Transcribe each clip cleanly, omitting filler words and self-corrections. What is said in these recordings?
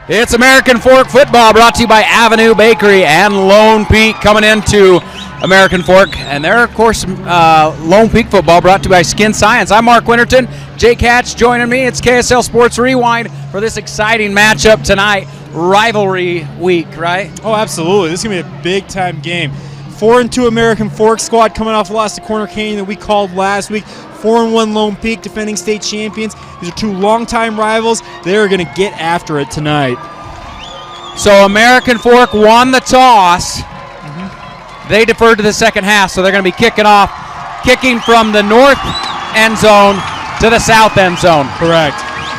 It's American Fork football brought to you by Avenue Bakery and Lone Peak coming into American Fork. And they're, of course, Lone Peak football brought to you by Skin Science. I'm Mark Winterton. Jake Hatch joining me. It's KSL Sports Rewind for this exciting matchup tonight. Rivalry week, right? Oh, absolutely. This is going to be a big-time game. 4-2 American Fork squad coming off a loss to Corner Canyon that we called last week. 4-1 Lone Peak, defending state champions. These are two longtime rivals. They're going to get after it tonight. So American Fork won the toss. They deferred to the second half, so they're going to be kicking from the north end zone to the south end zone. Correct.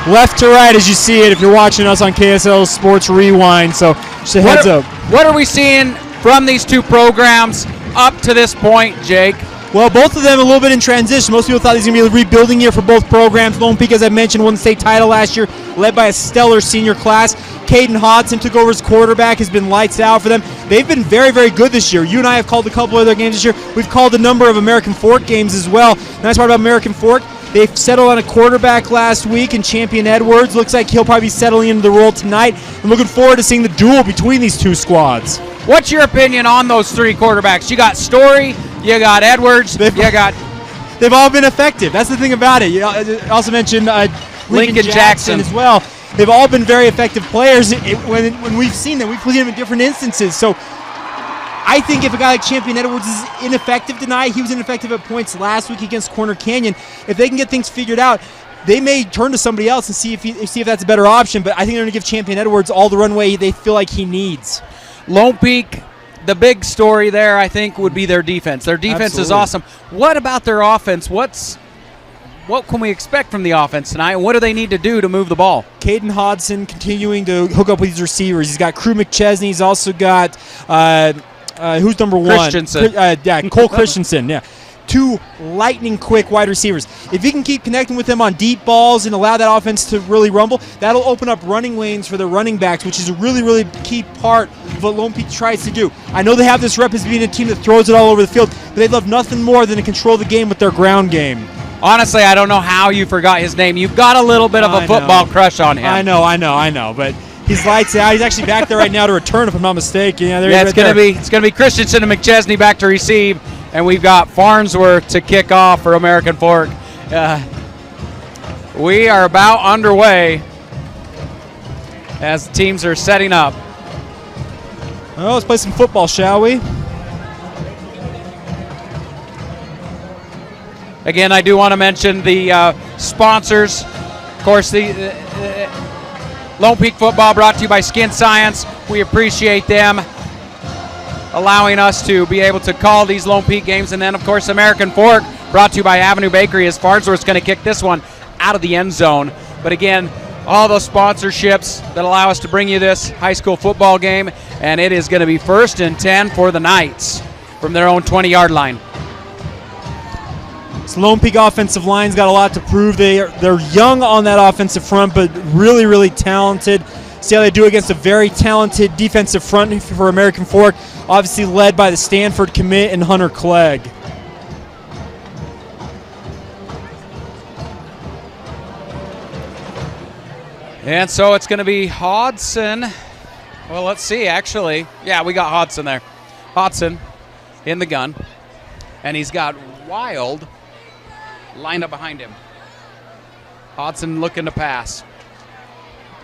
Left to right as you see it if you're watching us on KSL Sports Rewind, so just a heads up. What are we seeing from these two programs up to this point, Jake? Well, both of them a little bit in transition. Most people thought this was going to be a rebuilding year for both programs. Lone Peak, as I mentioned, won the state title last year, led by a stellar senior class. Caden Hodson took over as quarterback, has been lights out for them. They've been very, very good this year. You and I have called a couple of their games this year. We've called a number of American Fork games as well. The nice part about American Fork, they've settled on a quarterback last week in Champion Edwards. Looks like he'll probably be settling into the role tonight. I'm looking forward to seeing the duel between these two squads. What's your opinion on those three quarterbacks? You got Story, you got Edwards, They've all been effective. That's the thing about it. You also mentioned Lincoln Jackson as well. They've all been very effective players. When we've seen them, we've seen them in different instances. So I think if a guy like Champion Edwards is ineffective tonight, he was ineffective at points last week against Corner Canyon. If they can get things figured out, they may turn to somebody else and see if that's a better option. But I think they're going to give Champion Edwards all the runway they feel like he needs. Lone Peak, the big story there, I think, would be their defense. Their defense is awesome. What about their offense? What can we expect from the offense tonight? What do they need to do to move the ball? Caden Hodson continuing to hook up with these receivers. He's got Crew McChesney. He's also got who's number one? Christensen. Cole Christensen. Yeah. Two lightning-quick wide receivers. If he can keep connecting with them on deep balls and allow that offense to really rumble, that'll open up running lanes for the running backs, which is a really, really key part of what Lone Peak tries to do. I know they have this rep as being a team that throws it all over the field, but they'd love nothing more than to control the game with their ground game. Honestly, I don't know how you forgot his name. You've got a little bit of a football crush on him. I know, but he's lights out. He's actually back there right now to return, if I'm not mistaken. It's going to be Christensen and McChesney back to receive. And we've got Farnsworth to kick off for American Fork. We are about underway as the teams are setting up. Well, let's play some football, shall we? Again, I do want to mention the sponsors. Of course, the Lone Peak football brought to you by Skin Science. We appreciate them allowing us to be able to call these Lone Peak games. And then, of course, American Fork, brought to you by Avenue Bakery, as Farnsworth's going to kick this one out of the end zone. But again, all those sponsorships that allow us to bring you this high school football game, and it is going to be 1st and 10 for the Knights from their own 20-yard line. So Lone Peak offensive line's got a lot to prove. They're young on that offensive front, but really, really talented. See how they do against a very talented defensive front for American Fork, obviously led by the Stanford commit and Hunter Clegg. And so it's going to be Hodson. Well, let's see, actually. Yeah, we got Hodson there. Hodson in the gun. And he's got Wild lined up behind him. Hodson looking to pass.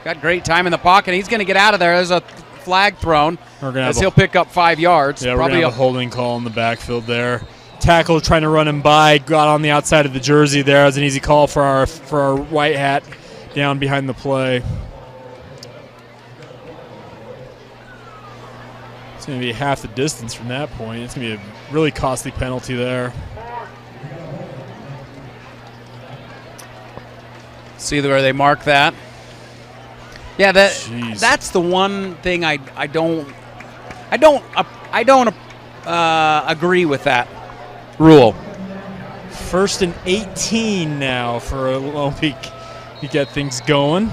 Got great time in the pocket. He's going to get out of there. There's a flag thrown as he'll pick up 5 yards. Yeah, we're going to have a holding call in the backfield there. Tackle trying to run him by, got on the outside of the jersey there. That was an easy call for our white hat down behind the play. It's going to be half the distance from that point. It's going to be a really costly penalty there. See where they mark that. Yeah, that's the one thing I don't agree with that rule. 1st and 18 now for Lone Peak to get things going.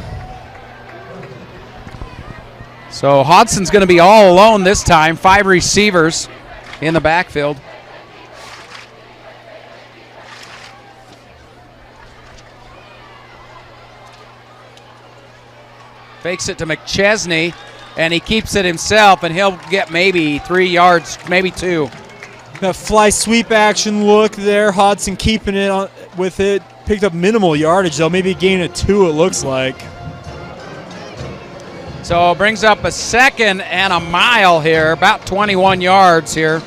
So Hodson's going to be all alone this time. 5 receivers in the backfield. Fakes it to McChesney, and he keeps it himself, and he'll get maybe 3 yards, maybe 2. That fly sweep action look there. Hodson keeping it on with it. Picked up minimal yardage, though. Maybe a gain of 2, it looks like. So brings up a 2nd and a mile here, about 21 yards here.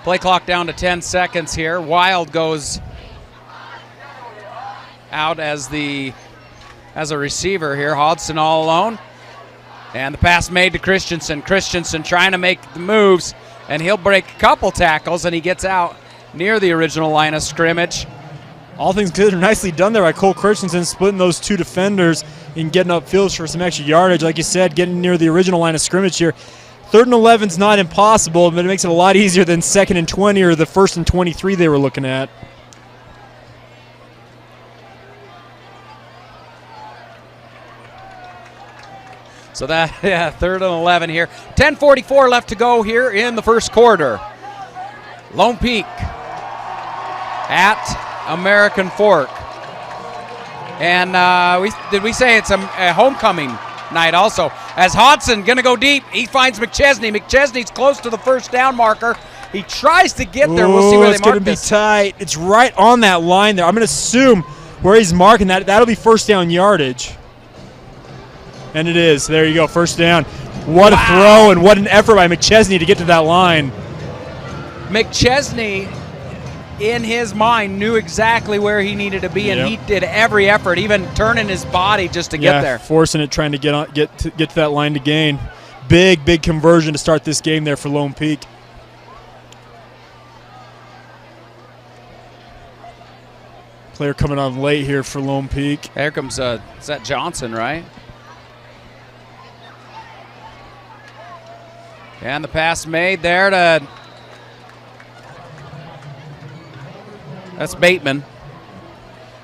Play clock down to 10 seconds here. Wild goes out as a receiver here. Hodson all alone. And the pass made to Christensen. Christensen trying to make the moves, and he'll break a couple tackles, and he gets out near the original line of scrimmage. All things considered, nicely done there by Cole Christensen, splitting those 2 defenders and getting upfield for some extra yardage. Like you said, getting near the original line of scrimmage here. 3rd and 11's not impossible, but it makes it a lot easier than 2nd and 20 or the 1st and 23 they were looking at. So that, 3rd and 11 here. 10:44 left to go here in the first quarter. Lone Peak at American Fork. And did we say it's a homecoming night also? As Hodson going to go deep, he finds McChesney. McChesney's close to the first down marker. He tries to get there. We'll see where they mark this. It's going to be tight. It's right on that line there. I'm going to assume where he's marking that. That'll be first down yardage. And it is. There you go, first down. What a throw and what an effort by McChesney to get to that line. McChesney, in his mind, knew exactly where he needed to be, and he did every effort, even turning his body just to get there. Forcing it, trying to get to that line to gain. Big conversion to start this game there for Lone Peak. Player coming on late here for Lone Peak. Here comes, is that Johnson, right? And the pass made there to, that's Bateman,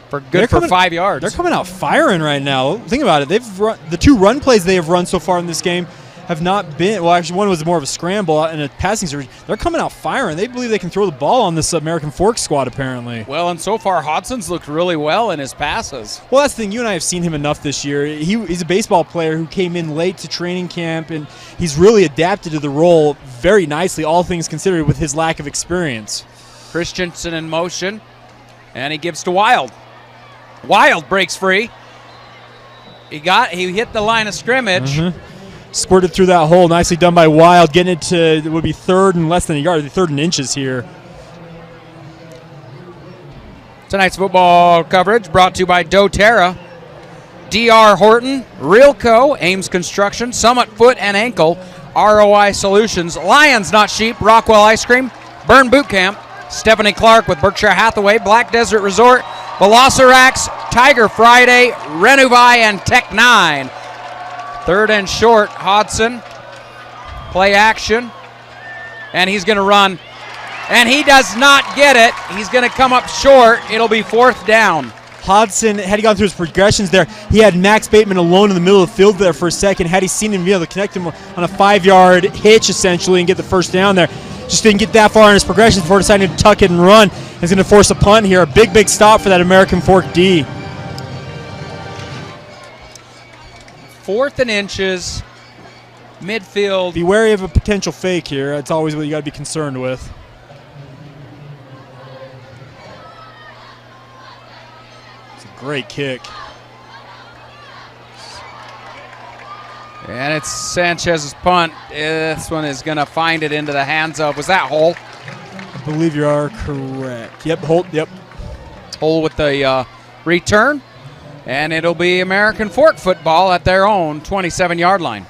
for 5 yards. They're coming out firing right now. Think about it. They've run, the 2 run plays they have run so far in this game have not been, well, actually one was more of a scramble and a passing series. They're coming out firing. They believe they can throw the ball on this American Fork squad, apparently. Well, and so far, Hodson's looked really well in his passes. Well, that's the thing. You and I have seen him enough this year. He's a baseball player who came in late to training camp, and he's really adapted to the role very nicely, all things considered, with his lack of experience. Christensen in motion, and he gives to Wild. Wild breaks free. He hit the line of scrimmage. Squirted through that hole. Nicely done by Wild. Getting it to, it would be 3rd and less than a yard, 3rd and inches here. Tonight's football coverage brought to you by doTERRA, DR Horton, Realco, Ames Construction, Summit Foot and Ankle, ROI Solutions, Lions Not Sheep, Rockwell Ice Cream, Burn Boot Camp, Stephanie Clark with Berkshire Hathaway, Black Desert Resort, Velocirax, Tiger Friday, Renuvi, and Tech 9. 3rd and short, Hodson. Play action. And he's going to run. And he does not get it. He's going to come up short. It'll be 4th down. Hodson, had he gone through his progressions there, he had Max Bateman alone in the middle of the field there for a second. Had he seen him be able to connect him on a 5-yard hitch, essentially, and get the first down there. Just didn't get that far in his progressions before deciding to tuck it and run. He's going to force a punt here. A big stop for that American Fork D. 4th and inches, midfield. Be wary of a potential fake here. That's always what you got to be concerned with. It's a great kick. And it's Sanchez's punt. This one is going to find it into the hands of, was that Hole? I believe you are correct. Yep, Holt, yep. Hole with the return. And it'll be American Fork football at their own 27-yard line.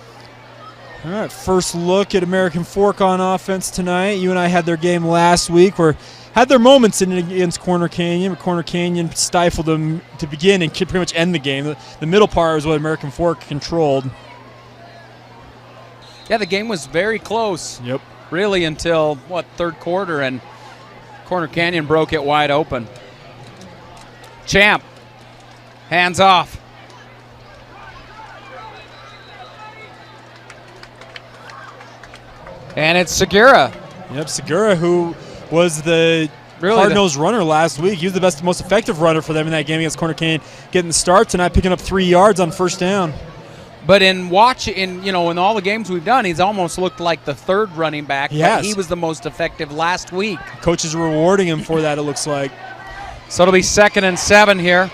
All right, first look at American Fork on offense tonight. You and I had their game last week where had their moments against Corner Canyon, but Corner Canyon stifled them to begin and pretty much end the game. The middle part was what American Fork controlled. Yeah, the game was very close. Yep. Really until, 3rd quarter, and Corner Canyon broke it wide open. Champ. Hands off. And it's Segura. Yep, Segura, who was the Cardinals runner last week. He was the most effective runner for them in that game against Corner Cane, getting the start tonight, picking up 3 yards on first down. But in all the games we've done, he's almost looked like the third running back. Yes. He was the most effective last week. Coaches are rewarding him for that, it looks like. So it'll be 2nd and 7 here.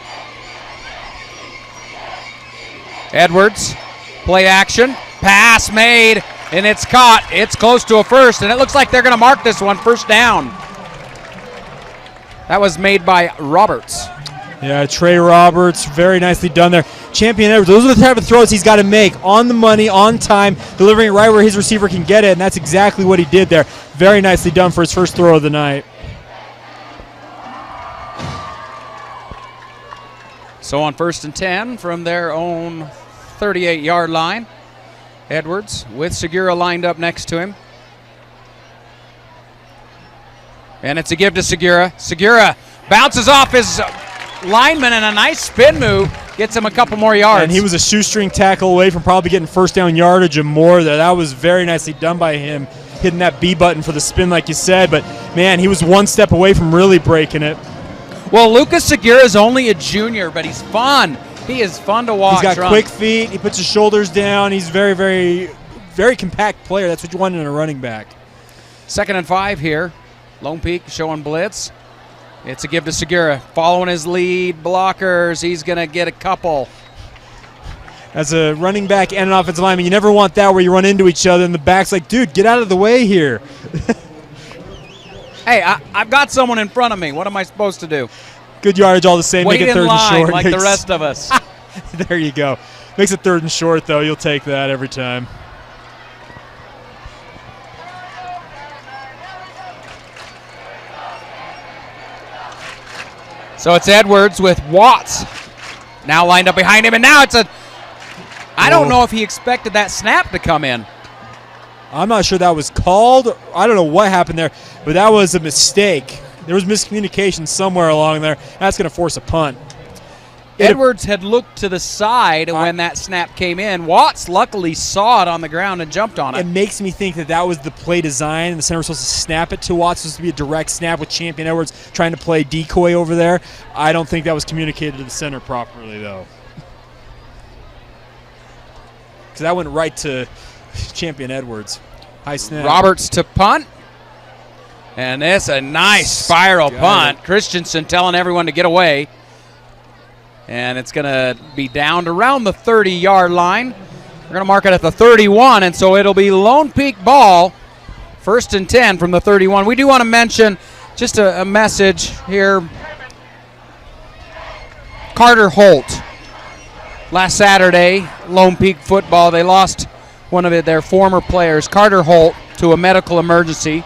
Edwards, play action, pass made, and it's caught. It's close to a first, and it looks like they're going to mark this one first down. That was made by Roberts. Yeah, Trey Roberts, very nicely done there. Champion Edwards, those are the type of throws he's got to make. On the money, on time, delivering it right where his receiver can get it, and that's exactly what he did there. Very nicely done for his first throw of the night. So on 1st and 10 from their own 38-yard line, Edwards with Segura lined up next to him. And it's a give to Segura. Segura bounces off his lineman, and a nice spin move gets him a couple more yards. And he was a shoestring tackle away from probably getting first down yardage and more there. That was very nicely done by him, hitting that B button for the spin like you said. But, man, he was one step away from really breaking it. Well, Lucas Segura is only a junior, but he's fun. He is fun to watch. He's got quick feet. He puts his shoulders down. He's very, very, very compact player. That's what you want in a running back. 2nd and 5 here. Lone Peak showing blitz. It's a give to Segura. Following his lead blockers. He's going to get a couple. As a running back and an offensive lineman, you never want that where you run into each other and the back's like, dude, get out of the way here. Hey, I've got someone in front of me. What am I supposed to do? Good yardage all the same. Wait Make it 3rd and short. Like the rest of us. There you go. Makes it 3rd and short, though. You'll take that every time. So it's Edwards with Watts now lined up behind him, and now it's I don't know if he expected that snap to come in. I'm not sure that was called. I don't know what happened there, but that was a mistake. There was miscommunication somewhere along there. That's going to force a punt. Edwards had looked to the side when that snap came in. Watts luckily saw it on the ground and jumped on it. It makes me think that was the play design, and the center was supposed to snap it to Watts. It was supposed to be a direct snap with Champion Edwards trying to play decoy over there. I don't think that was communicated to the center properly, though. Because that went right to Champion Edwards. High snap. Roberts to punt. And it's a nice spiral punt. Christensen telling everyone to get away. And it's going to be down to around the 30-yard line. We're going to mark it at the 31, and so it'll be Lone Peak ball, 1st and 10 from the 31. We do want to mention just a message here. Carter Holt. Last Saturday, Lone Peak football, they lost one of their former players, Carter Holt, to a medical emergency.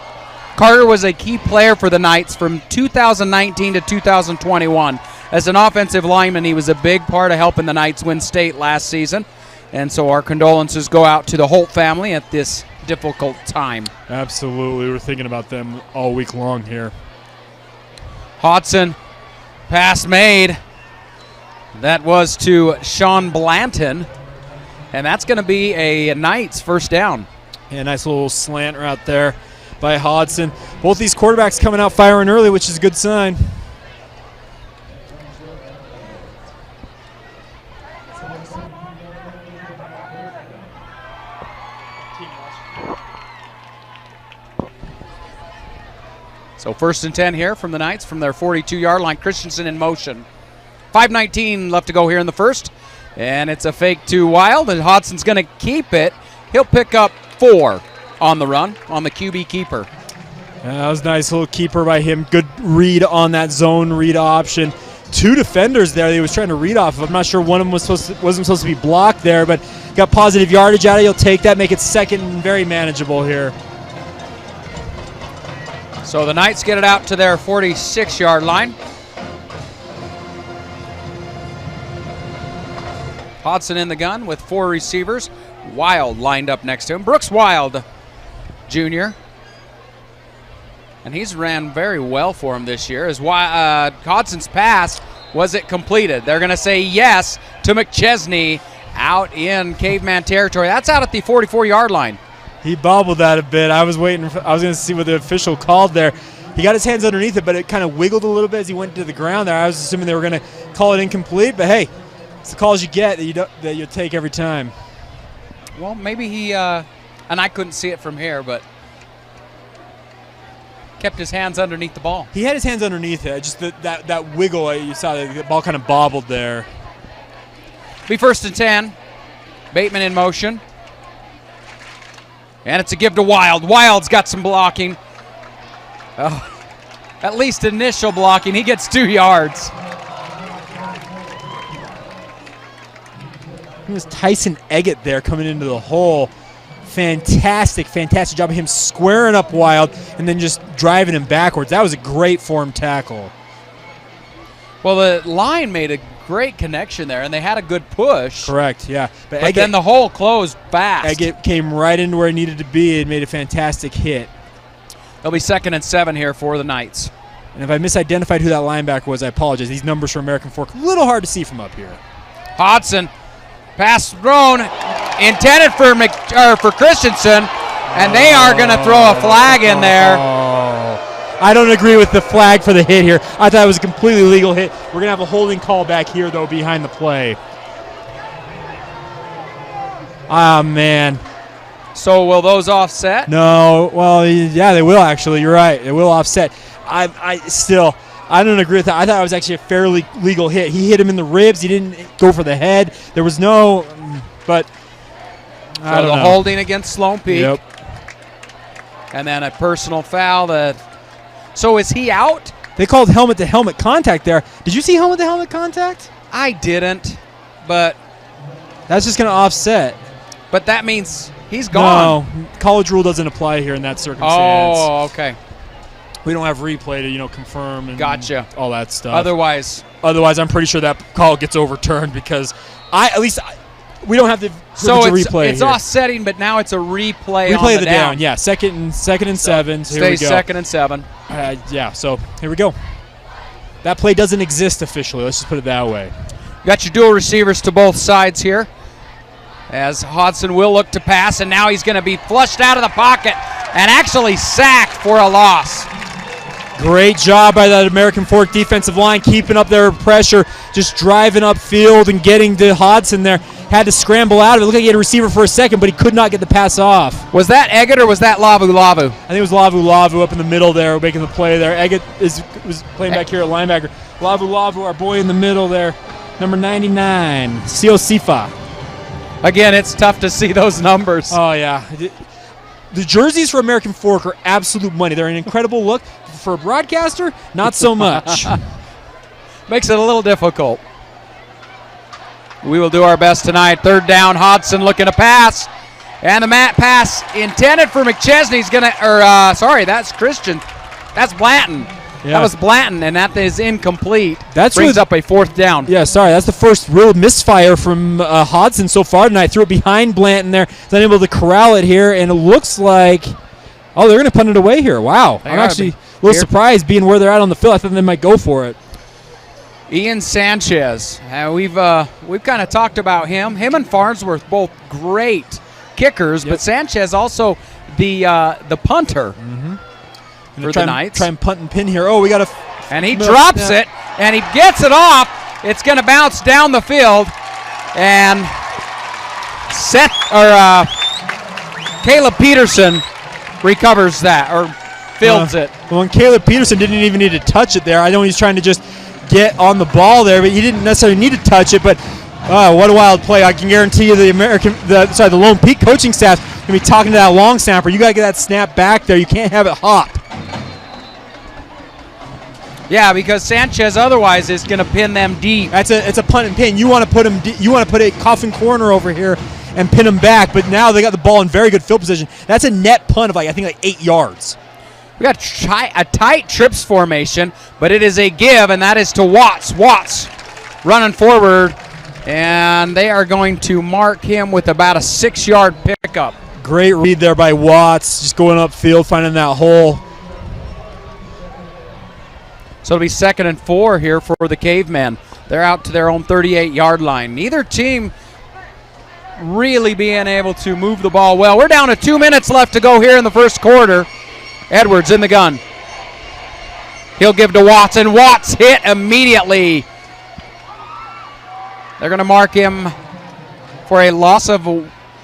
Carter was a key player for the Knights from 2019 to 2021. As an offensive lineman, he was a big part of helping the Knights win state last season. And so our condolences go out to the Holt family at this difficult time. Absolutely. We're thinking about them all week long here. Hodson, pass made. That was to Sean Blanton. And that's going to be a Knights first down. Yeah, nice little slant right there by Hodson. Both these quarterbacks coming out firing early, which is a good sign. So 1st and 10 here from the Knights from their 42-yard line. Christensen in motion. 5:19 left to go here in the first. And it's a fake to Wild, and Hodson's going to keep it. He'll pick up 4 on the run on the QB keeper. That was a nice little keeper by him. Good read on that zone read option. 2 defenders there that he was trying to read off of. I'm not sure one of them wasn't supposed to be blocked there, but got positive yardage out of it. You'll take that, make it 2nd and very manageable here. So the Knights get it out to their 46-yard line. Hodson in the gun with 4 receivers. Wild lined up next to him. Brooks Wild, Jr. And he's ran very well for him this year. As Hodson's pass, was it completed? They're going to say yes to McChesney out in Caveman territory. That's out at the 44-yard line. He bobbled that a bit. I was waiting. I was going to see what the official called there. He got his hands underneath it, but it kind of wiggled a little bit as he went to the ground there. I was assuming they were going to call it incomplete, but hey, it's the calls you get that you take every time. Well, maybe he, and I couldn't see it from here, but kept his hands underneath the ball. He had his hands underneath it. Just that wiggle, you saw the ball kind of bobbled there. Be 1st and 10. Bateman in motion. And it's a give to Wild. Wild's got some blocking. Oh, at least initial blocking. He gets 2 yards. It was Tyson Eggett there coming into the hole. Fantastic job of him squaring up Wild and then just driving him backwards. That was a great form tackle. Well, the line made a great connection there, and they had a good push. Correct, yeah. But Eggett, then the hole closed fast. Eggett came right into where he needed to be and made a fantastic hit. It'll be 2nd and 7 here for the Knights. And if I misidentified who that linebacker was, I apologize. These numbers for American Fork, a little hard to see from up here. Hodson, pass thrown, intended for Christensen, and they are going to throw a flag in there. I don't agree with the flag for the hit here. I thought it was a completely legal hit. We're going to have a holding call back here, though, behind the play. Ah, man. So will those offset? No. Well, yeah, they will, actually. You're right. They will offset. I don't agree with that. I thought it was actually a fairly legal hit. He hit him in the ribs. He didn't go for the head. There was no, but I don't know. Holding against Sloan Peak. Yep. And then a personal foul. So is he out? They called helmet-to-helmet contact there. Did you see helmet-to-helmet contact? I didn't, but that's just going to offset. But that means he's gone. No, college rule doesn't apply here in that circumstance. Oh, okay. We don't have replay to confirm and gotcha. All that stuff. Otherwise, I'm pretty sure that call gets overturned because we don't have the replay. It's here. Offsetting, but now it's a replay. Replay on the down. Yeah, second and 7. So here we go. 2nd and 7. Yeah. So here we go. That play doesn't exist officially. Let's just put it that way. Got your dual receivers to both sides here. As Hodson will look to pass, and now he's going to be flushed out of the pocket and actually sacked for a loss. Great job by that American Fork defensive line, keeping up their pressure, just driving upfield and getting to Hodson there. Had to scramble out of it. It looked like he had a receiver for a second, but he could not get the pass off. Was that Eggett or was that Lavu? I think it was Lavu up in the middle there, making the play there. Eggett was playing back here at linebacker. Lavu, our boy in the middle there, number 99, Sio Sifa. Again, it's tough to see those numbers. Oh, yeah. The jerseys for American Fork are absolute money. They're an incredible look. For a broadcaster, not so much. Makes it a little difficult. We will do our best tonight. 3rd down, Hodson looking to pass. And the pass intended for McChesney's going to, that's Christian. That's Blanton. Yeah. That was Blanton, and that is incomplete. That brings up a 4th down. Yeah, sorry. That's the first real misfire from Hodson so far tonight. Threw it behind Blanton there. Was unable to corral it here, and it looks like, they're going to punt it away here. Wow. I'm actually a little surprised being where they're at on the field. I thought they might go for it. Ian Sanchez. We've kind of talked about him. Him and Farnsworth both great kickers, but Sanchez also the punter. Mm-hmm. For the Knights. Try and punt and pin here. We got and he drops it, and he gets it off. It's going to bounce down the field, and Caleb Peterson recovers that, or fields it. Well, and Caleb Peterson didn't even need to touch it there. I know he's trying to just get on the ball there, but he didn't necessarily need to touch it. But what a wild play! I can guarantee you the Lone Peak coaching staff going to be talking to that long snapper. You got to get that snap back there. You can't have it hop. Yeah, because Sanchez otherwise is going to pin them deep. It's a punt and pin. You want to put him. You want to put a coffin corner over here and pin him back. But now they got the ball in very good field position. That's a net punt of I think 8 yards. We got a tight trips formation, but it is a give, and that is to Watts. Watts running forward, and they are going to mark him with about a 6-yard pickup. Great read there by Watts, just going upfield, finding that hole. So it'll be 2nd and 4 here for the Cavemen. They're out to their own 38-yard line. Neither team really being able to move the ball well. We're down to 2 minutes left to go here in the first quarter. Edwards in the gun. He'll give to Watts, and Watts hit immediately. They're going to mark him for a loss of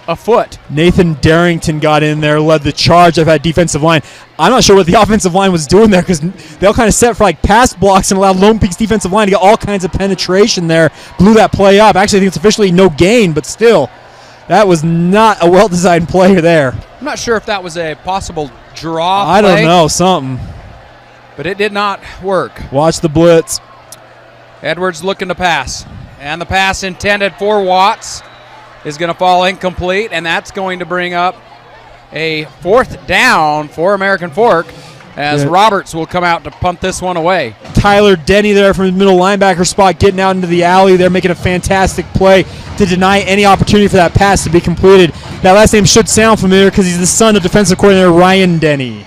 a foot. Nathan Darrington got in there, led the charge of that defensive line. I'm not sure what the offensive line was doing there because they all kind of set for like pass blocks and allowed Lone Peak's defensive line to get all kinds of penetration there. Blew that play up. Actually, I think it's officially no gain, but still, that was not a well-designed play there. I'm not sure if that was a possible draw I play, don't know, something. but it did not work. Watch the blitz. Edwards looking to pass, and the pass intended for Watts is going to fall incomplete, and that's going to bring up a fourth down for American Fork as Roberts will come out to punt this one away. Tyler Denny there from the middle linebacker spot getting out into the alley there, making a fantastic play to deny any opportunity for that pass to be completed. That last name should sound familiar because he's the son of defensive coordinator Ryan Denny.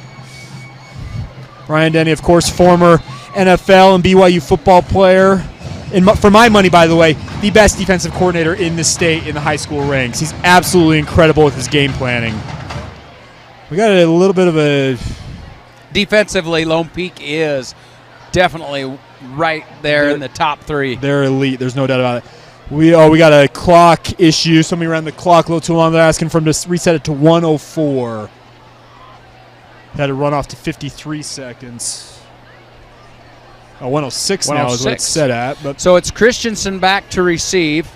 Ryan Denny, of course, former NFL and BYU football player. And for my money, by the way, the best defensive coordinator in the state in the high school ranks. He's absolutely incredible with his game planning. We got a little bit of a... Defensively, Lone Peak is definitely right there in the top three. They're elite. There's no doubt about it. We got a clock issue. Somebody ran the clock a little too long. They're asking for him to reset it to 104. Had to run off to 53 seconds. 106 now is what it's set at. But so it's Christensen back to receive.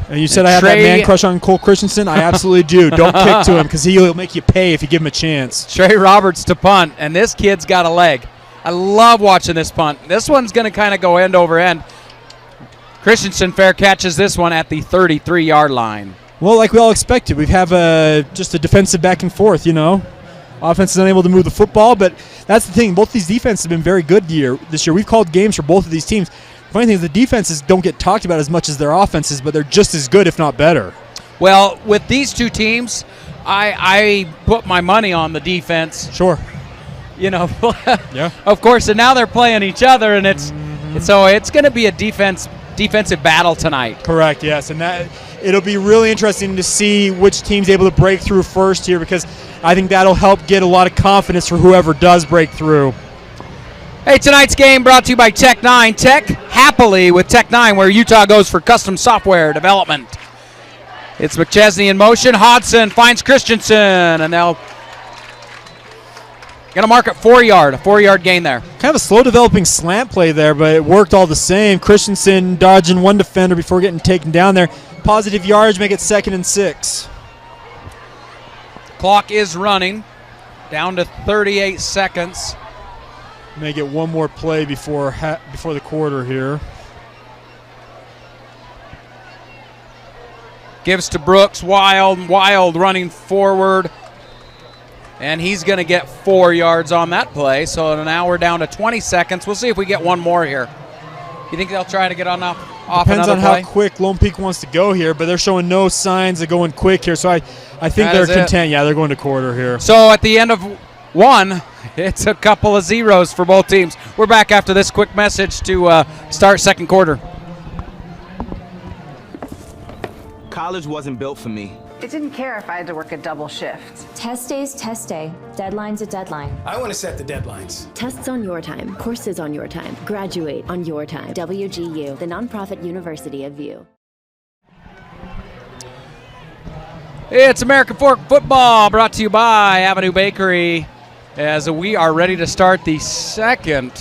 And you said I have that man crush on Cole Christensen? I absolutely do. Don't kick to him because he'll make you pay if you give him a chance. Trey Roberts to punt, and this kid's got a leg. I love watching this punt. This one's going to kind of go end over end. Christensen fair catches this one at the 33-yard line. Well, like we all expected, we have just a defensive back and forth, you know. Offense is unable to move the football, but that's the thing. Both these defenses have been very good this year. We've called games for both of these teams. The funny thing is the defenses don't get talked about as much as their offenses, but they're just as good, if not better. Well, with these two teams, I put my money on the defense. Sure. You know, yeah. Of course, and now they're playing each other, and so it's going to be a defensive battle tonight. Correct, yes. And it'll be really interesting to see which team's able to break through first here because I think that'll help get a lot of confidence for whoever does break through. Hey, tonight's game brought to you by Tech 9. Tech happily with Tech 9, where Utah goes for custom software development. It's McChesney in motion. Hodson finds Christensen, and they'll going to mark it 4-yard, a 4-yard gain there. Kind of a slow developing slant play there, but it worked all the same. Christensen dodging one defender before getting taken down there. Positive yardage, make it 2nd and 6. Clock is running, down to 38 seconds. May get one more play before the quarter here. Gives to Brooks, Wild running forward. And he's going to get 4 yards on that play. So now we're down to 20 seconds. We'll see if we get one more here. You think they'll try to get off Depends another on play? how quick Lone Peak wants to go here, but they're showing no signs of going quick here. So I think they're content. Yeah, they're going to quarter here. So at the end of one, it's a couple of zeros for both teams. We're back after this quick message to start second quarter. College wasn't built for me. It didn't care if I had to work a double shift. Test day's test day. Deadline's a deadline. I want to set the deadlines. Tests on your time. Courses on your time. Graduate on your time. WGU, the nonprofit university of VU. It's American Fork Football brought to you by Avenue Bakery as we are ready to start the second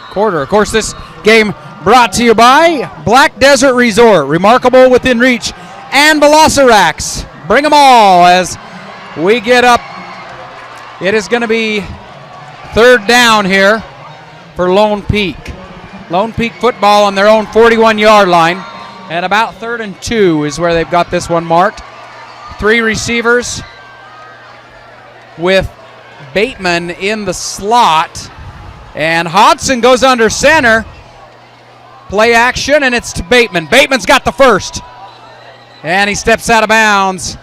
quarter. Of course, this game brought to you by Black Desert Resort, remarkable within reach, and Velociraptor. Bring them all as we get up. It is going to be third down here for Lone Peak. Lone Peak football on their own 41-yard line. And about 3rd and 2 is where they've got this one marked. 3 receivers with Bateman in the slot. And Hodson goes under center. Play action, and it's to Bateman. Bateman's got the first. And he steps out of bounds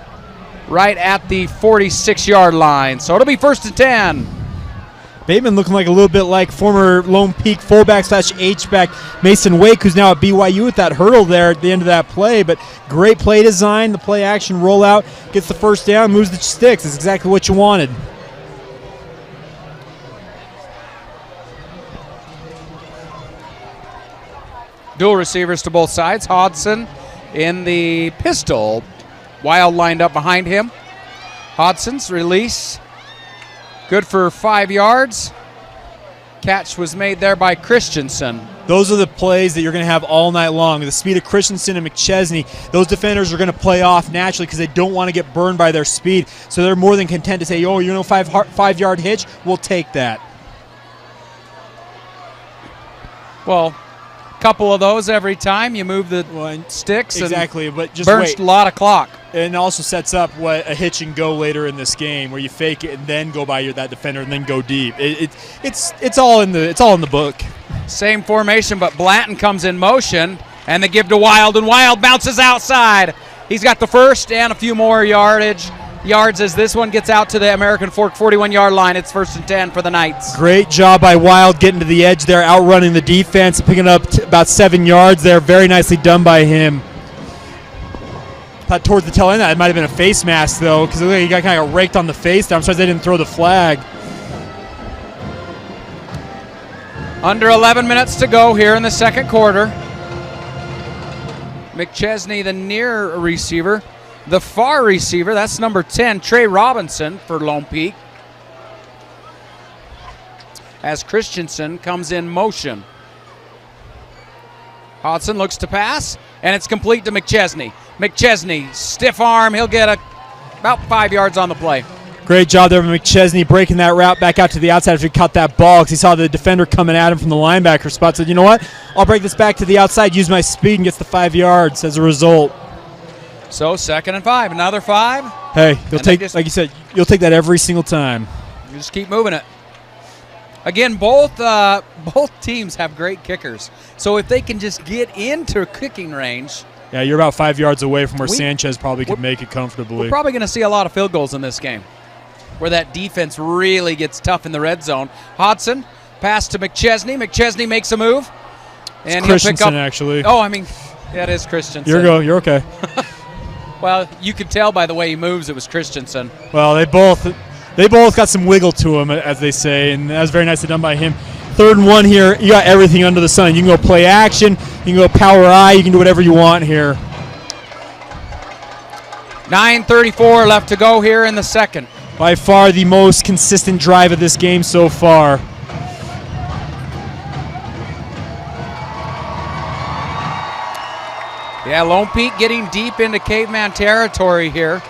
right at the 46-yard line. So it'll be 1st and 10. Bateman looking like a little bit like former Lone Peak fullback / H-back Mason Wake, who's now at BYU with that hurdle there at the end of that play. But great play design, the play action rollout, gets the first down, moves the sticks. It's exactly what you wanted. Dual receivers to both sides. Hodson in the pistol. Wild lined up behind him. Hodson's release. Good for 5 yards. Catch was made there by Christensen. Those are the plays that you're going to have all night long. The speed of Christensen and McChesney, those defenders are going to play off naturally because they don't want to get burned by their speed. So they're more than content to say, oh, you know, 5-yard hitch, we'll take that. Well, couple of those every time you move the sticks. Exactly, but just burns wait. A lot of clock. And it also sets up what a hitch and go later in this game, where you fake it and then go by that defender and then go deep. It's all in the book. Same formation, but Blanton comes in motion, and they give to Wild, and Wild bounces outside. He's got the first and a few more yards as this one gets out to the American Fork 41-yard line. It's 1st and 10 for the Knights. Great job by Wild getting to the edge there, outrunning the defense, picking up about 7 yards there. Very nicely done by him. Thought towards the tail end, that might have been a face mask, though, because he got kind of raked on the face there. I'm surprised they didn't throw the flag. Under 11 minutes to go here in the second quarter. McChesney, the near receiver. The far receiver, that's number 10, Trey Robinson for Lone Peak. As Christensen comes in motion. Hodson looks to pass, and it's complete to McChesney. McChesney, stiff arm, he'll get about 5 yards on the play. Great job there from McChesney breaking that route back out to the outside after he caught that ball because he saw the defender coming at him from the linebacker spot. Said, you know what, I'll break this back to the outside, use my speed, and gets the 5 yards as a result. So 2nd and 5, another 5. Hey, like you said, you'll take that every single time. You just keep moving it. Again, both teams have great kickers. So if they can just get into kicking range. Yeah, you're about 5 yards away from where Sanchez probably could make it comfortably. We're probably going to see a lot of field goals in this game where that defense really gets tough in the red zone. Hodson, pass to McChesney. McChesney makes a move. And it's he'll pick up. Actually. Oh, I mean, that is Christensen. You're okay. Well, you could tell by the way he moves it was Christensen. Well, they both got some wiggle to them, as they say, and that was very nicely done by him. 3rd and 1 here. You got everything under the sun. You can go play action. You can go power eye. You can do whatever you want here. 9:34 left to go here in the second. By far the most consistent drive of this game so far. Yeah, Lone Peak getting deep into caveman territory here.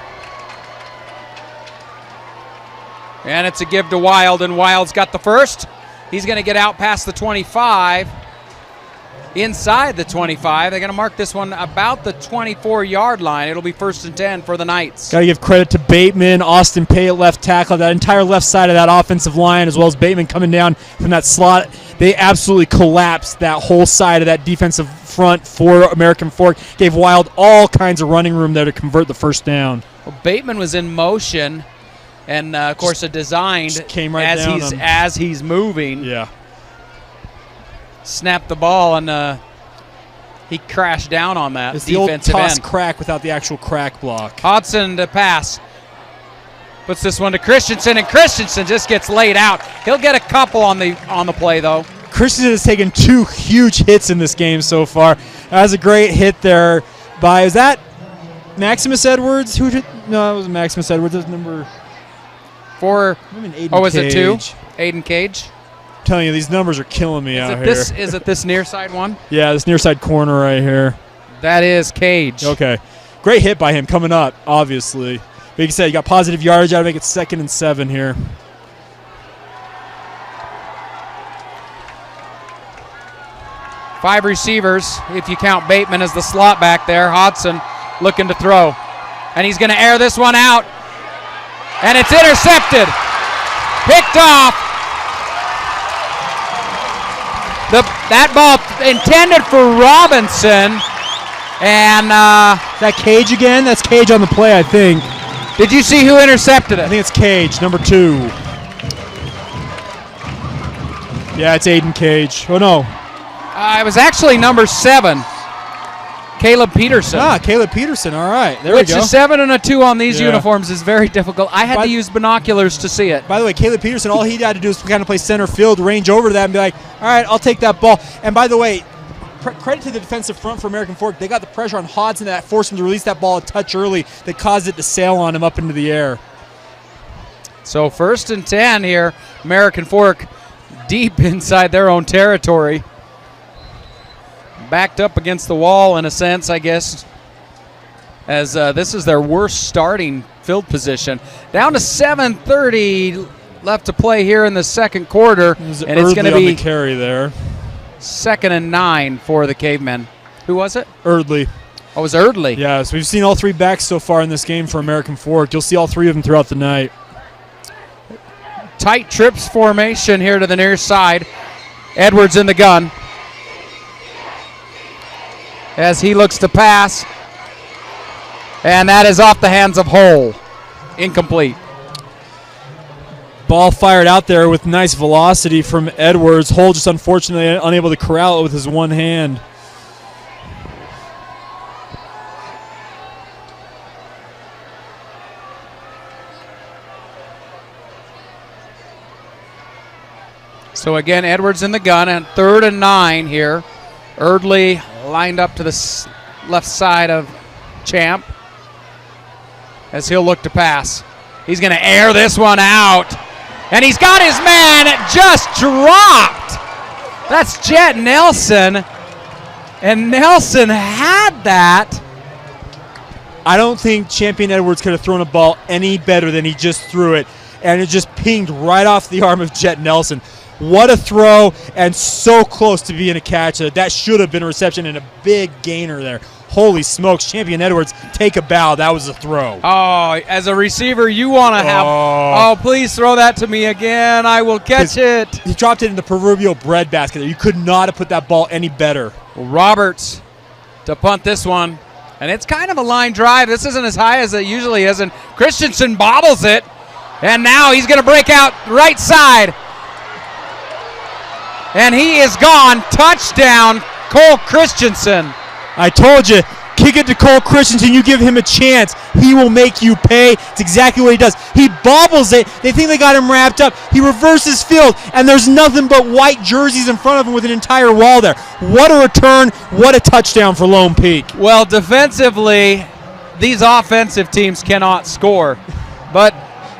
And it's a give to Wild, and Wild's got the first. He's going to get out past the 25. Inside the 25. They're going to mark this one about the 24-yard line. It'll be 1st and 10 for the Knights. Got to give credit to Bateman, Austin Pay at left tackle, that entire left side of that offensive line, as well as Bateman coming down from that slot. They absolutely collapsed that whole side of that defensive front for American Fork. Gave Wild all kinds of running room there to convert the first down. Well, Bateman was in motion, and of course, designed came right as he's moving. Yeah. Snapped the ball, and he crashed down on that it's defensive the old toss end. crack without the actual crack block. Hodson to pass. Puts this one to Christensen, and Christensen just gets laid out. He'll get a couple on the play, though. Christensen has taken 2 huge hits in this game so far. That was a great hit there by, is that Maximus Edwards? No, it wasn't Maximus Edwards. That's number 4. Was it 2? Aiden Cage. I'm telling you, these numbers are killing me out here. Is it this near side one? Yeah, this near side corner right here. That is Cage. Okay. Great hit by him coming up, obviously. But like you said, you got positive yardage. Got to make it 2nd and 7 here. Five receivers, if you count Bateman as the slot back there. Hodson looking to throw. And he's going to air this one out. And it's intercepted. Picked off. That ball intended for Robinson. And that Cage again? That's Cage on the play, I think. Did you see who intercepted it? I think it's Cage, number 2. Yeah, it's Aiden Cage. Oh, no. It was actually number 7, Caleb Peterson. Caleb Peterson. All right. There we go. Which is 7 and a 2 on these uniforms is very difficult. I had to use binoculars to see it. By the way, Caleb Peterson, all he had to do is kind of play center field, range over to that and be like, all right, I'll take that ball. And by the way, credit to the defensive front for American Fork. They got the pressure on Hodson that forced him to release that ball a touch early that caused it to sail on him up into the air. So 1st and 10 here. American Fork deep inside their own territory. Backed up against the wall in a sense, I guess, as this is their worst starting field position. Down to 7:30 left to play here in the second quarter. And it's going to be on the carry there. 2nd and 9 for the Cavemen. Who was it? Erdley. Oh, it was Erdley. Yeah, so we've seen all 3 backs so far in this game for American Fork. You'll see all 3 of them throughout the night. Tight trips formation here to the near side. Edwards in the gun as he looks to pass. And that is off the hands of Hull. Incomplete. Ball fired out there with nice velocity from Edwards. Hull just unfortunately unable to corral it with his one hand. So again, Edwards in the gun, and 3rd and 9 here. Erdley lined up to the left side of Champ as he'll look to pass. He's going to air this one out, and he's got his man just dropped. That's Jet Nelson, and Nelson had that. I don't think Champion Edwards could have thrown a ball any better than he just threw it, and it just pinged right off the arm of Jet Nelson. What a throw, and so close to being a catch. That should have been a reception and a big gainer there. Holy smokes, Champion Edwards, take a bow. That was a throw. Oh, as a receiver, you want to have, oh, please throw that to me again. I will catch it. He dropped it in the proverbial breadbasket there. You could not have put that ball any better. Roberts to punt this one, and it's kind of a line drive. This isn't as high as it usually is, and Christensen bobbles it, and now he's going to break out right side. And he is gone. Touchdown, Cole Christensen. I told you, kick it to Cole Christensen. You give him a chance, he will make you pay. It's exactly what he does. He bobbles it. They think they got him wrapped up. He reverses field, and there's nothing but white jerseys in front of him with an entire wall there. What a return. What a touchdown for Lone Peak. Well, defensively, these offensive teams cannot score. But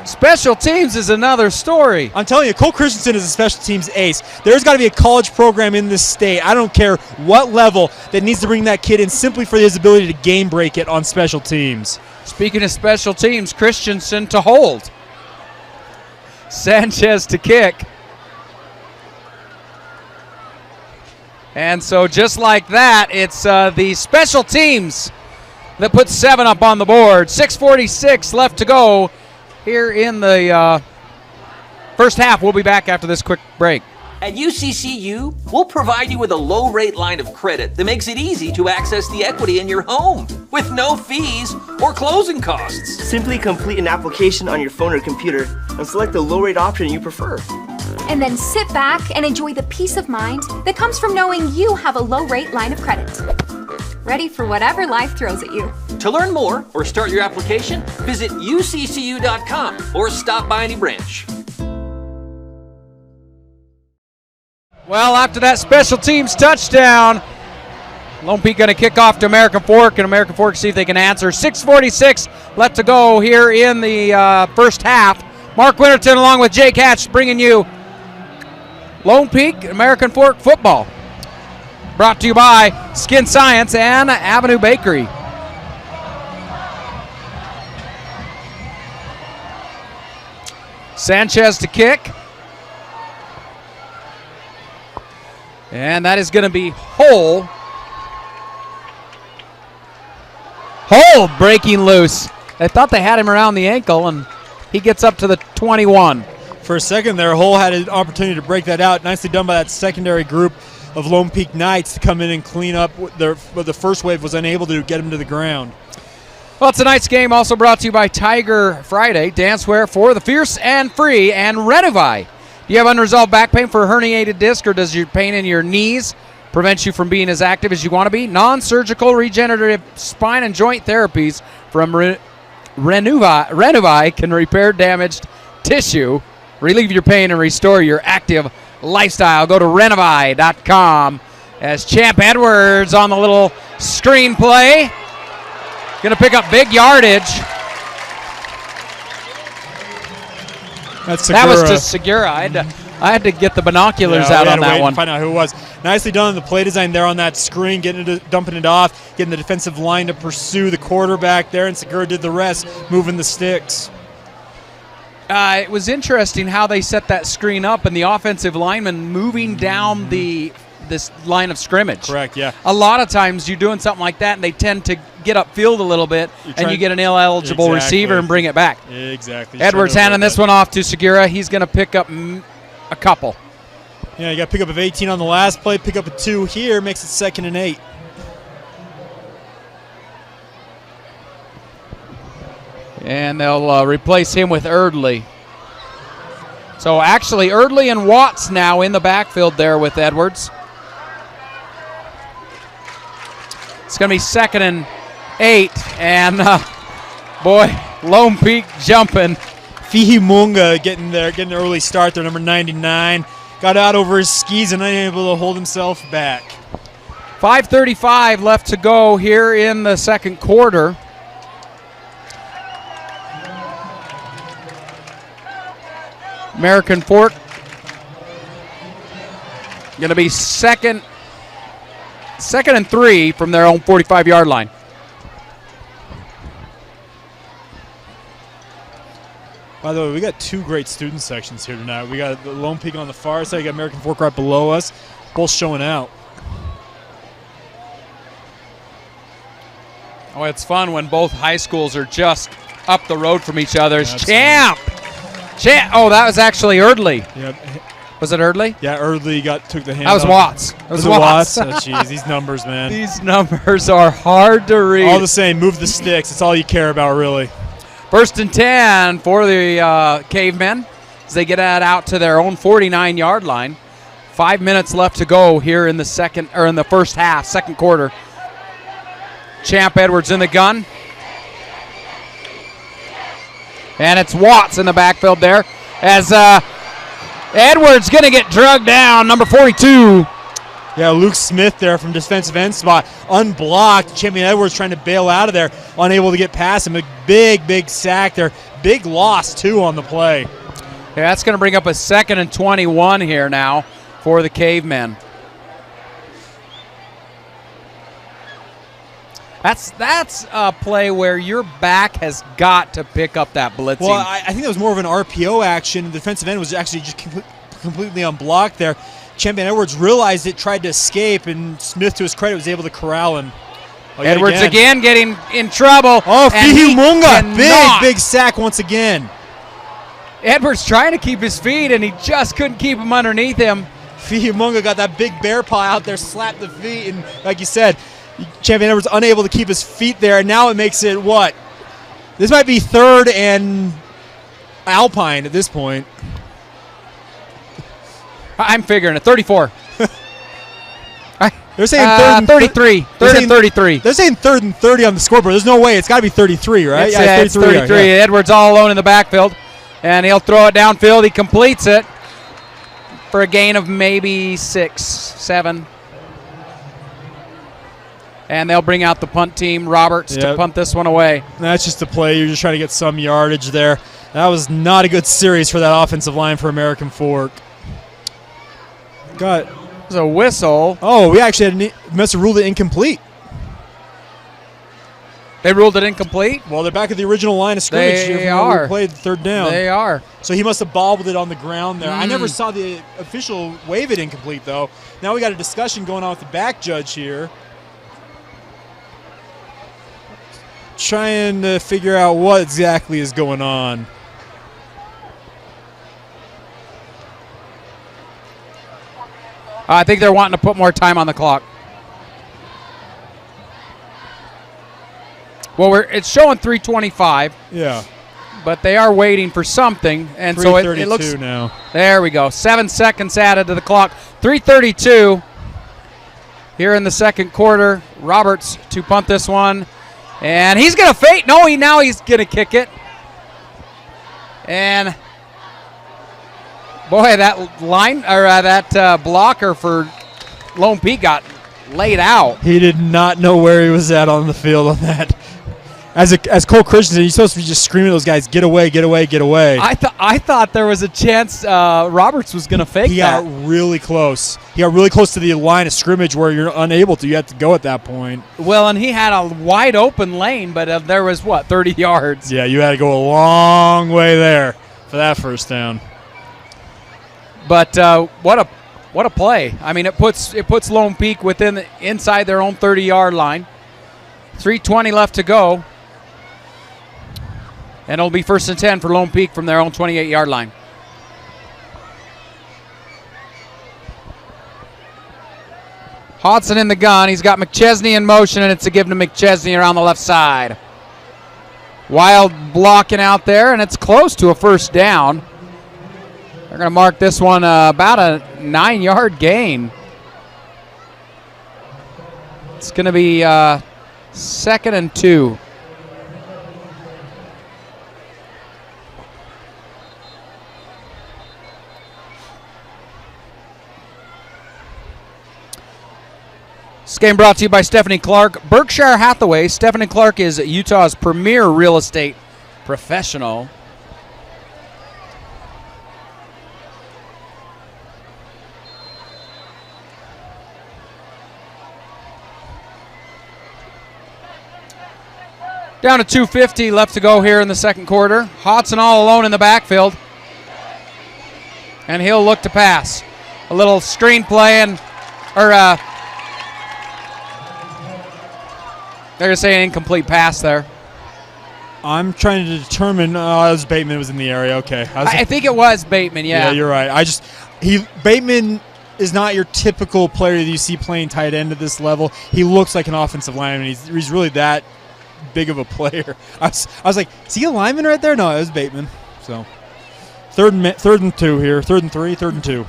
special teams is another story. I'm telling you, Cole Christensen is a special teams ace. There's got to be a college program in this state, I don't care what level, that needs to bring that kid in simply for his ability to game break it on special teams. Speaking of special teams, Christensen to hold. Sanchez to kick. And so just like that, it's the special teams that put 7 up on the board. 6:46 left to go here in the first half. We'll be back after this quick break. At UCCU, we'll provide you with a low-rate line of credit that makes it easy to access the equity in your home with no fees or closing costs. Simply complete an application on your phone or computer and select the low-rate option you prefer. And then sit back and enjoy the peace of mind that comes from knowing you have a low-rate line of credit. Ready for whatever life throws at you. To learn more or start your application, visit uccu.com or stop by any branch. Well, after that special teams touchdown, Lone Peak going to kick off to American Fork, and American Fork see if they can answer. 6:46 left to go here in the first half. Mark Winterton along with Jake Hatch bringing you Lone Peak American Fork football. Brought to you by Skin Science and Avenue Bakery. Sanchez to kick. And that is going to be Hull. Hull breaking loose. They thought they had him around the ankle, and he gets up to the 21. For a second there, Hull had an opportunity to break that out. Nicely done by that secondary group of Lone Peak Knights to come in and clean up what the first wave was unable to get him to the ground. Well, tonight's game also brought to you by Tiger Friday, dancewear for the fierce and free, and Renovai. Do you have unresolved back pain for a herniated disc, or does your pain in your knees prevent you from being as active as you want to be? Non-surgical regenerative spine and joint therapies from Renuvi can repair damaged tissue, relieve your pain, and restore your active lifestyle. Go to Renuvi.com. As Champ Edwards on the little screenplay, going to pick up big yardage. That was to Segura. I had to get the binoculars out on that one. Find out who it was. Nicely done on the play design there on that screen, dumping it off, getting the defensive line to pursue the quarterback there, and Segura did the rest, moving the sticks. It was interesting how they set that screen up, and the offensive lineman moving down this line of scrimmage. Correct, yeah. A lot of times you're doing something like that, and they tend to get upfield a little bit, and you get an ineligible receiver and bring it back. Exactly. Edwards handing this one off to Segura. He's going to pick up a couple. Yeah, you got pick up of 18 on the last play, pick up a 2 here, makes it 2nd and 8. And they'll replace him with Erdley. So actually Erdley and Watts now in the backfield there with Edwards. It's going to be 2nd and 8, and boy, Lone Peak jumping. Fihimunga getting an early start there, number 99. Got out over his skis and unable to hold himself back. 5:35 left to go here in the second quarter. American Fork going to be second and 3 from their own 45-yard line. By the way, we got 2 great student sections here tonight. We got the Lone Peak on the far side. You got American Fork right below us, both showing out. Oh, it's fun when both high schools are just up the road from each other. It's Champ! Oh, that was actually Erdley. Yep. Was it Erdley? Yeah, Erdley took the hand. That was Watts. It was Watts. Oh, jeez, these numbers, man. These numbers are hard to read. All the same, move the sticks. That's all you care about, really. 1st and 10 for the Cavemen as they get out to their own 49-yard line. 5 minutes left to go here in the first half, second quarter. Champ Edwards in the gun. And it's Watts in the backfield there as Edwards going to get drugged down, number 42. Yeah, Luke Smith there from defensive end spot, unblocked. Champion Edwards trying to bail out of there, unable to get past him. A big sack there. Big loss, too, on the play. Yeah, that's going to bring up a 2nd and 21 here now for the Cavemen. That's a play where your back has got to pick up that blitzing. Well, I think that was more of an RPO action. The defensive end was actually just completely unblocked there. Champion Edwards realized it, tried to escape, and Smith, to his credit, was able to corral him. Edwards again getting in trouble. Oh, Fihimunga, big sack once again. Edwards trying to keep his feet, and he just couldn't keep him underneath him. Fihimunga got that big bear paw out there, slapped the feet, and like you said, Champion Edwards unable to keep his feet there, and now it makes it what? This might be 3rd and Alpine at this point. I'm figuring it. 34. They're saying 3rd and 33. 3rd and 33. They're saying 3rd and 30 on the scoreboard. There's no way. It's got to be 33, right? It's 33. Yeah. Edwards all alone in the backfield, and he'll throw it downfield. He completes it for a gain of maybe 6, 7. And they'll bring out the punt team, Roberts, to punt this one away. That's just a play. You're just trying to get some yardage there. That was not a good series for that offensive line for American Fork. Got there's a whistle. Oh, we actually must have ruled it incomplete. They ruled it incomplete? Well, they're back at the original line of scrimmage. They are. We played 3rd down. They are. So he must have bobbled it on the ground there. I never saw the official wave it incomplete, though. Now we got a discussion going on with the back judge here, trying to figure out what exactly is going on. I think they're wanting to put more time on the clock. Well, it's showing 3:25. Yeah. but they are waiting for something, and so it looks now. There we go. 7 seconds added to the clock. 3:32 here in the second quarter. Roberts to punt this one, and he's going to fake. No, now he's going to kick it. And boy, that line or that blocker for Lone Peak got laid out. He did not know where he was at on the field on that. As Cole Christensen, he's supposed to be just screaming at those guys, get away, get away, get away. I thought there was a chance Roberts was going to fake that. He got really close. He got really close to the line of scrimmage where you're unable to. You have to go at that point. Well, and he had a wide open lane, but there was, 30 yards? Yeah, you had to go a long way there for that first down. But what a play. I mean, it puts Lone Peak inside their own 30-yard line. 3:20 left to go. And it'll be 1st and 10 for Lone Peak from their own 28-yard line. Hodson in the gun. He's got McChesney in motion, and it's a give to McChesney around the left side. Wild blocking out there, and it's close to a first down. They're going to mark this one about a 9-yard gain. It's going to be 2nd and 2. This game brought to you by Stephanie Clark. Berkshire Hathaway. Stephanie Clark is Utah's premier real estate professional. Down to 2:50 left to go here in the second quarter. Hodson all alone in the backfield. And he'll look to pass. A little screen play they're going to say an incomplete pass there. I'm trying to determine. It was Bateman was in the area. Okay. I think it was Bateman, yeah. Yeah, you're right. Bateman is not your typical player that you see playing tight end at this level. He looks like an offensive lineman. He's really that big of a player. I was like, is he a lineman right there? No, it was Bateman. So, third and 2 here. 3rd and 3, 3rd and 2.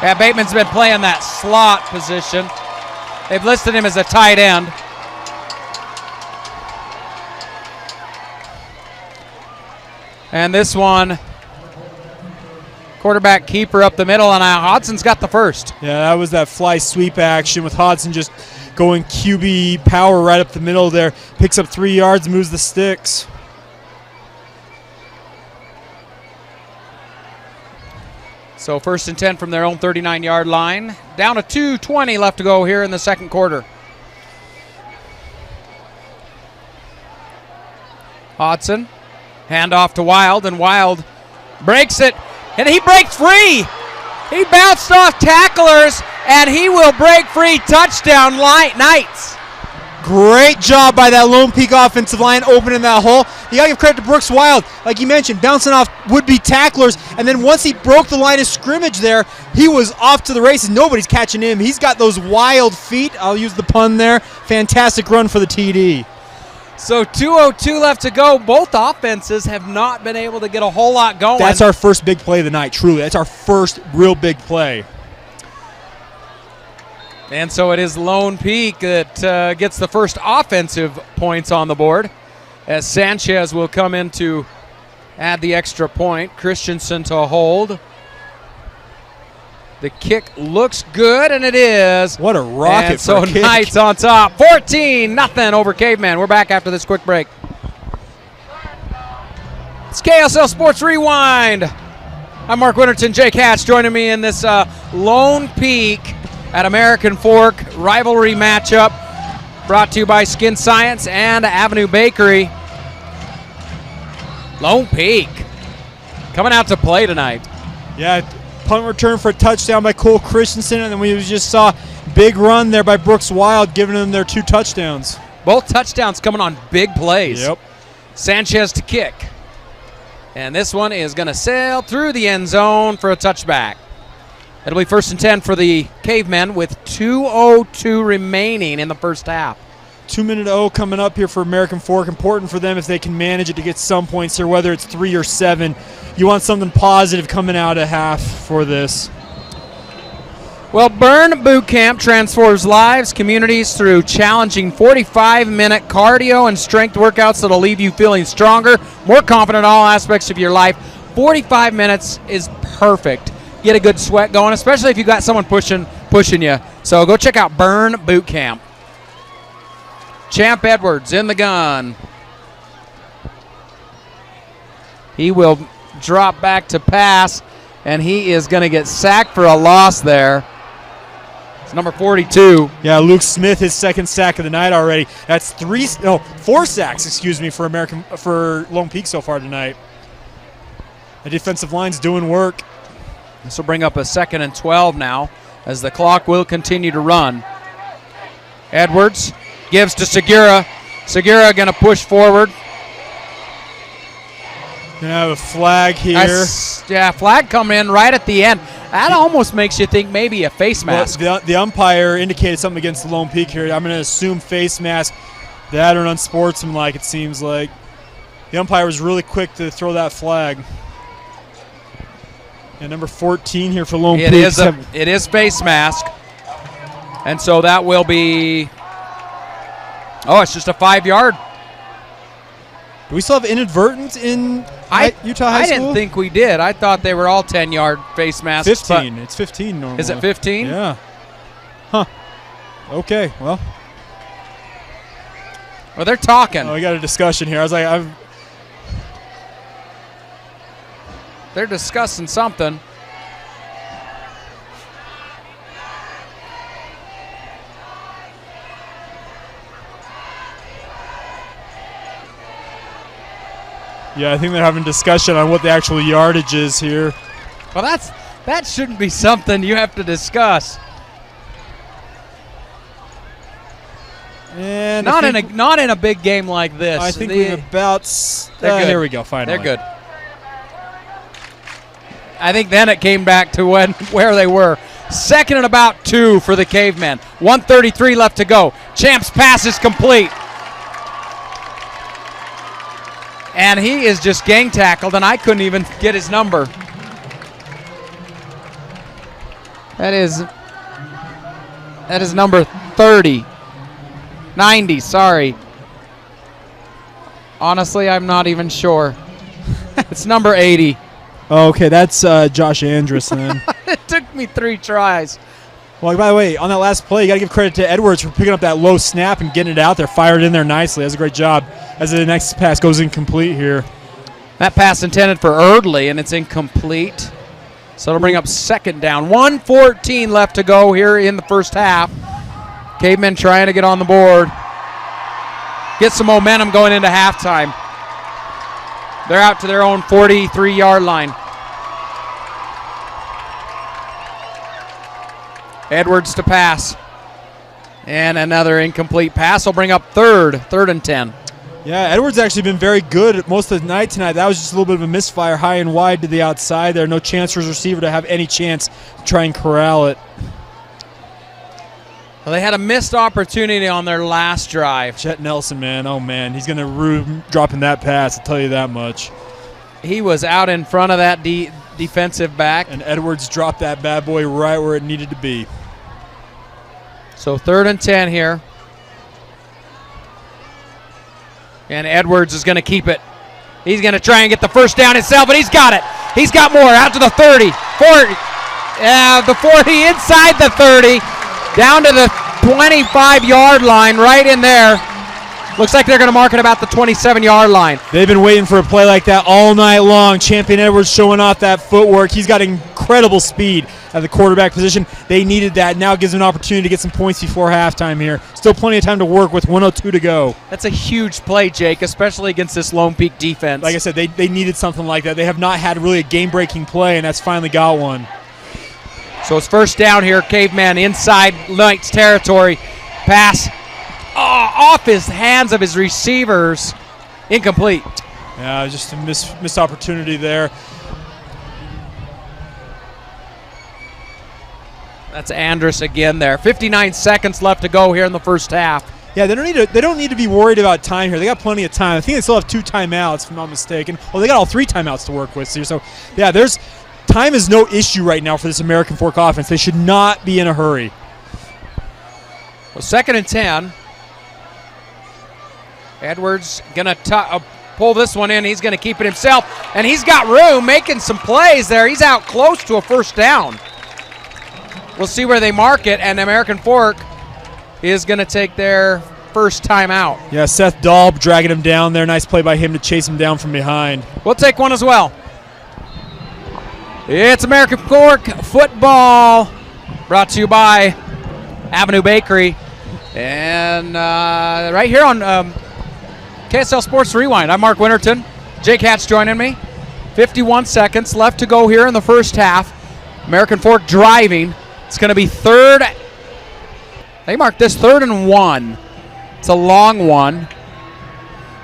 Yeah, Bateman's been playing that slot position. They've listed him as a tight end. And this one, quarterback keeper up the middle, and Hodson's got the first. Yeah, that was that fly sweep action with Hodson just going QB power right up the middle there. Picks up 3 yards, moves the sticks. So 1st and 10 from their own 39-yard line. Down to 2:20 left to go here in the second quarter. Hodson, handoff to Wild, and Wild breaks it, and he breaks free. He bounced off tacklers, and he will break free. Touchdown, Knights. Great job by that Lone Peak offensive line opening that hole. You got to give credit to Brooks Wild. Like you mentioned, bouncing off would-be tacklers. And then once he broke the line of scrimmage there, he was off to the races. Nobody's catching him. He's got those wild feet. I'll use the pun there. Fantastic run for the TD. So 2:02 left to go. Both offenses have not been able to get a whole lot going. That's our first big play of the night, truly. That's our first real big play. And so it is Lone Peak that gets the first offensive points on the board, as Sanchez will come in to add the extra point. Christensen to hold. The kick looks good, and it is. What a rocket and so for a kick. Knights on top, 14-0 over Cavemen. We're back after this quick break. It's KSL Sports Rewind. I'm Mark Winterton. Jake Hatch joining me in this Lone Peak at American Fork rivalry matchup, brought to you by Skin Science and Avenue Bakery. Lone Peak coming out to play tonight. Yeah, punt return for a touchdown by Cole Christensen, and then we just saw big run there by Brooks Wild, giving them their 2 touchdowns. Both touchdowns coming on big plays. Yep. Sanchez to kick. And this one is going to sail through the end zone for a touchback. It'll be 1st and 10 for the Cavemen with 2:02 remaining in the first half. 2-minute O coming up here for American Fork. Important for them if they can manage it to get some points here, whether it's 3 or 7. You want something positive coming out of half for this. Well, Burn Boot Camp transforms lives, communities through challenging 45-minute cardio and strength workouts that'll leave you feeling stronger, more confident in all aspects of your life. 45 minutes is perfect. Get a good sweat going, especially if you got someone pushing you. So go check out Burn Boot Camp. Champ Edwards in the gun. He will drop back to pass, and he is going to get sacked for a loss there. It's number 42. Yeah, Luke Smith, his second sack of the night already. That's 4 sacks, for Lone Peak so far tonight. The defensive line's doing work. This will bring up a 2nd and 12 now as the clock will continue to run. Edwards gives to Segura. Segura going to push forward. Gonna have a flag here. Flag coming in right at the end. That almost makes you think maybe a face mask. Well, the umpire indicated something against Lone Peak here. I'm going to assume face mask. That or unsportsmanlike, it seems like. The umpire was really quick to throw that flag. And number 14 here for Lone Peak. It is face mask. And so that will be... Oh, it's just a 5-yard. Do we still have inadvertent in Utah High School? I didn't think we did. I thought they were all 10-yard face masks. 15. It's 15 normally. Is it 15? Yeah. Huh. Okay, well. Well, they're talking. We got a discussion here. I was like, they're discussing something. Yeah, I think they're having a discussion on what the actual yardage is here. Well, that shouldn't be something you have to discuss. And not in a big game like this. I think we've about. There we go. Finally, they're good. I think then it came back to where they were. 2nd and about 2 for the Cavemen. 1:33 left to go. Champ's pass is complete. And he is just gang tackled, and I couldn't even get his number. That is number 30. 90, sorry. Honestly, I'm not even sure. It's number 80. Oh, okay, that's Josh Anderson. It took me 3 tries. Well, by the way, on that last play, you got to give credit to Edwards for picking up that low snap and getting it out there, fired in there nicely. That's a great job. As the next pass goes incomplete here. That pass intended for Erdley, and it's incomplete. So it'll bring up 2nd down. 1:14 left to go here in the first half. Cavemen trying to get on the board. Get some momentum going into halftime. They're out to their own 43-yard line. Edwards to pass. And another incomplete pass will bring up 3rd and 10. Yeah, Edwards actually been very good most of the night tonight. That was just a little bit of a misfire, high and wide to the outside there. No chance for his receiver to have any chance to try and corral it. Well, they had a missed opportunity on their last drive. Chet Nelson, man, oh man, he's going to rue dropping that pass, I'll tell you that much. He was out in front of that defensive back. And Edwards dropped that bad boy right where it needed to be. So 3rd and 10 here. And Edwards is going to keep it. He's going to try and get the first down himself, and he's got it. He's got more out to the 30, 40, the 40, inside the 30, down to the 25-yard line, right in there. Looks like they're going to mark it about the 27-yard line. They've been waiting for a play like that all night long. Champion Edwards showing off that footwork. He's got incredible speed at the quarterback position. They needed that. Now it gives them an opportunity to get some points before halftime here. Still plenty of time to work with 1:02 to go. That's a huge play, Jake, especially against this Lone Peak defense. Like I said, they needed something like that. They have not had really a game-breaking play, and that's finally got one. So it's 1st down here. Caveman inside Knight's territory. Pass off his hands of his receivers. Incomplete. Yeah, just a missed opportunity there. That's Andrus again there. 59 seconds left to go here in the first half. Yeah, they don't need to be worried about time here. They got plenty of time. I think they still have 2 timeouts, if I'm not mistaken. Well, they got all 3 timeouts to work with here. So, yeah, time is no issue right now for this American Fork offense. They should not be in a hurry. Well, 2nd and 10. Edwards going to pull this one in. He's going to keep it himself, and he's got room, making some plays there. He's out close to a first down. We'll see where they mark it, and American Fork is going to take their first timeout. Yeah, Seth Daub dragging him down there. Nice play by him to chase him down from behind. We'll take one as well. It's American Fork football, brought to you by Avenue Bakery. And right here on KSL Sports Rewind, I'm Mark Winterton. Jake Hatch joining me. 51 seconds left to go here in the first half. American Fork driving. It's going to be third. They marked this 3rd and 1. It's a long one.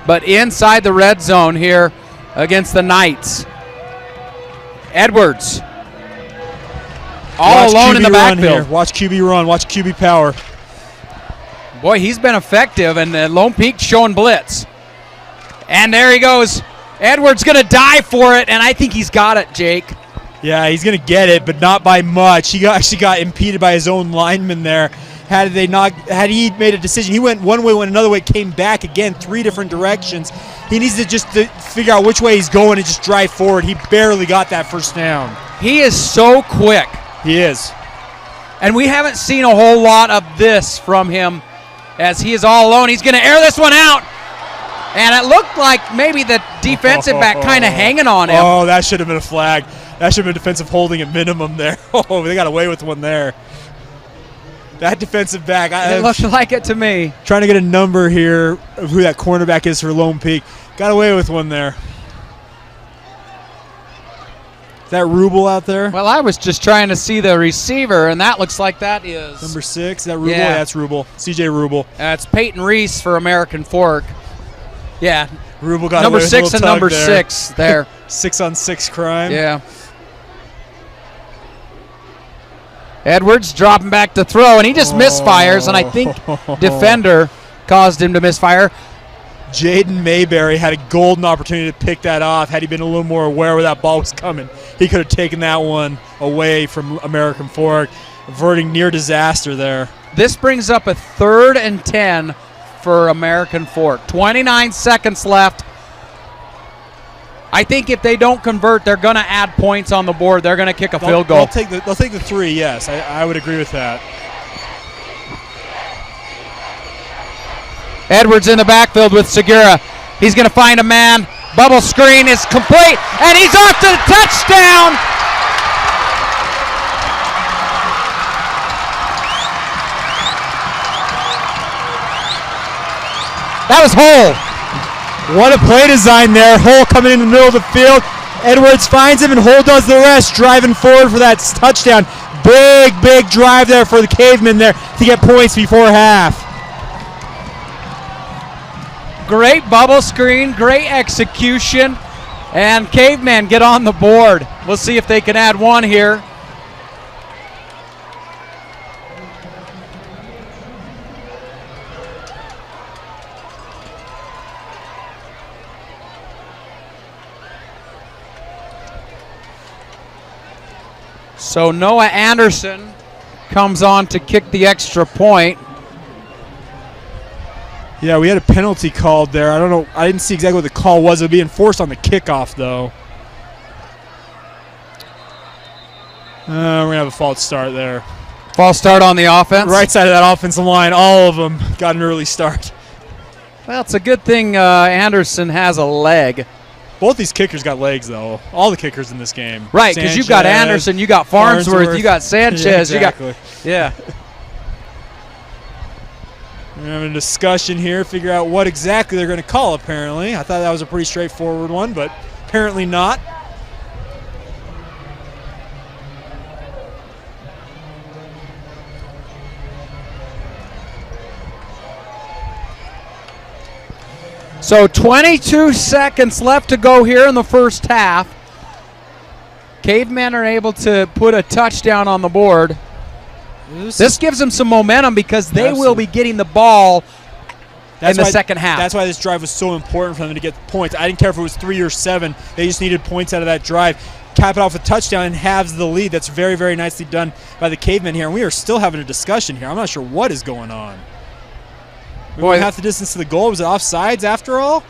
But inside the red zone here against the Knights. Edwards. All alone in the backfield. Watch QB run. Watch QB power. Boy, he's been effective, and Lone Peak showing blitz. And there he goes. Edwards going to dive for it, and I think he's got it, Jake. Yeah, he's going to get it, but not by much. He actually got impeded by his own lineman there. Had he made a decision, he went one way, went another way, came back again, 3 different directions. He needs to just figure out which way he's going and just drive forward. He barely got that first down. He is so quick. He is. And we haven't seen a whole lot of this from him as he is all alone. He's going to air this one out. And it looked like maybe the defensive back kind of hanging on him. Oh, that should have been a flag. That should have been defensive holding at minimum there. Oh, they got away with one there. That defensive back. It looked like it to me. Trying to get a number here of who that cornerback is for Lone Peak. Got away with one there. Is that Rubel out there? Well, I was just trying to see the receiver, and that looks like that is number 6. Is that Rubel? Yeah, that's Rubel. CJ Rubel. It's Peyton Reese for American Fork. Yeah. Rubel got number away with 6 and number there. 6 there. 6-on-6 crime. Yeah. Edwards dropping back to throw, and he just misfires, and I think defender caused him to misfire. Jaden Mayberry had a golden opportunity to pick that off. Had he been a little more aware where that ball was coming, he could have taken that one away from American Fork, averting near disaster there. This brings up a 3rd and 10 for American Fork. 29 seconds left. I think if they don't convert, they're going to add points on the board. They're going to kick a field goal. They'll take the 3, yes. I would agree with that. Edwards in the backfield with Segura. He's going to find a man. Bubble screen is complete, and he's off to the touchdown. That was Hull. What a play design there. Hull coming in the middle of the field. Edwards finds him, and Hull does the rest, driving forward for that touchdown. Big drive there for the Cavemen there to get points before half. Great bubble screen, great execution, and Cavemen get on the board. We'll see if they can add one here. So Noah Anderson comes on to kick the extra point. Yeah, we had a penalty called there. I don't know. I didn't see exactly what the call was. It would be enforced on the kickoff, though. We're going to have a false start there. False start on the offense? Right side of that offensive line, all of them got an early start. Well, it's a good thing Anderson has a leg. Both these kickers got legs, though. All the kickers in this game. Right, because you got Anderson, you got Farnsworth, you got Sanchez. Yeah, exactly. Yeah. We're having a discussion here, figure out what exactly they're going to call, apparently. I thought that was a pretty straightforward one, but apparently not. So 22 seconds left to go here in the first half. Cavemen are able to put a touchdown on the board. This gives them some momentum because they will be getting the ball in the second half. That's why this drive was so important for them to get points. I didn't care if it was 3 or 7. They just needed points out of that drive. Cap it off with a touchdown and halves the lead. That's very, very nicely done by the Cavemen here. And we are still having a discussion here. I'm not sure what is going on. We went half the distance to the goal. Was it offsides after all?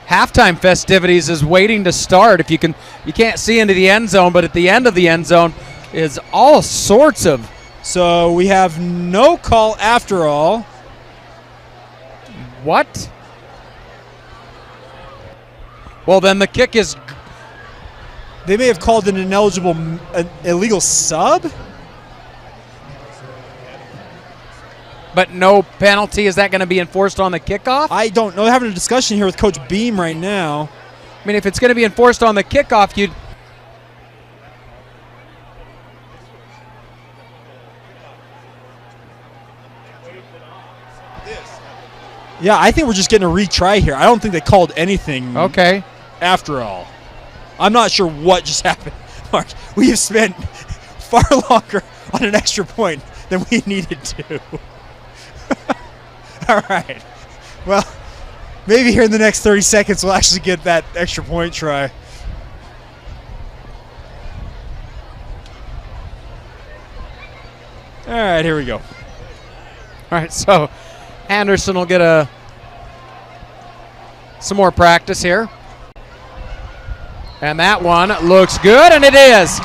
Halftime festivities is waiting to start. If you can't see into the end zone, but at the end of the end zone is all sorts of. So we have no call after all. What? Well, then the kick is. They may have called an ineligible, illegal sub. But no penalty. Is that going to be enforced on the kickoff? I don't know. They're having a discussion here with Coach Beam right now. I mean, if it's going to be enforced on the kickoff, you'd. Yeah, I think we're just getting a retry here. I don't think they called anything. Okay. After all, I'm not sure what just happened. Mark, we have spent far longer on an extra point than we needed to. All right. Well, maybe here in the next 30 seconds we'll actually get that extra point try. All right, here we go. All right, so Anderson will get some more practice here. And that one looks good, and it is.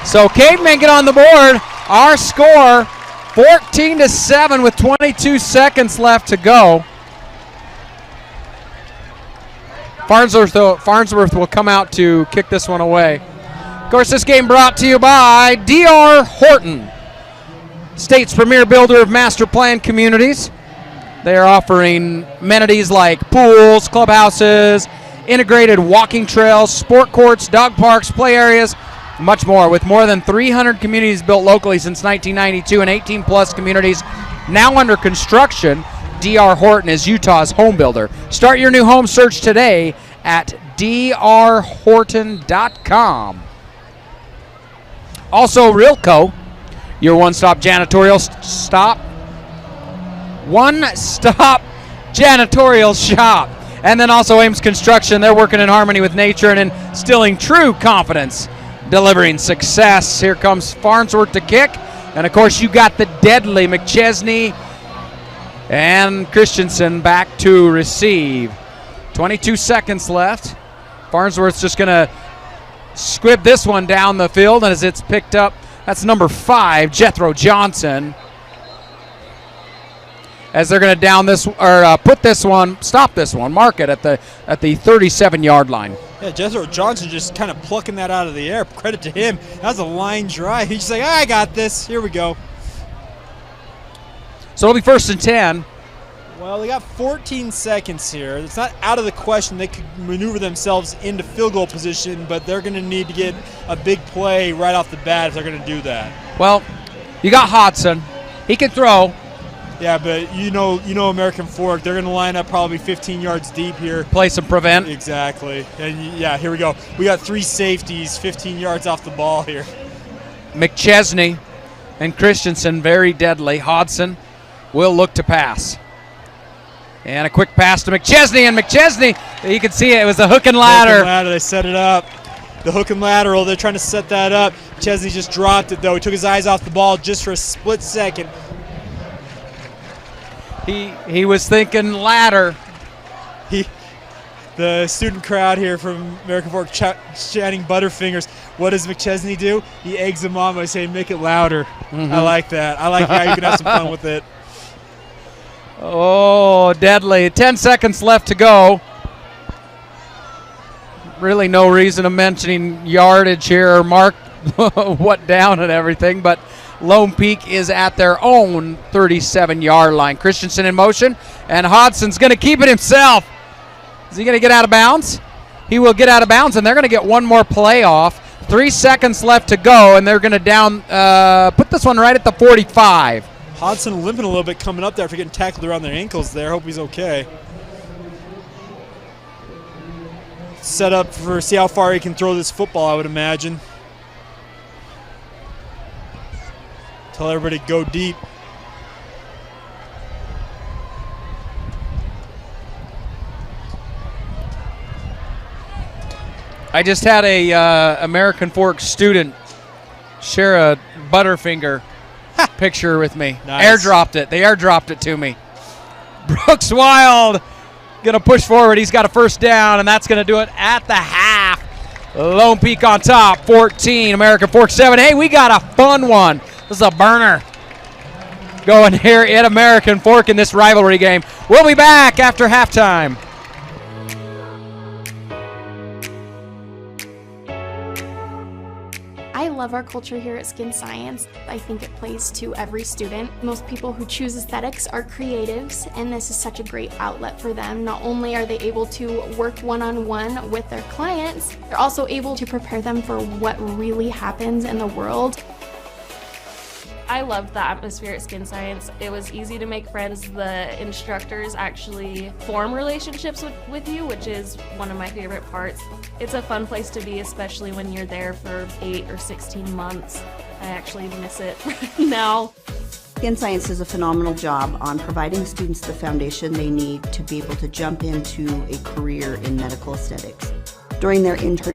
So Cavemen get on the board. Our score, 14-7 with 22 seconds left to go. Farnsworth will come out to kick this one away. Of course, this game brought to you by D.R. Horton, state's premier builder of master plan communities. They are offering amenities like pools, clubhouses, integrated walking trails, sport courts, dog parks, play areas, much more. With more than 300 communities built locally since 1992 and 18-plus communities now under construction, D.R. Horton is Utah's home builder. Start your new home search today at drhorton.com. Also, Rilco, your one-stop janitorial one-stop janitorial shop. And then also Ames Construction. They're working in harmony with nature and instilling true confidence, delivering success. Here comes Farnsworth to kick. And, of course, you got the deadly McChesney and Christensen back to receive. 22 seconds left. Farnsworth's just going to squib this one down the field, and as it's picked up, that's number 5, Jethro Johnson. As they're going to down this or put this one, stop this one, mark it at the 37-yard line. Yeah, Jethro Johnson just kind of plucking that out of the air. Credit to him. That was a line drive. He's just like, I got this. Here we go. So it'll be 1st and 10. Well, they got 14 seconds here. It's not out of the question they could maneuver themselves into field goal position, but they're going to need to get a big play right off the bat if they're going to do that. Well, you got Hodson. He can throw. Yeah, but you know American Fork, they're going to line up probably 15 yards deep here. Play some prevent. Exactly. And, yeah, here we go. We got 3 safeties 15 yards off the ball here. McChesney and Christensen, very deadly. Hodson will look to pass. And a quick pass to McChesney, and McChesney, you can see it was the hook and ladder. Hook and ladder, they set it up. The hook and lateral, they're trying to set that up. McChesney just dropped it, though. He took his eyes off the ball just for a split second. He was thinking ladder. The student crowd here from American Fork chanting Butterfingers. What does McChesney do? He eggs them on by saying, make it louder. Mm-hmm. I like that. I like how you can have some fun with it. Oh, deadly. 10 seconds left to go. Really no reason of mentioning yardage here or mark what down and everything, but Lone Peak is at their own 37-yard line. Christensen in motion, and Hodson's going to keep it himself. Is he going to get out of bounds? He will get out of bounds, and they're going to get one more play off. 3 seconds left to go, and they're going to put this one right at the 45. Hodson limping a little bit coming up there after getting tackled around their ankles there. Hope he's okay. Set up for see how far he can throw this football, I would imagine. Tell everybody go deep. I just had a American Fork student share a Butterfinger picture with me. Nice. Airdropped it. They airdropped it to me. Brooks Wild going to push forward. He's got a first down, and that's going to do it at the half. Lone Peak on top, 14, American Fork 7. Hey, we got a fun one. This is a burner going here at American Fork in this rivalry game. We'll be back after halftime. I love our culture here at Skin Science. I think it plays to every student. Most people who choose aesthetics are creatives, and this is such a great outlet for them. Not only are they able to work one-on-one with their clients, they're also able to prepare them for what really happens in the world. I loved the atmosphere at Skin Science. It was easy to make friends. The instructors actually form relationships with you, which is one of my favorite parts. It's a fun place to be, especially when you're there for 8 or 16 months. I actually miss it now. Skin Science does a phenomenal job on providing students the foundation they need to be able to jump into a career in medical aesthetics. During their internship,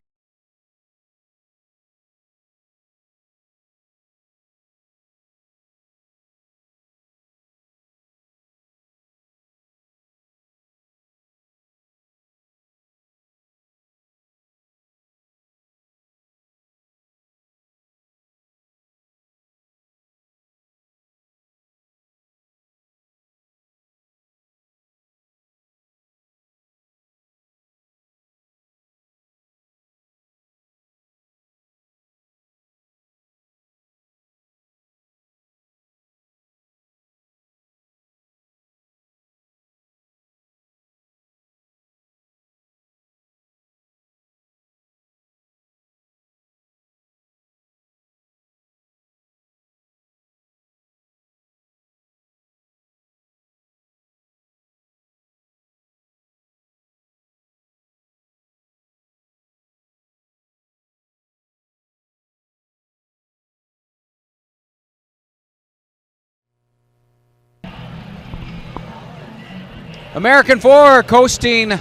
American Fork hosting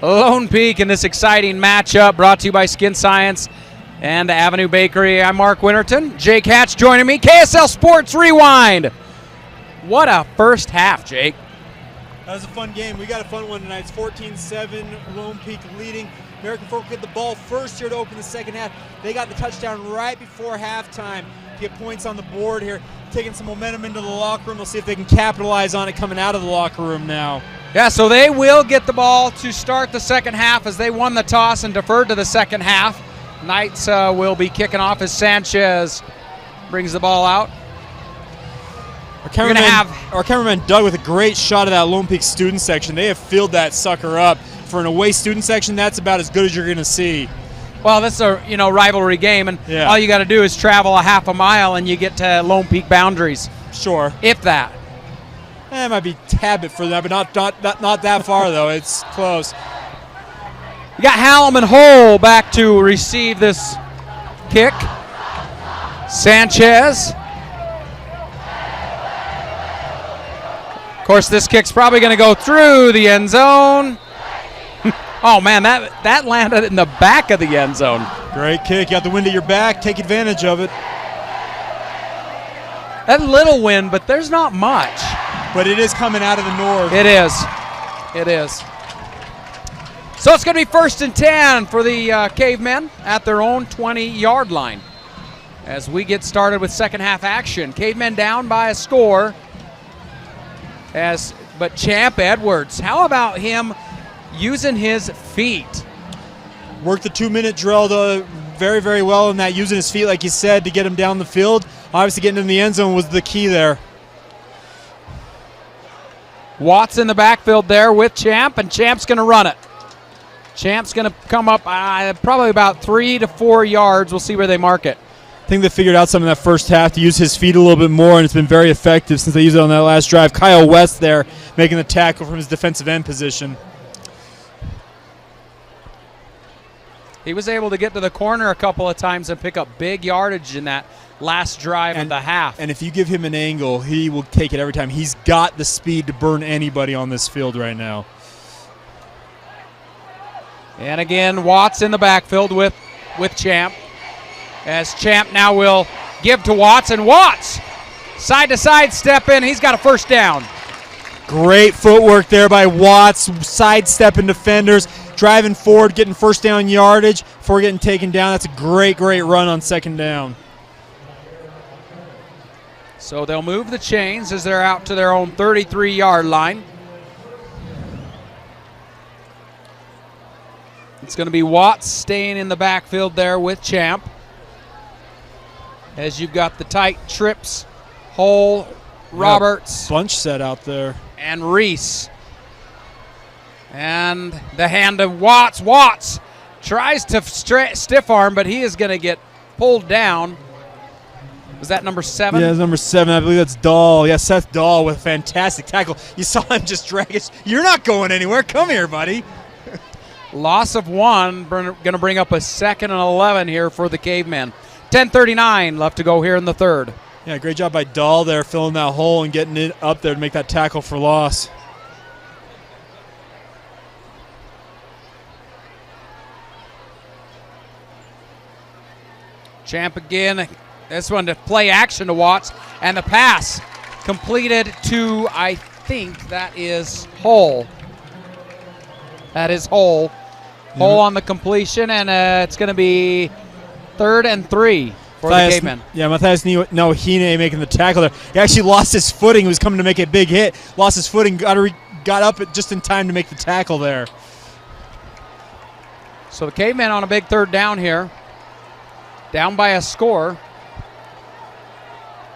Lone Peak in this exciting matchup brought to you by Skin Science and Avenue Bakery. I'm Mark Winterton. Jake Hatch joining me. KSL Sports Rewind. What a first half, Jake. That was a fun game. We got a fun one tonight. It's 14-7, Lone Peak leading. American Fork get the ball first here to open the second half. They got the touchdown right before halftime to get points on the board here, taking some momentum into the locker room. We'll see if they can capitalize on it coming out of the locker room now. Yeah, so they will get the ball to start the second half as they won the toss and deferred to the second half. Knights will be kicking off as Sanchez brings the ball out. Our cameraman Doug with a great shot of that Lone Peak student section. They have filled that sucker up. For an away student section, that's about as good as you're going to see. Well, this is a rivalry game, and all you got to do is travel a half a mile and you get to Lone Peak boundaries. Sure. If that. It might be a tad bit further, but not that far, though. It's close. You got Hallam and Hole back to receive this kick. Sanchez. Of course, this kick's probably going to go through the end zone. Oh, man, that landed in the back of the end zone. Great kick. You got the wind at your back. Take advantage of it. That little wind, but there's not much. But it is coming out of the north. It is. It is. So it's going to be 1st and 10 for the Cavemen at their own 20-yard line as we get started with second half action. Cavemen down by a score. But Champ Edwards, how about him using his feet? Worked the 2-minute drill very, very well in that, using his feet, like you said, to get him down the field. Obviously getting in the end zone was the key there. Watts in the backfield there with Champ, and Champ's going to run it. Champ's going to come up probably about 3 to 4 yards. We'll see where they mark it. I think they figured out something in that first half to use his feet a little bit more, and it's been very effective since they used it on that last drive. Kyle West there making the tackle from his defensive end position. He was able to get to the corner a couple of times and pick up big yardage in that last drive of the half. And if you give him an angle, he will take it every time. He's got the speed to burn anybody on this field right now. And again, Watts in the backfield with Champ. As Champ now will give to Watts, and Watts, side-to-side step in. He's got a first down. Great footwork there by Watts, sidestepping defenders, driving forward, getting first down yardage before getting taken down. That's a great run on second down. So they'll move the chains as they're out to their own 33-yard line. It's going to be Watts staying in the backfield there with Champ. As you've got the tight trips, Hull, Roberts. Bunch set out there. And Reese. And the hand of Watts. Watts tries to stiff arm, but he is going to get pulled down. Was that number 7? Yeah, it's number 7. I believe that's Dahl. Yeah, Seth Dahl with a fantastic tackle. You saw him just drag it. You're not going anywhere. Come here, buddy. Loss of 1. Going to bring up a 2nd and 11 here for the Cavemen. 10:39 left to go here in the third. Yeah, great job by Dahl there, filling that hole and getting it up there to make that tackle for loss. Champ again. This one to play action to Watts. And the pass completed to, I think that is Hull. That is Hull. Hull on the completion, and it's going to be 3rd and 3 for the Cavemen. Yeah, Matthias Nohine making the tackle there. He actually lost his footing. He was coming to make a big hit. Lost his footing, got up just in time to make the tackle there. So the Cavemen on a big 3rd down here. Down by a score.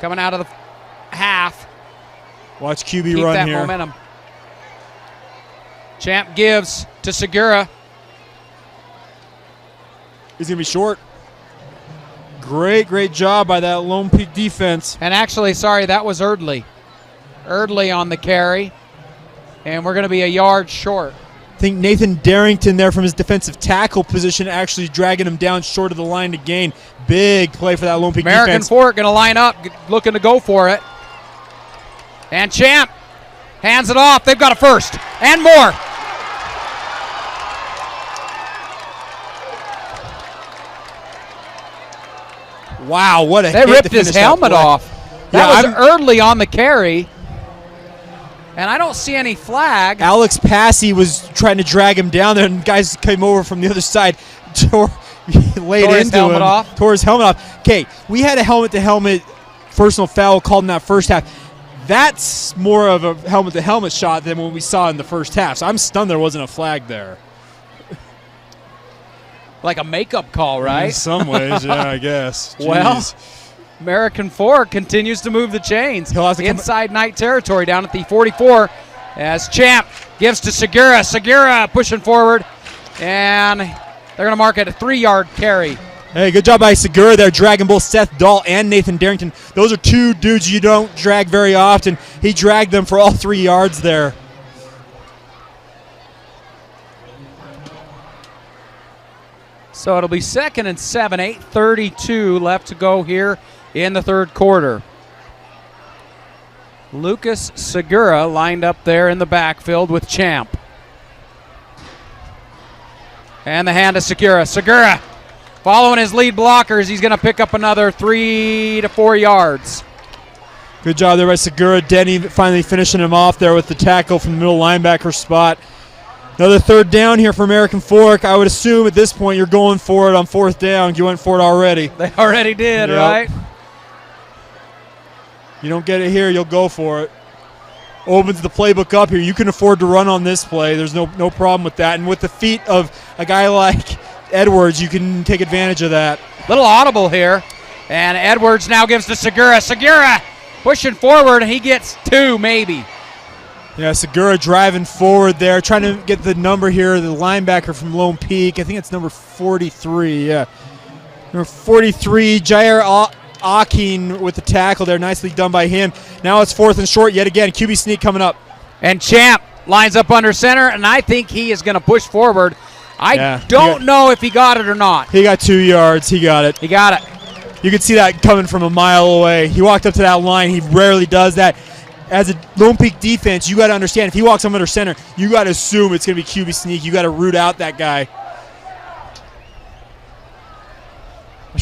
Coming out of the half. Watch QB Keep run that here. Momentum. Champ gives to Segura. He's going to be short. Great job by that Lone Peak defense. And actually, sorry, that was Erdley. Erdley on the carry. And we're going to be a yard short. I think Nathan Darrington there from his defensive tackle position actually dragging him down short of the line to gain. Big play for that Lone Peak American defense. Fork going to line up, looking to go for it. And Champ hands it off. They've got a first and more. Wow, what a They hit ripped to finish his that helmet play. off. That was Erdley on the carry. And I don't see any flag. Alex Passy was trying to drag him down there, and guys came over from the other side, laid Tore his into helmet him, off. tore his helmet off. Okay, we had a helmet-to-helmet personal foul called in that first half. That's more of a helmet-to-helmet shot than what we saw in the first half. So I'm stunned there wasn't a flag there. Like a makeup call, right? In some ways, yeah, I guess. Well, Jeez. American Fork continues to move the chains. He'll have to inside night territory down at the 44 as Champ gives to Segura. Segura pushing forward, and they're going to mark it a 3-yard carry. Hey, good job by Segura there, dragging both Seth Dahl and Nathan Darrington. Those are two dudes you don't drag very often. He dragged them for all 3 yards there. So it'll be 2nd and 7, 8:32 left to go here in the third quarter. Lucas Segura lined up there in the backfield with Champ. And the hand to Segura. Segura following his lead blockers. He's going to pick up another 3 to 4 yards. Good job there by Segura. Denny finally finishing him off there with the tackle from the middle linebacker spot. Another 3rd down here for American Fork. I would assume at this point you're going for it on 4th down. You went for it already. They already did, Yep. right? You don't get it here, you'll go for it. Opens the playbook up here. You can afford to run on this play. There's no problem with that. And with the feet of a guy like Edwards, you can take advantage of that. Little audible here. And Edwards now gives to Segura. Segura pushing forward, and he gets 2 maybe. Yeah, Segura driving forward there, trying to get the number here, the linebacker from Lone Peak. I think it's number 43, yeah. Number 43, Jair Akin with the tackle there. Nicely done by him. Now it's 4th and short yet again. QB sneak coming up. And Champ lines up under center, and I think he is going to push forward. I don't know if he got it or not. He got 2 yards. He got it. He got it. You could see that coming from a mile away. He walked up to that line. He rarely does that. As a Lone Peak defense, you got to understand, if he walks up under center, you got to assume it's going to be QB sneak. You got to root out that guy.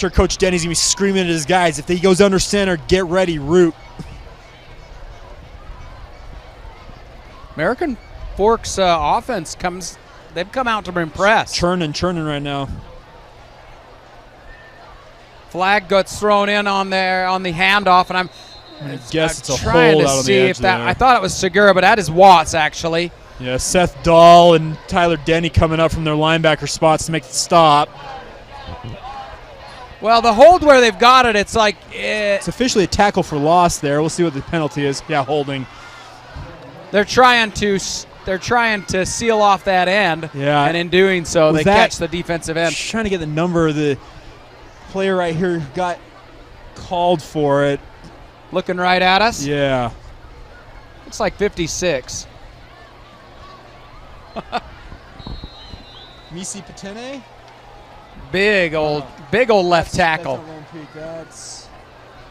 sure Coach Denny's going to be screaming at his guys. If he goes under center, get ready, root. American Fork's offense they've come out to impress. Churning right now. Flag gets thrown in on the handoff, and I'm guess it's a trying hold to out on see the edge if that. there. I thought it was Segura, but that is Watts actually. Yeah, Seth Dahl and Tyler Denny coming up from their linebacker spots to make the stop. Well, the hold where they've got it, it's like it's officially a tackle for loss there. We'll see what the penalty is. Yeah, holding. They're trying to seal off that end. Yeah, and in doing so, they catch the defensive end. Trying to get the number of the player right here who got called for it. Looking right at us. Yeah. Looks like 56. Misi Patene? Big old left tackle. That's Lone Peak. That's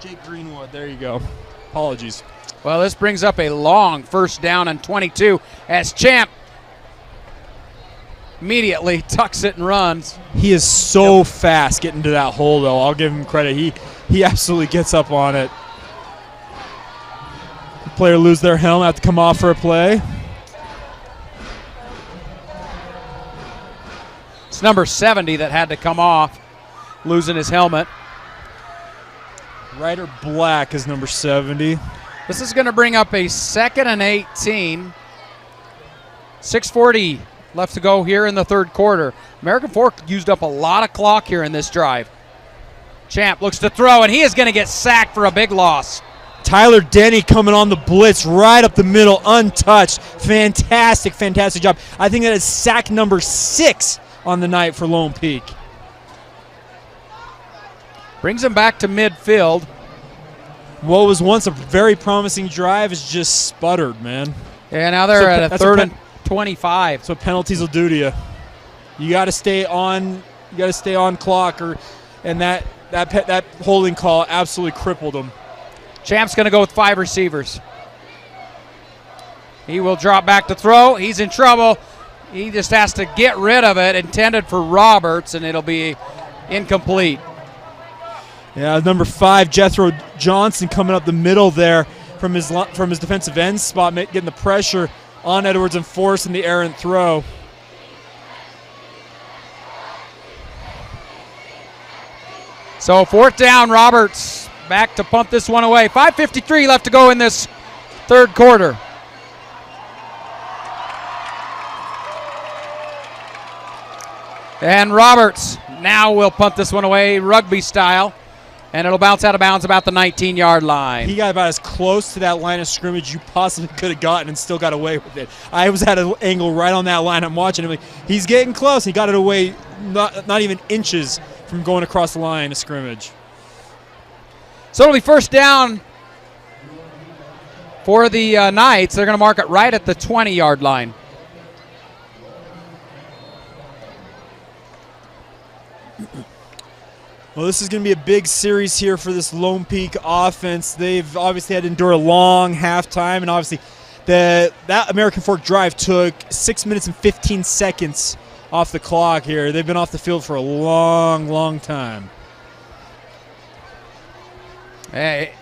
Jake Greenwood. There you go. Apologies. Well, this brings up a long first down and 22 as Champ immediately tucks it and runs. He is so fast getting to that hole, though. I'll give him credit. He absolutely gets up on it. The player lose their helmet, have to come off for a play. It's number 70 that had to come off, losing his helmet. Ryder Black is number 70. This is going to bring up a 2nd and 18. 6:40 left to go here in the third quarter. American Fork used up a lot of clock here in this drive. Champ looks to throw, and he is going to get sacked for a big loss. Tyler Denny coming on the blitz right up the middle, untouched. Fantastic job. I think that is sack number 6 on the night for Lone Peak. Brings him back to midfield. What was once a very promising drive is just sputtered, man. Yeah, now they're at a 3rd and 25. That's what penalties will do to you. You got to stay on. You got to stay on clock, and that holding call absolutely crippled him. Champ's going to go with 5 receivers. He will drop back to throw. He's in trouble. He just has to get rid of it. Intended for Roberts, and it'll be incomplete. Yeah, number 5, Jethro Johnson coming up the middle there from his defensive end spot, getting the pressure on Edwards and forcing the errant throw. So 4th down, Roberts back to pump this one away. 5:53 left to go in this third quarter. And Roberts now will punt this one away rugby style, and it'll bounce out of bounds about the 19-yard line. He got about as close to that line of scrimmage you possibly could have gotten and still got away with it. I was at an angle right on that line. I'm watching him. He's getting close. He got it away not even inches from going across the line of scrimmage. So it'll be 1st down for the Knights. They're going to mark it right at the 20-yard line. Well, this is going to be a big series here for this Lone Peak offense. They've obviously had to endure a long halftime, and obviously that American Fork drive took 6 minutes and 15 seconds off the clock here. They've been off the field for a long time. Hey,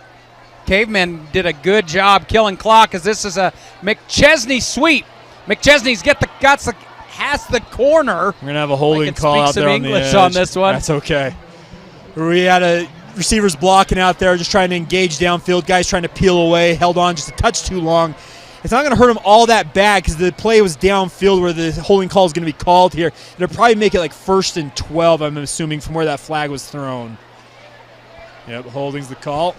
Cavemen did a good job killing clock as this is a McChesney sweep. McChesney's has the corner. We're going to have a holding call out there on the edge. On this one. That's okay. We had receivers blocking out there, just trying to engage downfield. Guys trying to peel away, held on just a touch too long. It's not going to hurt them all that bad because the play was downfield where the holding call is going to be called here. It'll probably make it like 1st and 12, I'm assuming, from where that flag was thrown. Yep, holding's the call.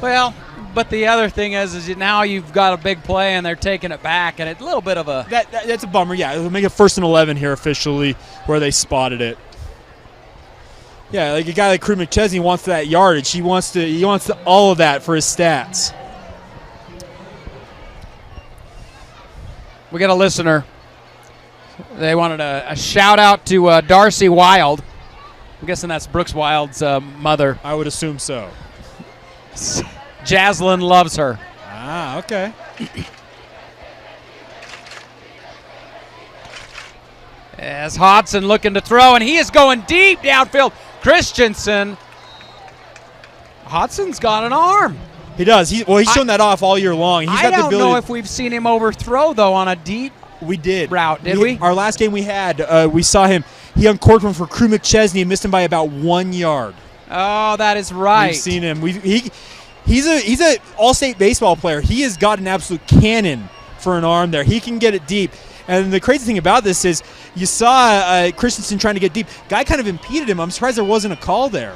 Well, but the other thing is now you've got a big play and they're taking it back, and it's a little bit of a... That's a bummer, yeah. It'll make it 1st and 11 here officially where they spotted it. Yeah, like a guy like Crew McChesney wants that yardage. He wants all of that for his stats. We got a listener. They wanted a shout out to Darcy Wild. I'm guessing that's Brooks Wild's mother. I would assume so. Jaslyn loves her. Ah, okay. As Hodson looking to throw, and he is going deep downfield. Christensen. Hodson's got an arm. He does. He's shown that off all year long. He's got the ability. I don't know if we've seen him overthrow, though, on a deep route. Did we? Our last game we had, we saw him. He uncorked one for Crew McChesney and missed him by about 1 yard. Oh, that is right. We've seen him. He's a all-state baseball player. He has got an absolute cannon for an arm there. He can get it deep. And the crazy thing about this is you saw Christensen trying to get deep. Guy kind of impeded him. I'm surprised there wasn't a call there.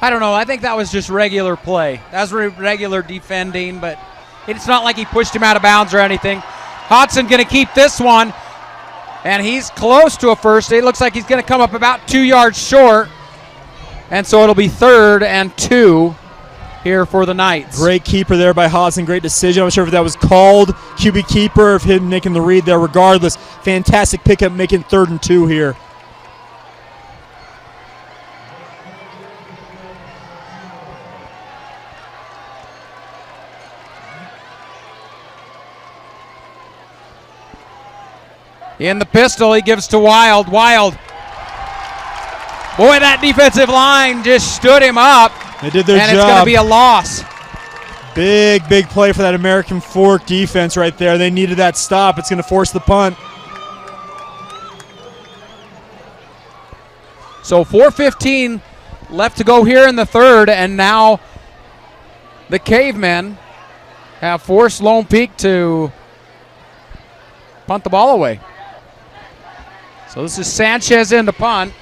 I don't know. I think that was just regular play. That was regular defending, but it's not like he pushed him out of bounds or anything. Hodson going to keep this one, and he's close to a first. It looks like he's going to come up about 2 yards short, and so it'll be 3rd and 2 here for the Knights. Great keeper there by Hodson. Great decision. I'm not sure if that was called QB keeper, of him making the read there. Regardless, fantastic pickup, making 3rd and 2 here. In the pistol, he gives to Wild. Wild. Boy, that defensive line just stood him up. They did their job. And it's going to be a loss. Big play for that American Fork defense right there. They needed that stop. It's going to force the punt. So 4:15 left to go here in the 3rd, and now the Cavemen have forced Lone Peak to punt the ball away. So this is Sanchez in the punt.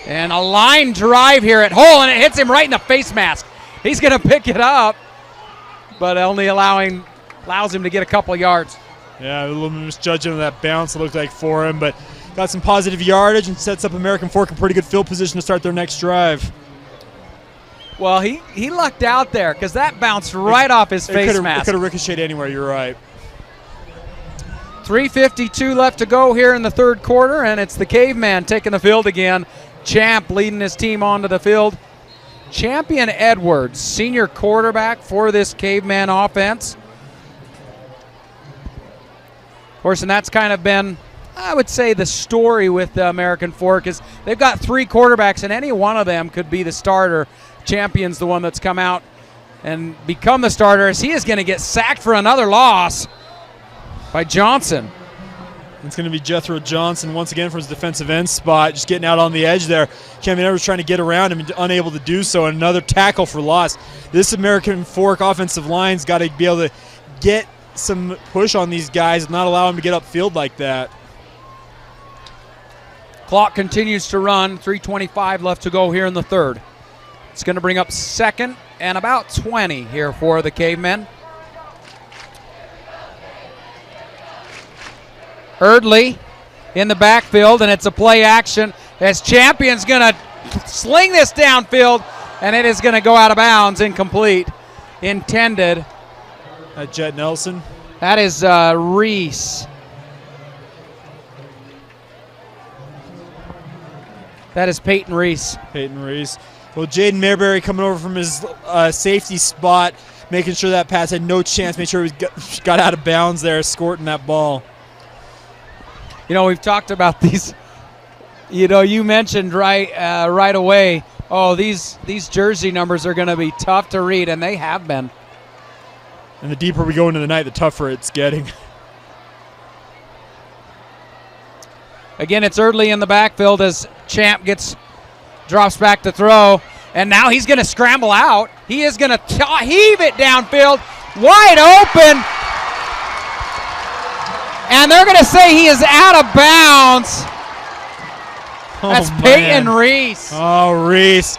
And a line drive here at Hole, and it hits him right in the face mask. He's going to pick it up, but only allows him to get a couple yards. Yeah, a little misjudging of that bounce, it looked like, for him, but got some positive yardage and sets up American Fork in pretty good field position to start their next drive. Well, he lucked out there because that bounced right off his face mask. It could have ricocheted anywhere, you're right. 3:52 left to go here in the 3rd quarter, and it's the Caveman taking the field again. Champ leading his team onto the field. Champion Edwards, senior quarterback for this Caveman offense. Of course, and that's kind of been, I would say, the story with the American Fork is they've got 3 quarterbacks, and any one of them could be the starter. Champion's the one that's come out and become the starter, as he is going to get sacked for another loss by Johnson. It's going to be Jethro Johnson once again from his defensive end spot, just getting out on the edge there. Champion Edwards trying to get around him and unable to do so. Another tackle for loss. This American Fork offensive line's got to be able to get some push on these guys and not allow them to get upfield like that. Clock continues to run. 3:25 left to go here in the 3rd. It's going to bring up 2nd and about 20 here for the Cavemen. Erdley in the backfield, and it's a play action as Champion's going to sling this downfield, and it is going to go out of bounds, incomplete. Intended. Jet Nelson. That is Reese. That is Peyton Reese. Peyton Reese. Well, Jaden Mayberry coming over from his safety spot, making sure that pass had no chance, make sure he got out of bounds there, escorting that ball. You know, we've talked about these. You know, you mentioned right away, oh, these jersey numbers are going to be tough to read, and they have been. And the deeper we go into the night, the tougher it's getting. Again, it's Erdley in the backfield as Champ drops back to throw, and now he's going to scramble out. He is going to heave it downfield, wide open. And they're going to say he is out of bounds. That's Peyton Reese. Oh, Reese.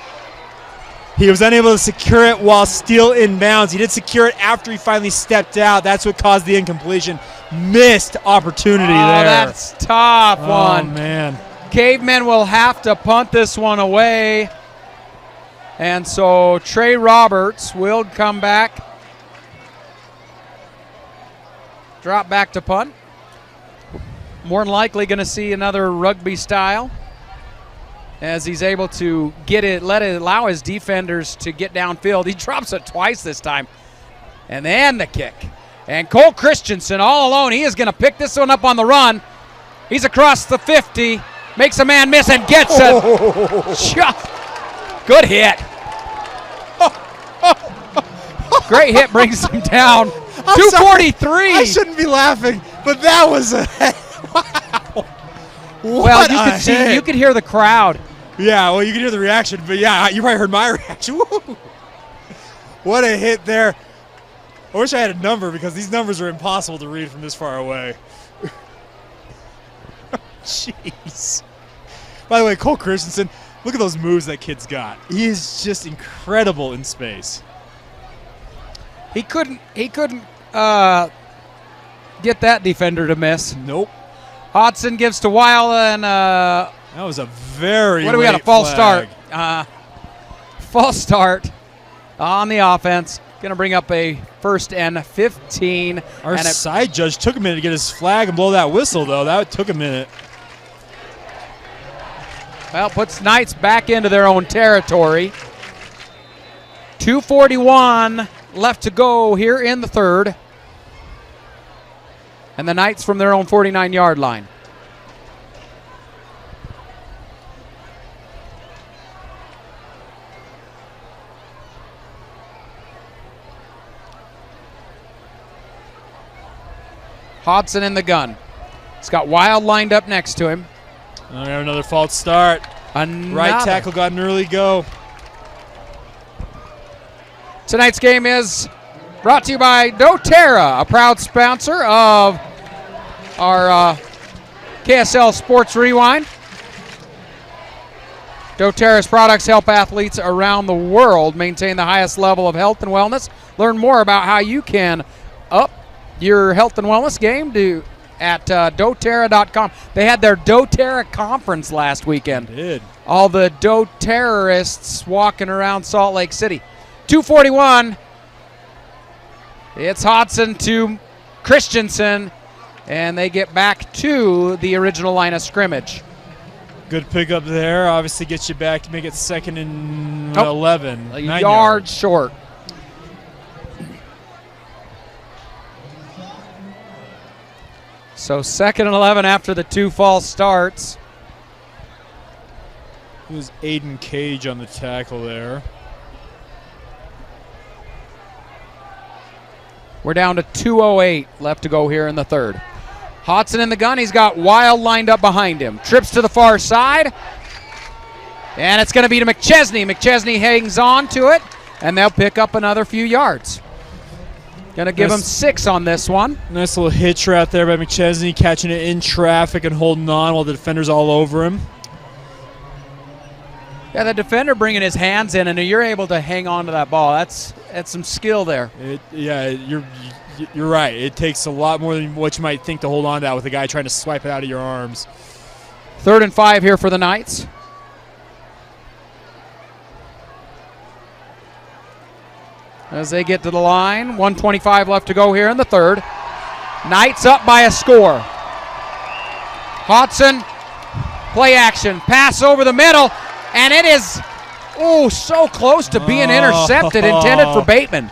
He was unable to secure it while still in bounds. He did secure it after he finally stepped out. That's what caused the incompletion. Missed opportunity there. That's tough one. Oh, man. Cavemen will have to punt this one away. And so Trey Roberts will come back. Drop back to punt. More than likely going to see another rugby style as he's able to get it, allow his defenders to get downfield. He drops it twice this time. And then the kick. And Cole Christensen all alone. He is going to pick this one up on the run. He's across the 50, makes a man miss and gets it. Good hit. Great hit, brings him down. 243. I shouldn't be laughing, but that was a wow. Well, you could see, you could hear the crowd. Yeah, well, you could hear the reaction, but yeah, you probably heard my reaction. Woo. What a hit there. I wish I had a number because these numbers are impossible to read from this far away. Jeez. By the way, Cole Christensen, look at those moves that kid's got. He is just incredible in space. He couldn't get that defender to miss. Nope. Hodson gives to Weil, and that was a very what do we got? A false flag. start. False start on the offense. Going to bring up a 1st and 15. Our and side judge took a minute to get his flag and blow that whistle, though. That took a minute. Well, puts Knights back into their own territory. 2:41 left to go here in the third. And the Knights from their own 49-yard line. Hodson in the gun. He's got Wild lined up next to him. We have another false start. Right tackle got an early go. Tonight's game is brought to you by doTERRA, a proud sponsor of our KSL Sports Rewind. doTERRA's products help athletes around the world maintain the highest level of health and wellness. Learn more about how you can up your health and wellness game at doTERRA.com. They had their doTERRA conference last weekend. They did. All the doTERRorists walking around Salt Lake City. 2:41. It's Hodson to Christensen, and they get back to the original line of scrimmage. Good pickup there. Obviously gets you back to make it 2nd and 11. A yard short. So 2nd and 11 after the 2 false starts. It was Aiden Cage on the tackle there. We're down to 2:08 left to go here in the third. Hodson in the gun. He's got Wild lined up behind him. Trips to the far side. And it's going to be to McChesney. McChesney hangs on to it, and they'll pick up another few yards. Going to give him 6 on this one. Nice little hitch right there by McChesney, catching it in traffic and holding on while the defender's all over him. Yeah, the defender bringing his hands in, and you're able to hang on to that ball. That's some skill there. You're right. It takes a lot more than what you might think to hold on to that with a guy trying to swipe it out of your arms. 3rd and 5 here for the Knights. As they get to the line, 1:25 left to go here in the third. Knights up by a score. Hodson, play action, pass over the middle, and it is, so close to being intercepted, intended for Bateman.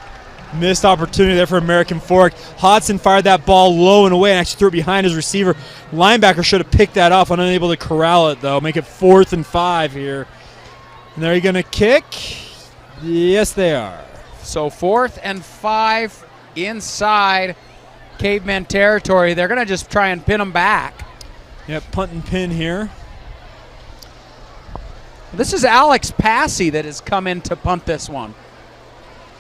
Missed opportunity there for American Fork. Hodson fired that ball low and away and actually threw it behind his receiver. Linebacker should have picked that off, unable to corral it, though. Make it 4th and 5 here. And they're going to kick? Yes, they are. So 4th and 5 inside Cavemen territory. They're going to just try and pin them back. Yep, punt and pin here. This is Alex Passy that has come in to punt this one.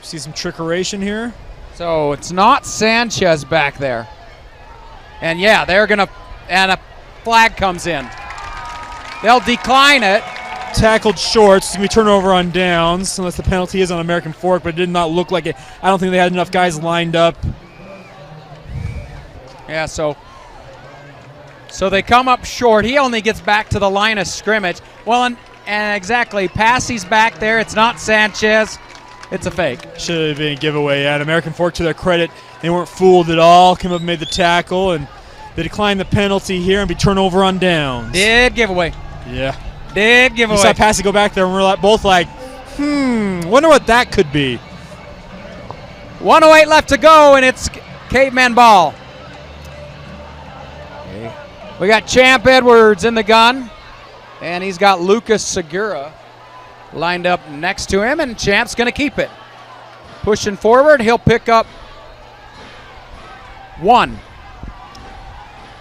See some trickeration here. So it's not Sanchez back there. And yeah, they're going to, and a flag comes in. They'll decline it. Tackled short. It's going to be turnover on downs, unless the penalty is on American Fork, but it did not look like it. I don't think they had enough guys lined up. Yeah, so they come up short. He only gets back to the line of scrimmage. Well, and exactly, Passy's back there. It's not Sanchez. It's a fake. Should have been a giveaway. And American Fork, to their credit, they weren't fooled at all. Came up and made the tackle, and they declined the penalty here and be turnover on downs. Did giveaway. Yeah. Did giveaway. You saw Passy go back there, and we're both like, wonder what that could be. 1:08 left to go, and it's Cavemen ball. Okay. We got Champ Edwards in the gun, and he's got Lucas Segura lined up next to him, and Champ's going to keep it. Pushing forward, he'll pick up 1.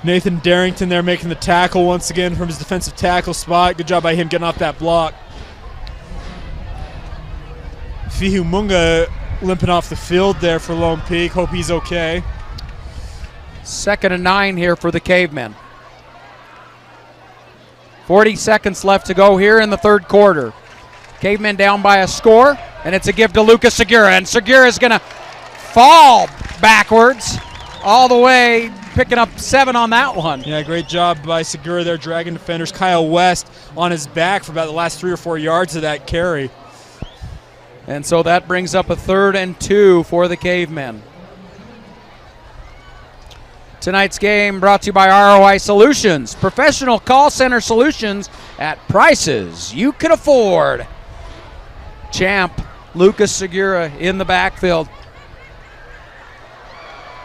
Nathan Darrington there making the tackle once again from his defensive tackle spot. Good job by him getting off that block. Fihu Munga limping off the field there for Lone Peak. Hope he's okay. 2nd and 9 here for the Cavemen. 40 seconds left to go here in the third quarter. Cavemen down by a score, and it's a give to Lucas Segura, and Segura is going to fall backwards all the way, picking up 7 on that one. Yeah, great job by Segura there, dragging defenders. Kyle West on his back for about the last 3 or 4 yards of that carry. And so that brings up a 3rd and 2 for the Cavemen. Tonight's game brought to you by ROI Solutions, professional call center solutions at prices you can afford. Champ, Lucas Segura in the backfield.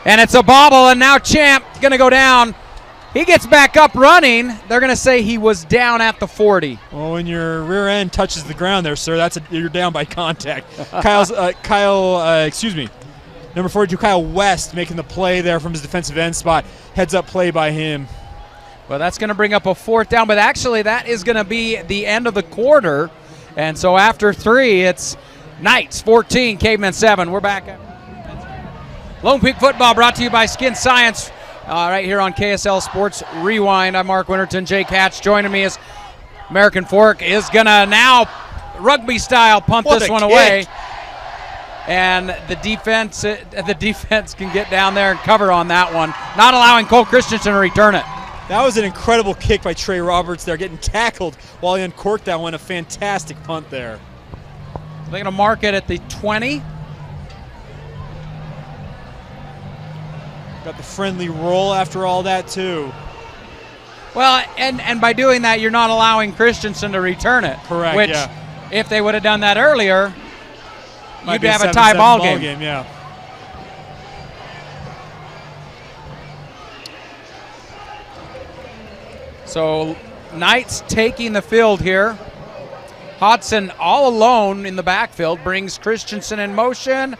And it's a bobble, and now Champ going to go down. He gets back up running. They're going to say he was down at the 40. Well, when your rear end touches the ground there, sir, you're down by contact. Number 42, Kyle West, making the play there from his defensive end spot. Heads up play by him. Well, that's going to bring up a 4th down, but actually that is going to be the end of the quarter. And so after 3, it's Knights 14, Cavemen 7. We're back. Lone Peak football brought to you by Skin Science right here on KSL Sports Rewind. I'm Mark Winterton. Jake Hatch joining me as American Fork is going to now rugby style punt this one away. And the defense can get down there and cover on that one, not allowing Cole Christensen to return it. That was an incredible kick by Trey Roberts there, getting tackled while he uncorked that one. A fantastic punt there. They're going to mark it at the 20. Got the friendly roll after all that, too. Well, and by doing that, you're not allowing Christensen to return it. Correct, which, yeah. If they would have done that earlier, Might you'd have a 7-7 tie ball game. Yeah. So Knights taking the field here. Hodson all alone in the backfield brings Christensen in motion,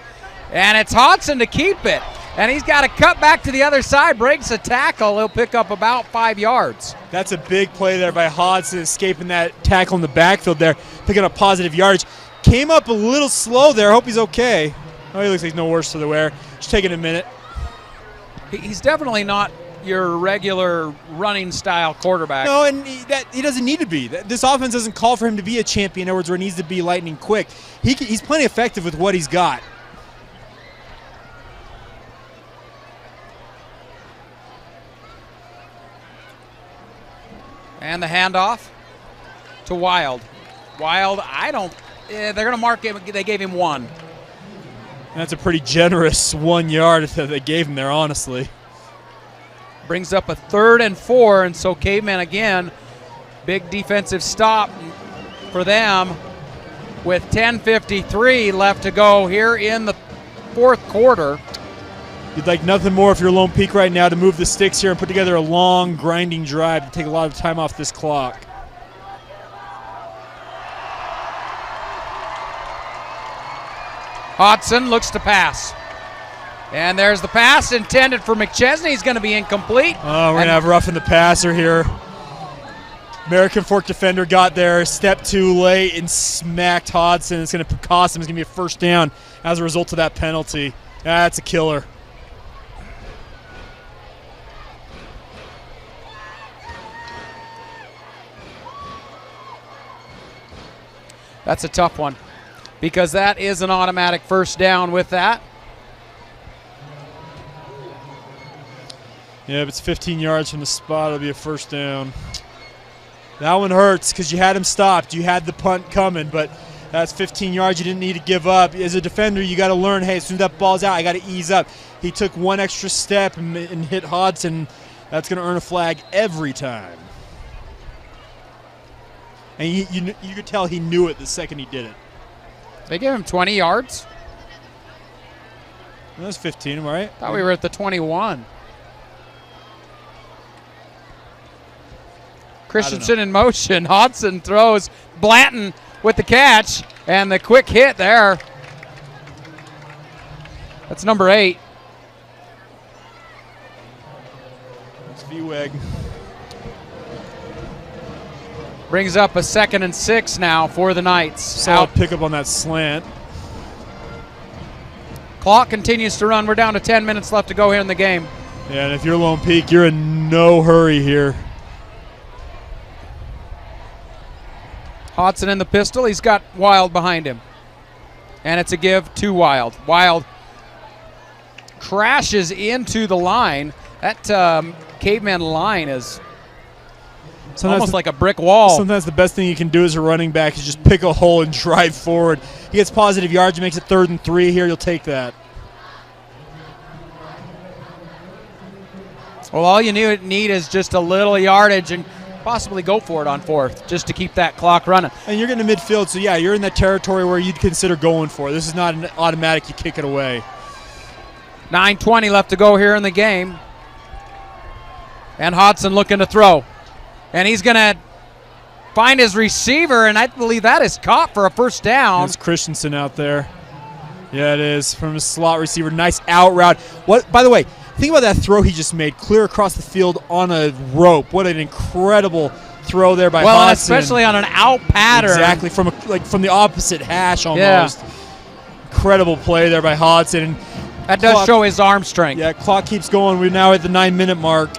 and it's Hodson to keep it. And he's got to cut back to the other side, breaks a tackle. He'll pick up about 5 yards. That's a big play there by Hodson, escaping that tackle in the backfield there, picking up positive yardage. Came up a little slow there. Hope he's okay. Oh, he looks like he's no worse for the wear. Just taking a minute. He's definitely not your regular running style quarterback. No, and he doesn't need to be. This offense doesn't call for him to be a champion Edwards where he needs to be lightning quick. He's plenty effective with what he's got. And the handoff to Wild. Wild, they're going to mark him. They gave him 1. And that's a pretty generous 1 yard that they gave him there, honestly. Brings up a 3rd and 4, and so Cavemen again, big defensive stop for them with 10:53 left to go here in the 4th quarter. You'd like nothing more if you're Lone Peak right now to move the sticks here and put together a long, grinding drive to take a lot of time off this clock. Hodson looks to pass. And there's the pass intended for McChesney. He's going to be incomplete. Oh, we're going to have roughing the passer here. American Fork defender got there, stepped too late, and smacked Hodson. It's going to cost him. It's going to be a 1st down as a result of that penalty. That's a killer. That's a tough one because that is an automatic 1st down with that. Yeah, if it's 15 yards from the spot, it'll be a 1st down. That one hurts because you had him stopped. You had the punt coming, but that's 15 yards you didn't need to give up. As a defender, you got to learn, hey, as soon as that ball's out, I got to ease up. He took 1 extra step and hit Hodson. That's going to earn a flag every time. And you could tell he knew it the second he did it. They gave him 20 yards. That was 15, right? Thought we were at the 21. Christensen in motion. Hodson throws. Blanton with the catch and the quick hit there. That's number 8. It's V-Weg. Brings up a 2nd and 6 now for the Knights. Solid pickup on that slant. Clock continues to run. We're down to 10 minutes left to go here in the game. Yeah, and if you're Lone Peak, you're in no hurry here. Hodson in the pistol. He's got Wild behind him. And it's a give to Wild. Wild crashes into the line. That Caveman line is almost like a brick wall. Sometimes the best thing you can do as a running back is just pick a hole and drive forward. He gets positive yards, makes it 3rd and 3 here. You'll take that. Well, all you need is just a little yardage and possibly go for it on 4th just to keep that clock running. And you're getting to midfield, so yeah, you're in that territory where you'd consider going for it. This is not an automatic, you kick it away. 9:20 left to go here in the game. And Hodson looking to throw. And he's going to find his receiver, and I believe that is caught for a first down. It's Christensen out there. Yeah, it is, from his slot receiver. Nice out route. What? By the way, think about that throw he just made, clear across the field on a rope. What an incredible throw there by Hodson. Well, especially on an out pattern. Exactly, from the opposite hash almost. Yeah. Incredible play there by Hodson. That does show his arm strength. Yeah, clock keeps going. We're now at the 9-minute mark.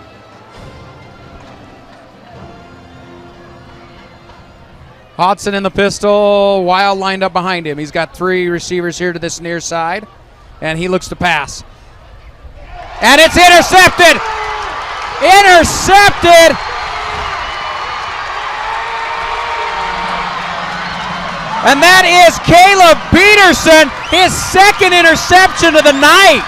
Hodson in the pistol. Wild lined up behind him. He's got 3 receivers here to this near side, and he looks to pass. And it's intercepted! Intercepted! And that is Caleb Peterson, his 2nd interception of the night.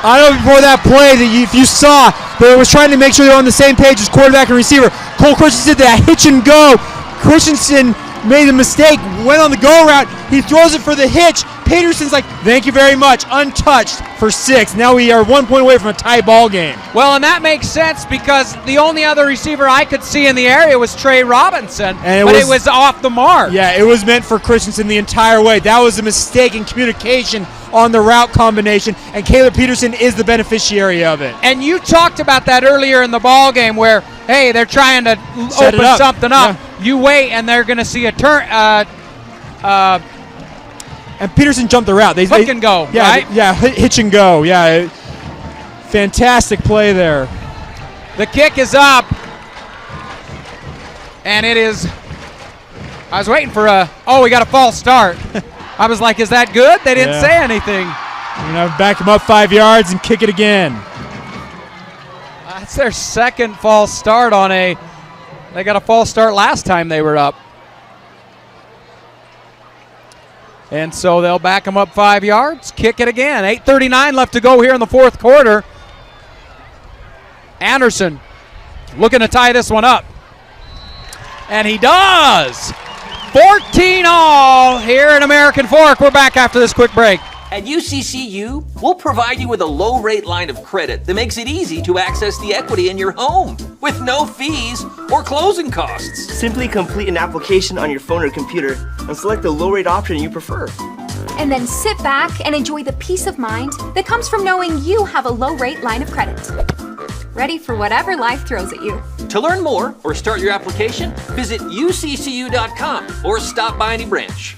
I know before that play that if you saw, they was trying to make sure they're on the same page as quarterback and receiver. Cole Christensen did that hitch and go. Christensen made a mistake, went on the go route. He throws it for the hitch. Peterson's like, thank you very much, untouched for 6. Now we are 1 point away from a tie ball game. Well, and that makes sense because the only other receiver I could see in the area was Trey Robinson, but it was off the mark. Yeah, it was meant for Christensen the entire way. That was a mistake in communication on the route combination, and Caleb Peterson is the beneficiary of it. And you talked about that earlier in the ball game where, hey, they're trying to open something up. Yeah. You wait, and they're going to see a turn. And Peterson jumped the route. Hook and go, yeah, right? Yeah, hitch and go. Yeah, fantastic play there. The kick is up, and it is. I was waiting for we got a false start. I was like, is that good? They didn't say anything. You're going to back him up 5 yards and kick it again. That's their 2nd false start on they got a false start last time they were up. And so they'll back them up 5 yards, kick it again. 8:39 left to go here in the 4th quarter. Anderson looking to tie this one up. And he does. 14-all here in American Fork. We're back after this quick break. At UCCU, we'll provide you with a low-rate line of credit that makes it easy to access the equity in your home with no fees or closing costs. Simply complete an application on your phone or computer and select the low-rate option you prefer. And then sit back and enjoy the peace of mind that comes from knowing you have a low-rate line of credit. Ready for whatever life throws at you. To learn more or start your application, visit uccu.com or stop by any branch.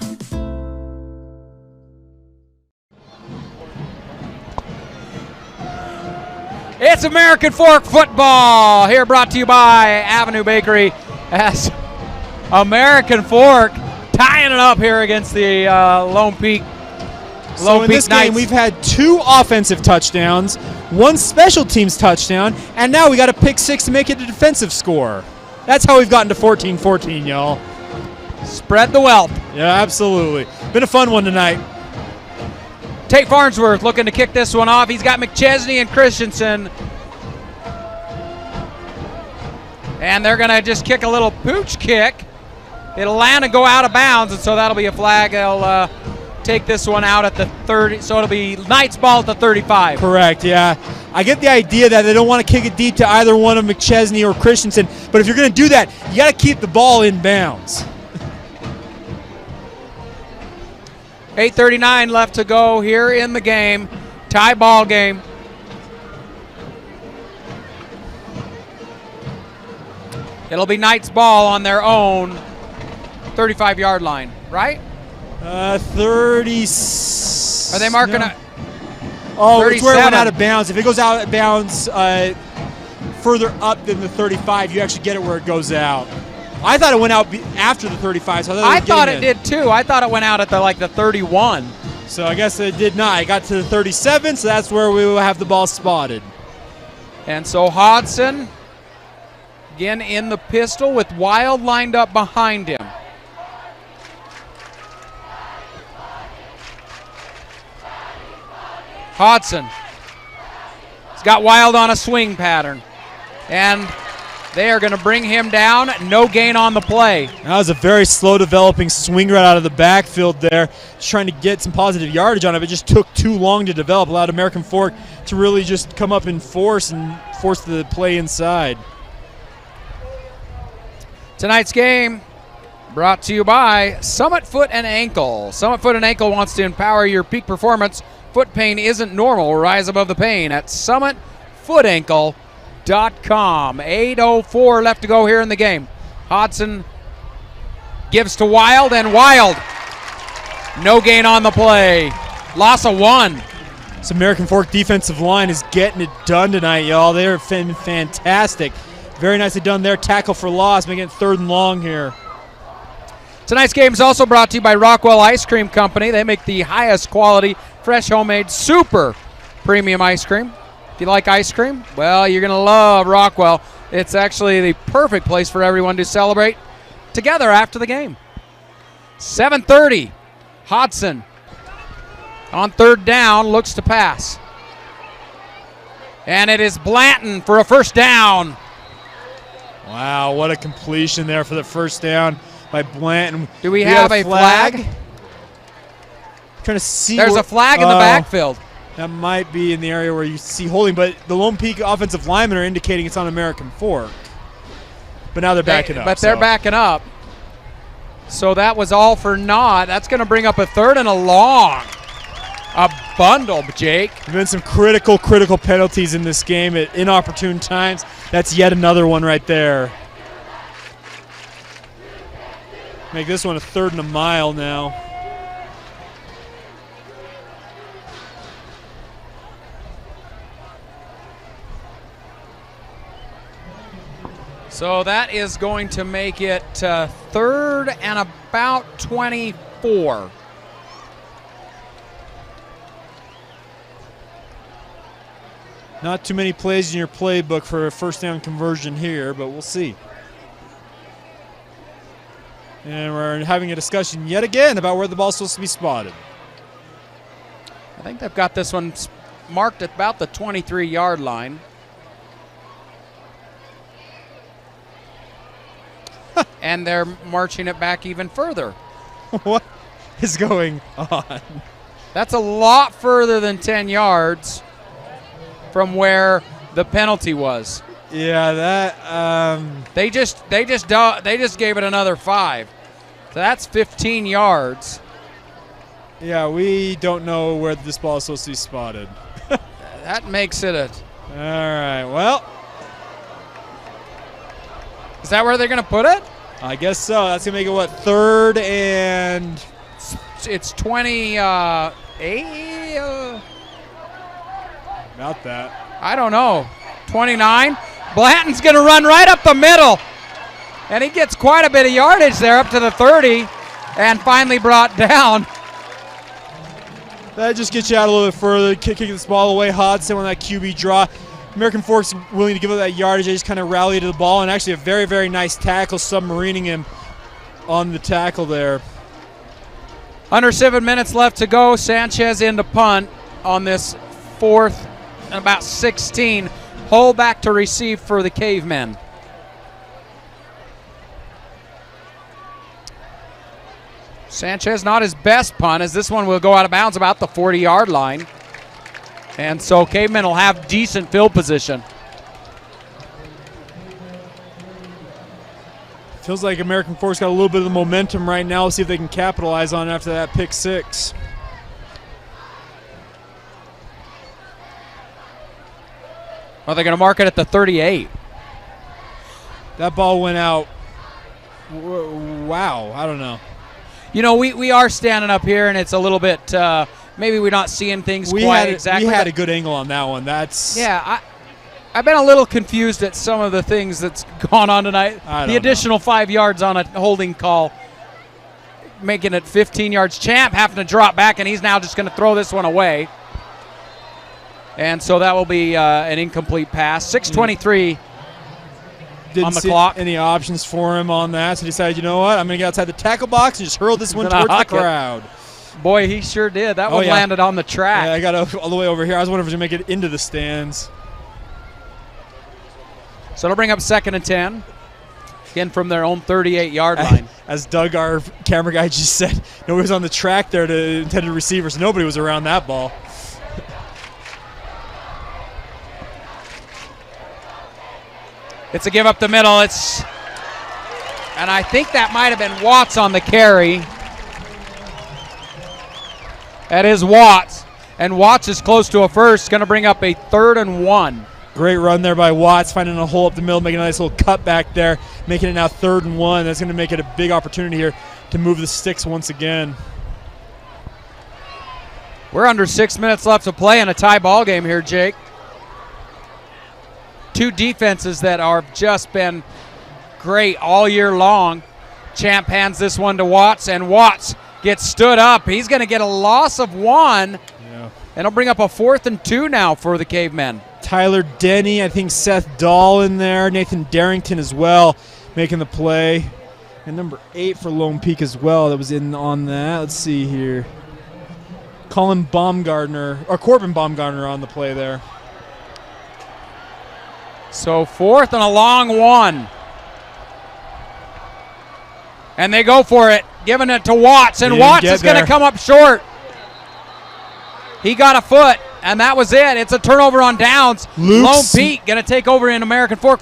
It's American Fork football here, brought to you by Avenue Bakery, as American Fork tying it up here against the Lone Peak. So in this game, we've had 2 offensive touchdowns, 1 special teams touchdown, and now we got a pick 6 to make it a defensive score. That's how we've gotten to 14-14, y'all. Spread the wealth. Yeah, absolutely. Been a fun one tonight. Tate Farnsworth looking to kick this one off. He's got McChesney and Christensen. And they're going to just kick a little pooch kick. It'll land and go out of bounds, and so that'll be a flag. They'll take this one out at the 30, so it'll be Knight's ball at the 35. Correct, yeah. I get the idea that they don't want to kick it deep to either one of McChesney or Christensen, but if you're going to do that, you got to keep the ball in bounds. 8:39 left to go here in the game. Tie ball game. It'll be Knight's ball on their own 35-yard line, right? 30. Are they marking no. it? Oh, it's where it went out of bounds. If it goes out of bounds further up than the 35, you actually get it where it goes out. I thought it went out after the 35, so I thought it did too. I thought it went out at the 31. So I guess it did not. It got to the 37, so that's where we will have the ball spotted. And so Hodson, again in the pistol with Wild lined up behind him. Hodson. He's got Wild on a swing pattern. And they are going to bring him down. No gain on the play. That was a very slow developing swing right out of the backfield there. Just trying to get some positive yardage on it. It just took too long to develop. Allowed American Fork to really just come up in force and force the play inside. Tonight's game brought to you by Summit Foot and Ankle. Summit Foot and Ankle wants to empower your peak performance. Foot pain isn't normal. Rise above the pain at summitfootankle.com. 8:04 left to go here in the game. Hodson gives to Wild, and Wild, no gain on the play. Loss of 1. This American Fork defensive line is getting it done tonight, y'all. They're fantastic. Very nicely done there. Tackle for loss, making it 3rd and long here. Tonight's game is also brought to you by Rockwell Ice Cream Company. They make the highest quality, fresh, homemade, super premium ice cream. If you like ice cream, well, you're going to love Rockwell. It's actually the perfect place for everyone to celebrate together after the game. 7:30, Hodson on 3rd down, looks to pass. And it is Blanton for a first down. Wow, what a completion there for the first down by Blanton. Do we have a flag? Trying to see. There's a flag in the backfield. That might be in the area where you see holding, but the Lone Peak offensive linemen are indicating it's on American Fork. But now they're backing up. But they're backing up. So that was all for naught. That's going to bring up a 3rd and a long. A bundle, Jake. There have been some critical penalties in this game at inopportune times. That's yet another one right there. Make this one a 3rd and a mile now. So that is going to make it 3rd and about 24. Not too many plays in your playbook for a first down conversion here, but we'll see. And we're having a discussion yet again about where the ball's supposed to be spotted. I think they've got this one marked at about the 23-yard line. And they're marching it back even further. What is going on? That's a lot further than 10 yards from where the penalty was. Yeah, that they just gave it another 5. So that's 15 yards. Yeah, we don't know where this ball is supposed to be spotted. That makes it a. All right. Well, is that where they're going to put it? I guess so. That's going to make it, what, 3rd and... It's 28? About that. I don't know. 29? Blanton's going to run right up the middle. And he gets quite a bit of yardage there up to the 30 and finally brought down. That just gets you out a little bit further, kicking this ball away. Hodson on that QB draw. American Fork's willing to give up that yardage. They just kind of rally to the ball, and actually a very, very nice tackle, submarining him on the tackle there. Under 7 minutes left to go. Sanchez in to punt on this 4th and about 16. Hold back to receive for the Cavemen. Sanchez, not his best punt, as this one will go out of bounds about the 40-yard line. And so Cavemen will have decent field position. Feels like American Fork's got a little bit of the momentum right now. Let's see if they can capitalize on it after that pick six. Are they going to mark it at the 38? That ball went out. Wow, I don't know. You know, we are standing up here, and it's a little bit, maybe we're not seeing things quite exactly. We had a good angle on that one. Yeah, I've been a little confused at some of the things that's gone on tonight. The additional 5 yards on a holding call, making it 15 yards. Champ having to drop back, and he's now just going to throw this one away. And so that will be an incomplete pass. 6:23 Didn't on the see clock. Any options for him on that, so he decided, you know what, I'm going to get outside the tackle box and just hurl this one towards the crowd. Boy, he sure did. That one landed on the track. Yeah, I got all the way over here. I was wondering if he was going to make it into the stands. So it'll bring up 2nd and 10. Again, from their own 38-yard line. As Doug, our camera guy, just said, nobody was on the track there to intended receivers. Nobody was around that ball. It's a give up the middle. And I think that might have been Watts on the carry. That is Watts. And Watts is close to a first. Going to bring up a 3rd and 1. Great run there by Watts, finding a hole up the middle, making a nice little cut back there, making it now 3rd and 1. That's going to make it a big opportunity here to move the sticks once again. We're under 6 minutes left to play in a tie ball game here, Jake. Two defenses that are just been great all year long. Champ hands this one to Watts, and Watts gets stood up. He's going to get a loss of 1, and it'll bring up a 4th and 2 now for the Cavemen. Tyler Denny, I think Seth Dahl in there, Nathan Darrington as well, making the play. And number 8 for Lone Peak as well that was in on that. Let's see here. Corbin Baumgartner on the play there. So 4th and a long 1. And they go for it, giving it to Watts, and Watts is going to come up short. He got a foot, and that was it. It's a turnover on downs. Lone Peak going to take over in American Fork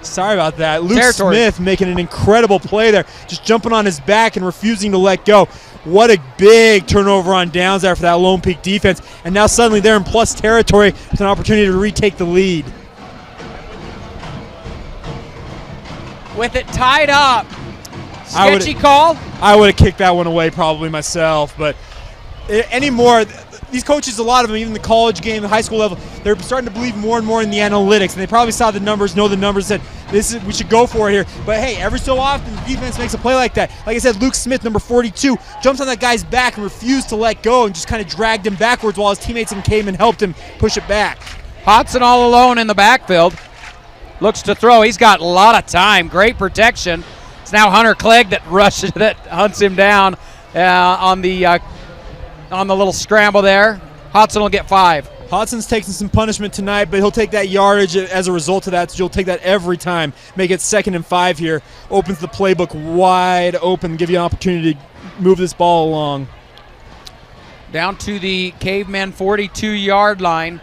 Sorry about that. Luke Smith making an incredible play there, just jumping on his back and refusing to let go. What a big turnover on downs there for that Lone Peak defense. And now suddenly they're in plus territory with an opportunity to retake the lead. With it tied up. Sketchy call? I would have kicked that one away probably myself, but anymore, these coaches, a lot of them, even the college game, the high school level, they're starting to believe more and more in the analytics, and they probably saw the numbers, know the numbers, said we should go for it here. But hey, every so often the defense makes a play like that. Like I said, Luke Smith, number 42, jumps on that guy's back and refused to let go and just kind of dragged him backwards while his teammates came and helped him push it back. Hodson all alone in the backfield. Looks to throw. He's got a lot of time. Great protection. It's now Hunter Clegg that hunts him down on the little scramble there. Hodson will get 5. Hodson's taking some punishment tonight, but he'll take that yardage as a result of that. So you'll take that every time. Make it 2nd and 5 here. Opens the playbook wide open, give you an opportunity to move this ball along. Down to the Cavemen 42-yard line.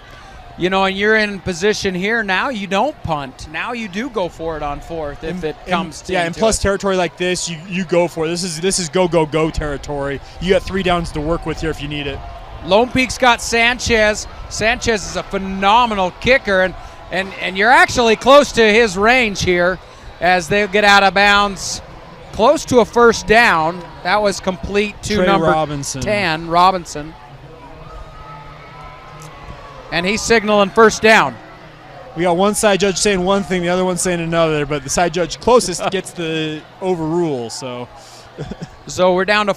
You know, and you're in position here now. You don't punt. Now you do go for it on 4th if it comes to. Yeah, in plus territory like this, you go for it. This is go territory. You got 3 downs to work with here if you need it. Lone Peak's got Sanchez. Sanchez is a phenomenal kicker, and you're actually close to his range here as they'll get out of bounds. Close to a first down. That was complete to number 10, Robinson. And he's signaling first down. We got one side judge saying one thing, the other one saying another, but the side judge closest gets the overrule. So we're down to,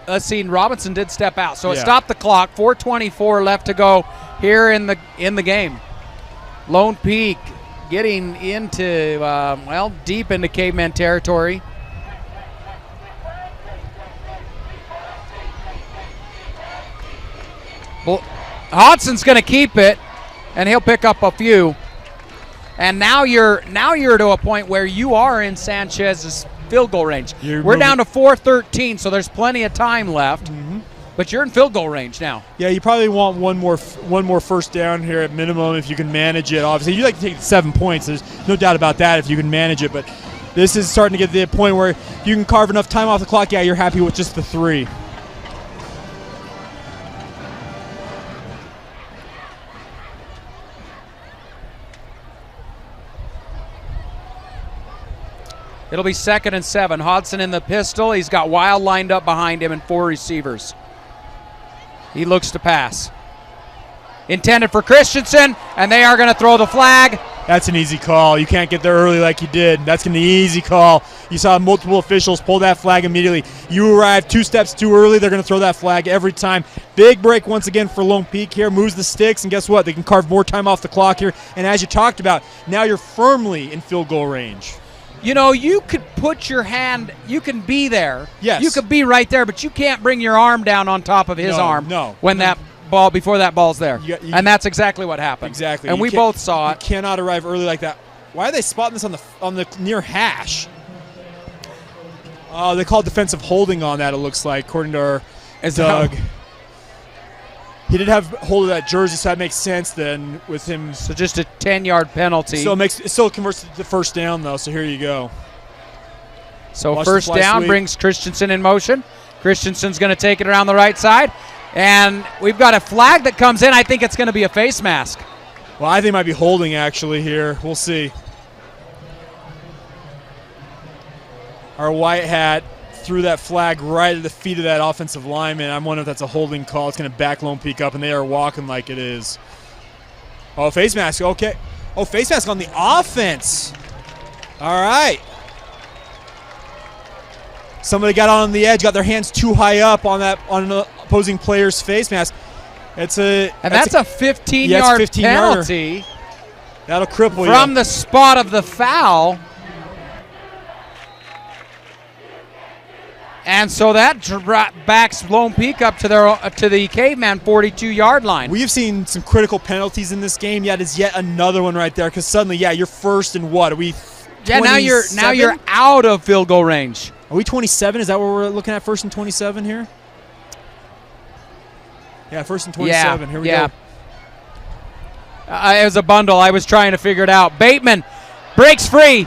let's see, Robinson did step out. So it stopped the clock. 4:24 left to go here in the game. Lone Peak getting into, deep into Caveman territory. Hodson's going to keep it, and he'll pick up a few. And now you're to a point where you are in Sanchez's field goal range. We're We're down to 4:13, so there's plenty of time left. But you're in field goal range now. Yeah, you probably want one more first down here at minimum if you can manage it. Obviously, you'd like to take 7 points. There's no doubt about that if you can manage it. But this is starting to get to the point where you can carve enough time off the clock. Yeah, you're happy with just the 3. It'll be 2nd and 7. Hodson in the pistol. He's got Wild lined up behind him and 4 receivers. He looks to pass. Intended for Christensen, and they are going to throw the flag. That's an easy call. You can't get there early like you did. That's going to be an easy call. You saw multiple officials pull that flag immediately. You arrived 2 steps too early. They're going to throw that flag every time. Big break once again for Lone Peak here. Moves the sticks, and guess what? They can carve more time off the clock here. And as you talked about, now you're firmly in field goal range. You know, you could put your hand, you can be there. Yes. You could be right there, but you can't bring your arm down on top of his arm when that ball, before that ball's there. And that's exactly what happened. Exactly. And we both saw it. You cannot arrive early like that. Why are they spotting this on the near hash? Oh, they called defensive holding on that, it looks like, according to our Doug. He did have hold of that jersey, so that makes sense then with him. So just a 10-yard penalty. So it still converts to first down, though, so here you go. So watch first down brings Christensen in motion. Christensen's going to take it around the right side. And we've got a flag that comes in. I think it's going to be a face mask. Well, I think it might be holding, actually, here. We'll see. Our white hat threw that flag right at the feet of that offensive lineman. I'm wondering if that's a holding call. It's going to back Lone Peak up, and they are walking like it is. Oh, face mask. Okay. Oh, face mask on the offense. All right. Somebody got on the edge, got their hands too high up on an opposing player's face mask. That's a 15-yard penalty. That'll cripple you. From the spot of the foul. And so that backs Lone Peak up to the Caveman 42-yard line. We've seen some critical penalties in this game. Yet is yet another one right there because suddenly, you're first and what? Are we? 27? Now you're out of field goal range. Are we 27? Is that what we're looking at? First and 27 here. Yeah, first and 27. Here we go. It was a bundle. I was trying to figure it out. Bateman breaks free.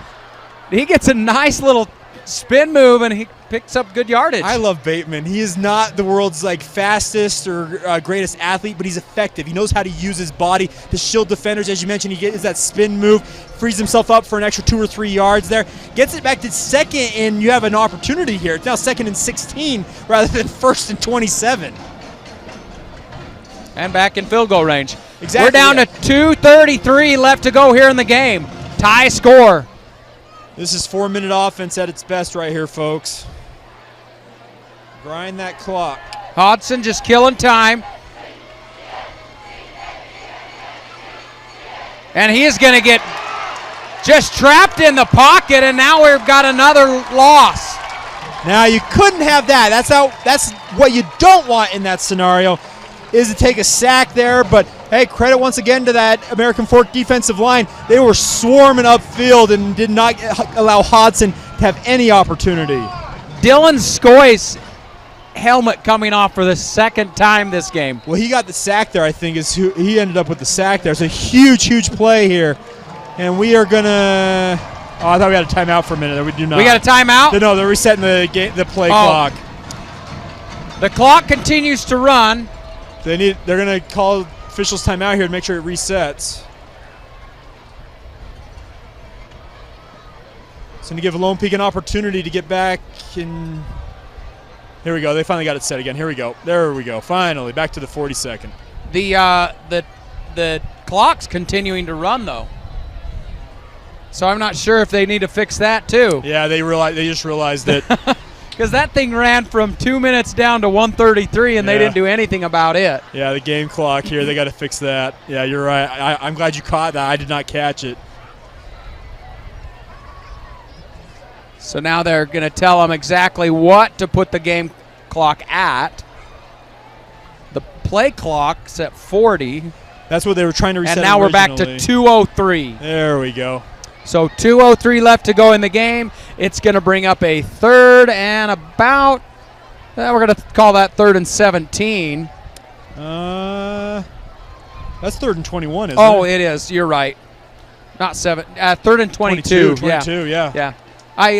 He gets a nice little spin move, and he picks up good yardage. I love Bateman. He is not the world's fastest or greatest athlete, but he's effective. He knows how to use his body to shield defenders. As you mentioned, he gets that spin move, frees himself up for an extra 2 or 3 yards there, gets it back to second, and you have an opportunity here. It's now 2nd and 16 rather than 1st and 27. And back in field goal range. Exactly. We're down to 2:33 left to go here in the game. Tie score. This is 4-minute offense at its best right here, folks. Grind that clock. Hodson just killing time. And he is going to get just trapped in the pocket, and now we've got another loss. Now you couldn't have that. That's what you don't want in that scenario, is to take a sack there. But hey, credit once again to that American Fork defensive line. They were swarming upfield and did not allow Hodson to have any opportunity. Dylan Skoy's helmet coming off for the second time this game. Well, he got the sack there, I think, he ended up with the sack there. It's a huge, huge play here. And we are going to – I thought we had a timeout for a minute. We do not. We got a timeout? No, they're resetting the play clock. The clock continues to run. They're going to call officials timeout here to make sure it resets. It's going to give Lone Peak an opportunity to get back in. Here we go. They finally got it set again. Here we go. There we go. Finally, back to the 42nd. The clock's continuing to run though, so I'm not sure if they need to fix that too. Yeah, they just realized it. Because that thing ran from 2 minutes down to 1:33, and they didn't do anything about it. Yeah, the game clock here, they got to fix that. Yeah, you're right. I'm glad you caught that. I did not catch it. So now they're going to tell them exactly what to put the game clock at. The play clock's at 40. That's what they were trying to reset. And now we're back to 2:03. There we go. So 2:03 left to go in the game. It's going to bring up a third and about, we're going to call that 3rd and 17. That's 3rd and 21, isn't it? Oh, it is. You're right. Not 7. 3rd and 22. 22, yeah. Yeah.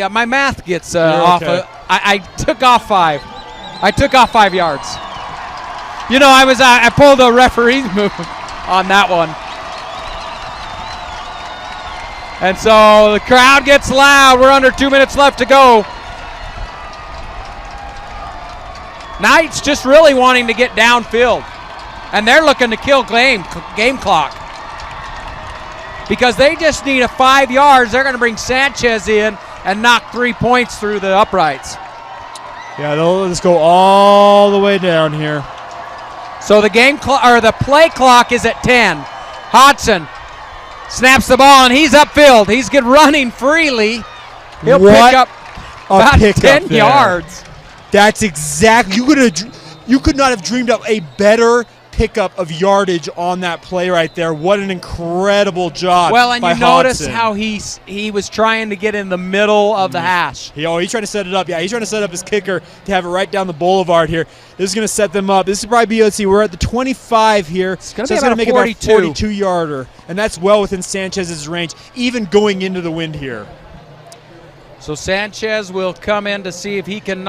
My math gets off. Okay. I took off 5. I took off 5 yards. You know, I pulled a referee's move on that one. And so the crowd gets loud. We're under 2 minutes left to go. Knights just really wanting to get downfield. And they're looking to kill game clock. Because they just need a 5 yards. They're going to bring Sanchez in and knock 3 points through the uprights. Yeah, let's go all the way down here. So the the play clock is at 10. Hodson snaps the ball and he's upfield. He's running freely. He'll pick up about 10 yards. That's exactly. You could not have dreamed up a better pickup of yardage on that play right there. What an incredible job. Well, and by you notice Hodson. how he was trying to get in the middle of the hash. He's trying to set it up. Yeah, he's trying to set up his kicker to have it right down the boulevard here. This is going to set them up. This is probably be, let's see, we're at the 25 here. It's going to make about a 42. 42-yarder, and that's well within Sanchez's range, even going into the wind here. So Sanchez will come in to see if he can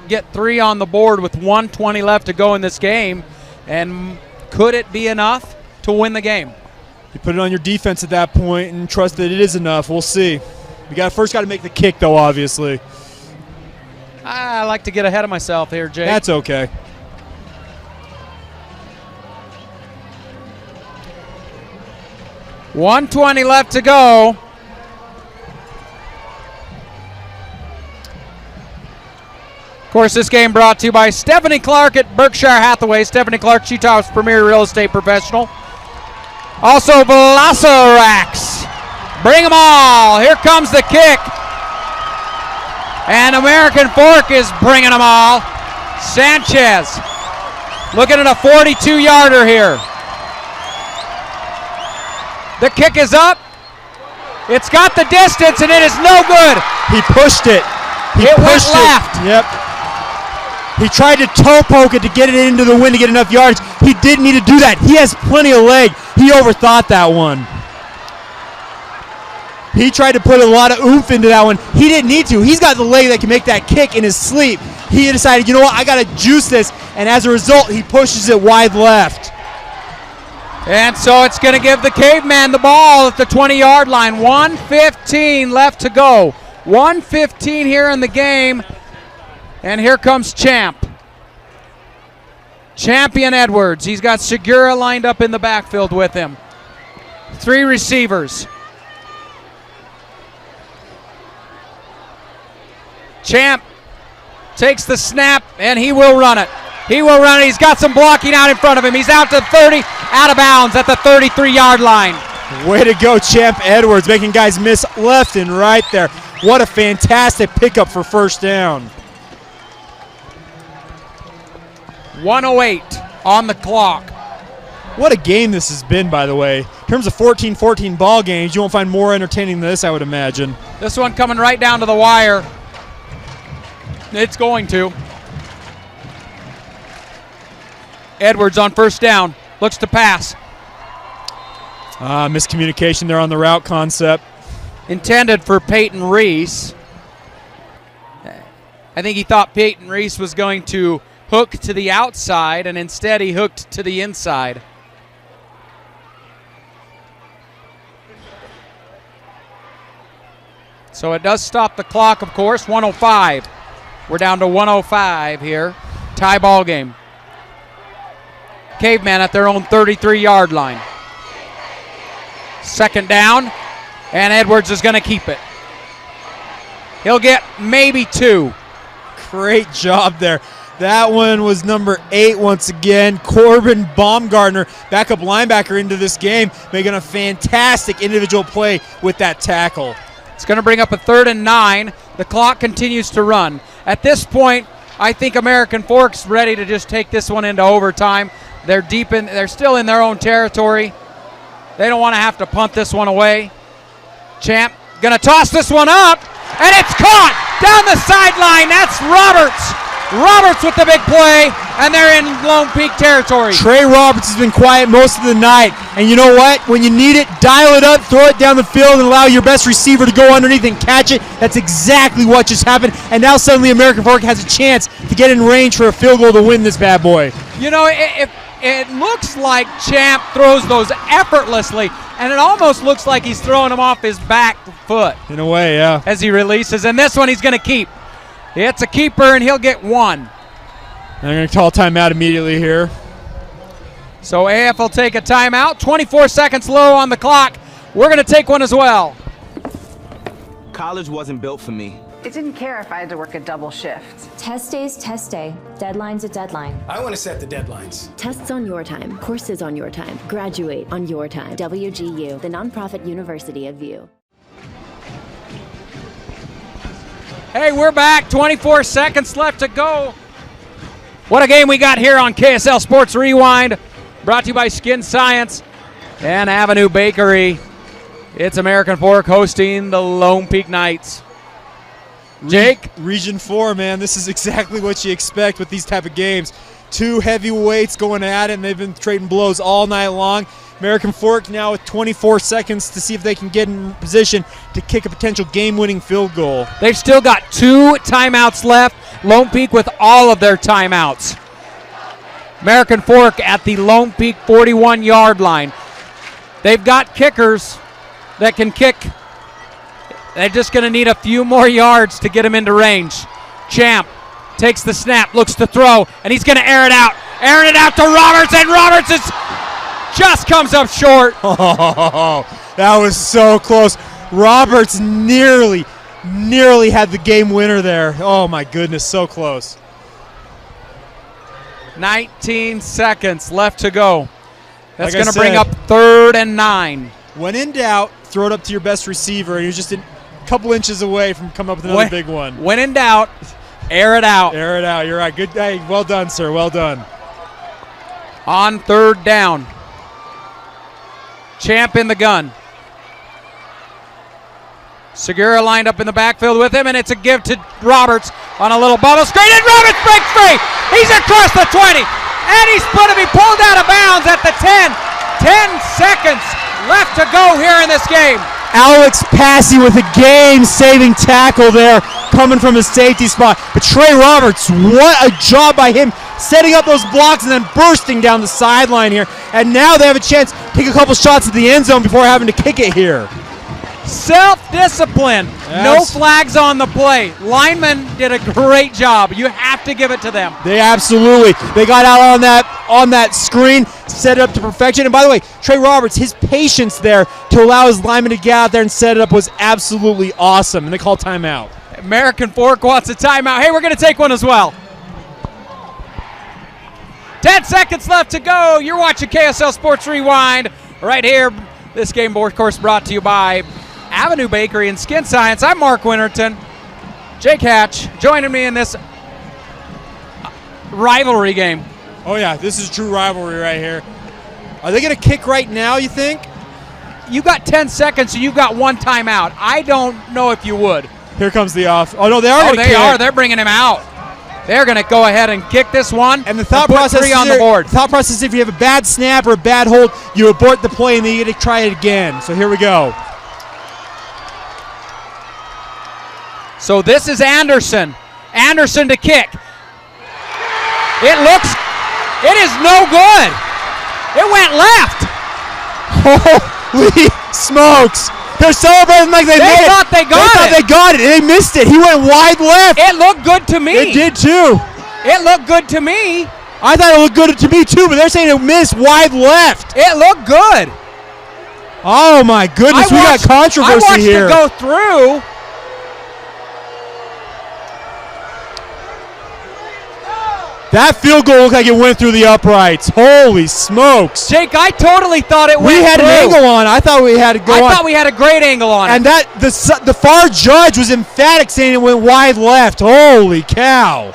get 3 on the board with 1:20 left to go in this game. And could it be enough to win the game? You put it on your defense at that point and trust that it is enough. We'll see. We first got to make the kick, though, obviously. I like to get ahead of myself here, Jake. That's okay. $1:20 left to go. Of course, this game brought to you by Stephanie Clark at Berkshire Hathaway. Stephanie Clark, Utah's premier real estate professional. Also, Velocirax. Bring them all. Here comes the kick. And American Fork is bringing them all. Sanchez looking at a 42-yarder here. The kick is up. It's got the distance, and it is no good. He pushed it. It went left. Yep. He tried to toe poke it to get it into the wind to get enough yards. He didn't need to do that. He has plenty of leg. He overthought that one. He tried to put a lot of oomph into that one. He didn't need to. He's got the leg that can make that kick in his sleep. He decided, you know what, I got to juice this. And as a result, he pushes it wide left. And so it's going to give the Caveman the ball at the 20-yard line. 1:15 left to go. 1:15 here in the game. And here comes Champion Edwards. He's got Segura lined up in the backfield with him. 3 receivers. Champ takes the snap, and he will run it. He's got some blocking out in front of him. He's out to 30, out of bounds at the 33-yard line. Way to go, Champ Edwards, making guys miss left and right there. What a fantastic pickup for first down. 1:08 on the clock. What a game this has been, by the way. In terms of 14-14 ball games, you won't find more entertaining than this, I would imagine. This one coming right down to the wire. It's going to. Edwards on first down. Looks to pass. Miscommunication there on the route concept. Intended for Peyton Reese. I think he thought Peyton Reese was going to hook to the outside, and instead he hooked to the inside. So it does stop the clock, of course. 1:05. We're down to 1:05 here. Tie ball game. Caveman at their own 33-yard line. Second down, and Edwards is going to keep it. He'll get maybe 2. Great job there. That one was number 8 once again. Corbin Baumgartner, backup linebacker into this game, making a fantastic individual play with that tackle. It's going to bring up a 3rd and 9. The clock continues to run. At this point, I think American Fork's ready to just take this one into overtime. They're still in their own territory. They don't want to have to punt this one away. Champ Gonna toss this one up, and it's caught down the sideline. That's Roberts. Roberts with the big play, and they're in Lone Peak territory. Trey Roberts has been quiet most of the night, and you know what? When you need it, dial it up, throw it down the field, and allow your best receiver to go underneath and catch it. That's exactly what just happened, and now suddenly American Fork has a chance to get in range for a field goal to win this bad boy. You know, it looks like Champ throws those effortlessly, and it almost looks like he's throwing them off his back foot. In a way, yeah. As he releases, and this one he's going to keep. It's a keeper, and he'll get one. They're going to call timeout immediately here. So AF will take a timeout. 24 seconds low on the clock. We're going to take one as well. College wasn't built for me. It didn't care if I had to work a double shift. Test day's test day. Deadline's a deadline. I want to set the deadlines. Tests on your time, courses on your time, graduate on your time. WGU, the nonprofit university of VU. Hey, we're back. 24 seconds left to go. What a game we got here on KSL Sports Rewind. Brought to you by Skin Science and Avenue Bakery. It's American Fork hosting the Lone Peak Knights. Jake? Region 4, man. This is exactly what you expect with these type of games. Two heavyweights going at it, and they've been trading blows all night long. American Fork now with 24 seconds to see if they can get in position to kick a potential game-winning field goal. They've still got 2 timeouts left. Lone Peak with all of their timeouts. American Fork at the Lone Peak 41-yard line. They've got kickers that can kick. They're just going to need a few more yards to get them into range. Champ takes the snap, looks to throw, and he's going to air it out. Airing it out to Roberts, and Roberts just comes up short. Oh, that was so close. Roberts nearly had the game winner there. Oh, my goodness, so close. 19 seconds left to go. That's Like going to bring up 3rd and 9. When in doubt, throw it up to your best receiver, and you're just a couple inches away from coming up with another big one. When in doubt, air it out. Air it out. You're right. Good day. Well done, sir. Well done. On 3rd down. Champ in the gun. Segura lined up in the backfield with him, and it's a give to Roberts on a little bubble screen, and Roberts breaks free. He's across the 20, and he's going to be pulled out of bounds at the 10. 10 seconds left to go here in this game. Alex Passy with a game-saving tackle there coming from his safety spot. But Trey Roberts, what a job by him setting up those blocks and then bursting down the sideline here. And now they have a chance to take a couple shots at the end zone before having to kick it here. Self-discipline. Yes. No flags on the play. Linemen did a great job. You have to give it to them. They absolutely. They got out on that screen, set it up to perfection. And by the way, Trey Roberts, his patience there to allow his lineman to get out there and set it up was absolutely awesome. And they call timeout. American Fork wants a timeout. Hey, we're going to take one as well. 10 seconds left to go. You're watching KSL Sports Rewind right here. This game, of course, brought to you by Avenue Bakery and Skin Science. I'm Mark Winterton. Jake Hatch joining me in this rivalry game. Oh, yeah, this is true rivalry right here. Are they going to kick right now, you think? You got 10 seconds, so you've got 1 timeout. I don't know if you would. Here comes the off. Oh, no, they are going to kick. They are. They're bringing him out. They're going to go ahead and kick this one. And the thought process 3 on the board. Thought process is if you have a bad snap or a bad hold, you abort the play and then you get to try it again. So here we go. So this is Anderson. Anderson to kick. It is no good. It went left. Holy smokes. They're celebrating like they made it. Thought they got it. They missed it. He went wide left. It looked good to me. It did too. It looked good to me. I thought it looked good to me too, but they're saying it missed wide left. It looked good. Oh my goodness, we got controversy here. I watched it go through. That field goal looked like it went through the uprights. Holy smokes. Jake, I totally thought it went through. We had an angle on. I thought we had to go on. I thought we had a great angle on it. And that the far judge was emphatic saying it went wide left. Holy cow.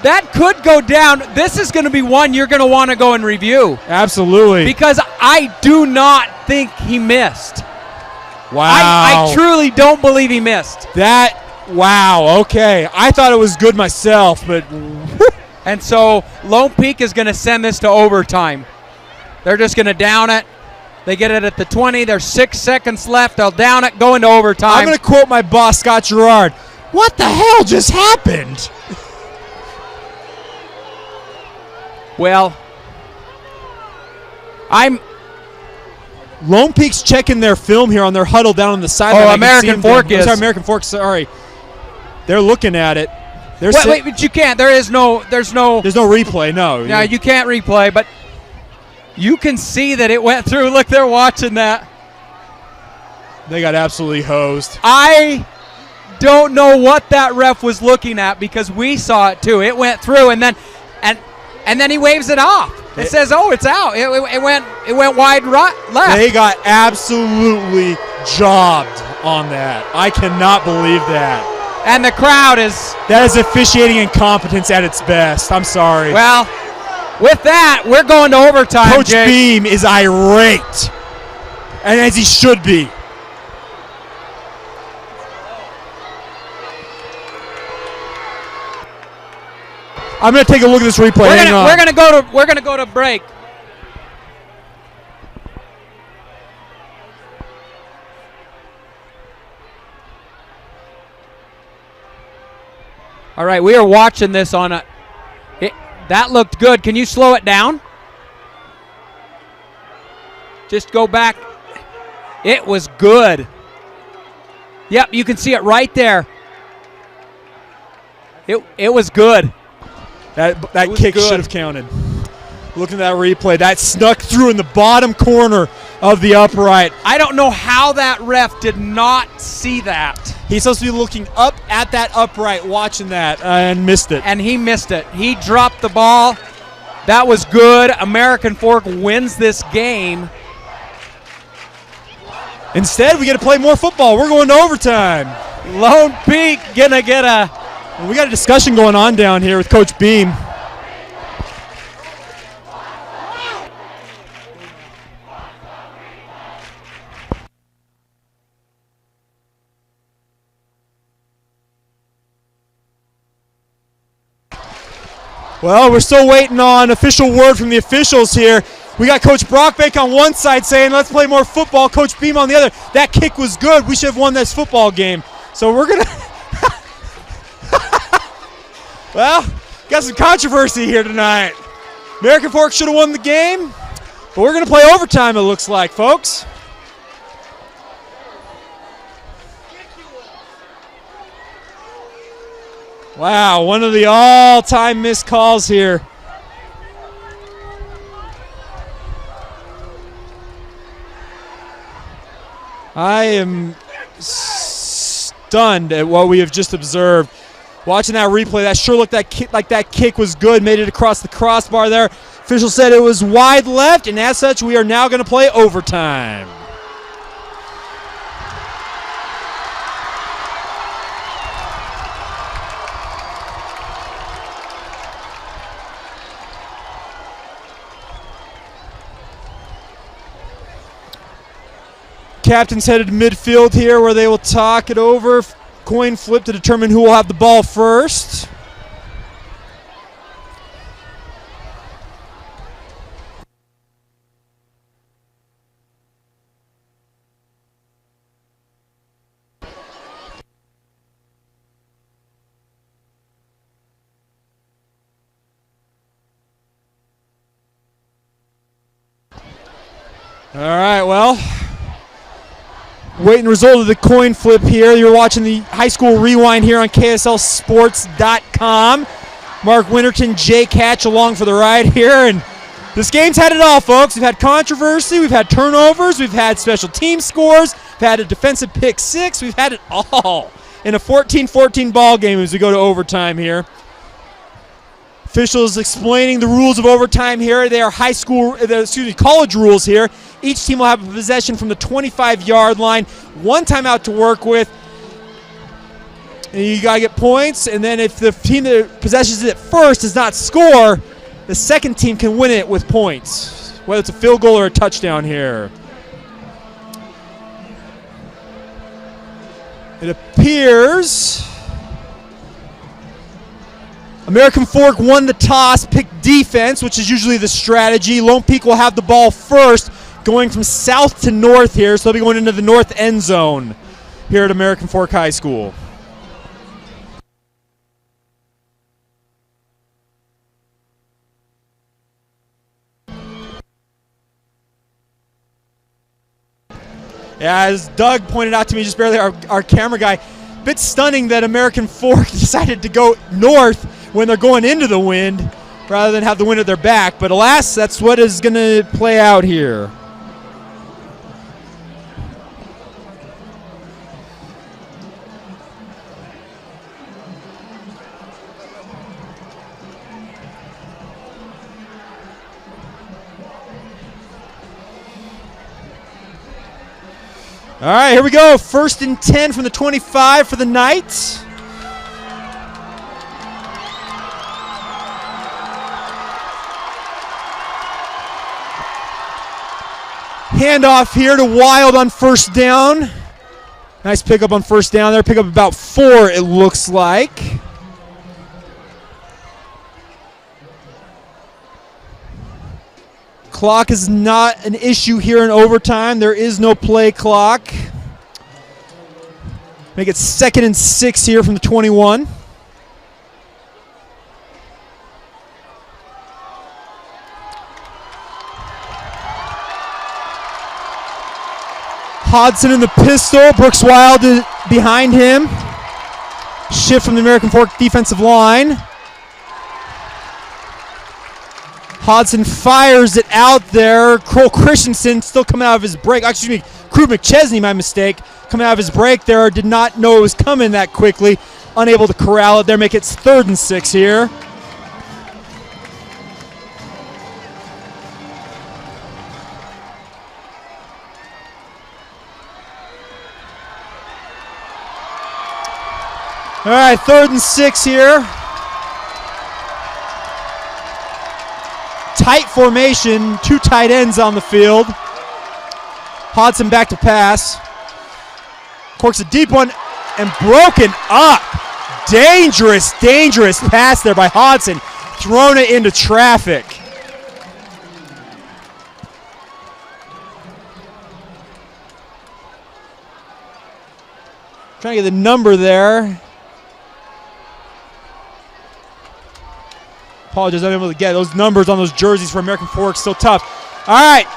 That could go down. This is going to be one you're going to want to go and review. Absolutely. Because I do not think he missed. Wow. I truly don't believe he missed. Wow, okay. I thought it was good myself, but... And so Lone Peak is going to send this to overtime. They're just going to down it. They get it at the 20. There's 6 seconds left. They'll down it, go into overtime. I'm going to quote my boss, Scott Gerard. What the hell just happened? Well, Lone Peak's checking their film here on their huddle down on the sideline. Oh, American Fork is. Sorry, American Fork, sorry. They're looking at it. Wait, but you can't. There's no replay, no. No, you can't replay, but you can see that it went through. Look, they're watching that. They got absolutely hosed. I don't know what that ref was looking at because we saw it too. It went through, and then he waves it off. It says, "Oh, it's out." It went wide left. They got absolutely jobbed on that. I cannot believe that. And the crowd is... That is officiating incompetence at its best. I'm sorry. Well, with that, we're going to overtime, Coach Jake. Beam is irate, and as he should be. I'm going to take a look at this replay. We're going to go to break. All right, we are watching this on a... that looked good. Can you slow it down? Just go back. It was good. Yep, you can see it right there. It was good. That kick should have counted. Looking at that replay, that snuck through in the bottom corner of the upright. I don't know how that ref did not see that. He's supposed to be looking up at that upright, watching that, and missed it. And he missed it. He dropped the ball. That was good. American Fork wins this game. Instead, we get to play more football. We're going to overtime. Lone Peak gonna get a... We got a discussion going on down here with Coach Beam. Well, we're still waiting on official word from the officials here. We got Coach Brockbeck on one side saying, let's play more football. Coach Beam on the other. That kick was good. We should have won this football game. So we're going to... Well, got some controversy here tonight. American Fork should have won the game, but we're going to play overtime, it looks like, folks. Wow, one of the all-time missed calls here. I am stunned at what we have just observed. Watching that replay, that sure looked like that kick was good, made it across the crossbar there. Official said it was wide left, and as such, we are now going to play overtime. Captain's headed to midfield here where they will talk it over. Coin flip to determine who will have the ball first. All right, well, waiting result of the coin flip here. You're watching the high school rewind here on KSLSports.com. Mark Winterton, Jake Hatch along for the ride here. And this game's had it all, folks. We've had controversy. We've had turnovers. We've had special team scores. We've had a defensive pick six. We've had it all in a 14-14 ball game as we go to overtime here. Officials explaining the rules of overtime here. They are college rules here. Each team will have a possession from the 25-yard line, one timeout to work with. And you got to get points, and then if the team that possesses it first does not score, the second team can win it with points, whether it's a field goal or a touchdown here. It appears American Fork won the toss, picked defense, which is usually the strategy. Lone Peak will have the ball first, going from south to north here, so they'll be going into the north end zone here at American Fork High School. Yeah, as Doug pointed out to me just barely, our camera guy, bit stunning that American Fork decided to go north when they're going into the wind rather than have the wind at their back. But alas, that's what is going to play out here. All right, here we go. 1st and 10 from the 25 for the Knights. Handoff here to Wild on 1st down. Nice pickup on 1st down there. Pick up about 4, it looks like. Clock is not an issue here in overtime. There is no play clock. Make it 2nd and 6 here from the 21. Hodson in the pistol. Brooks Wild behind him. Shift from the American Fork defensive line. Hodson fires it out there. Cole Christensen still coming out of his break. Excuse me, Crew McChesney, my mistake. Coming out of his break there. Did not know it was coming that quickly. Unable to corral it there. Make it 3rd and 6 here. All right, 3rd and 6 here. Tight formation, 2 tight ends on the field. Hodson back to pass. Corks a deep one and broken up. Dangerous, dangerous pass there by Hodson. Thrown it into traffic. Trying to get the number there. Apologize, I'm unable to get those numbers on those jerseys for American Fork. Still tough. All right.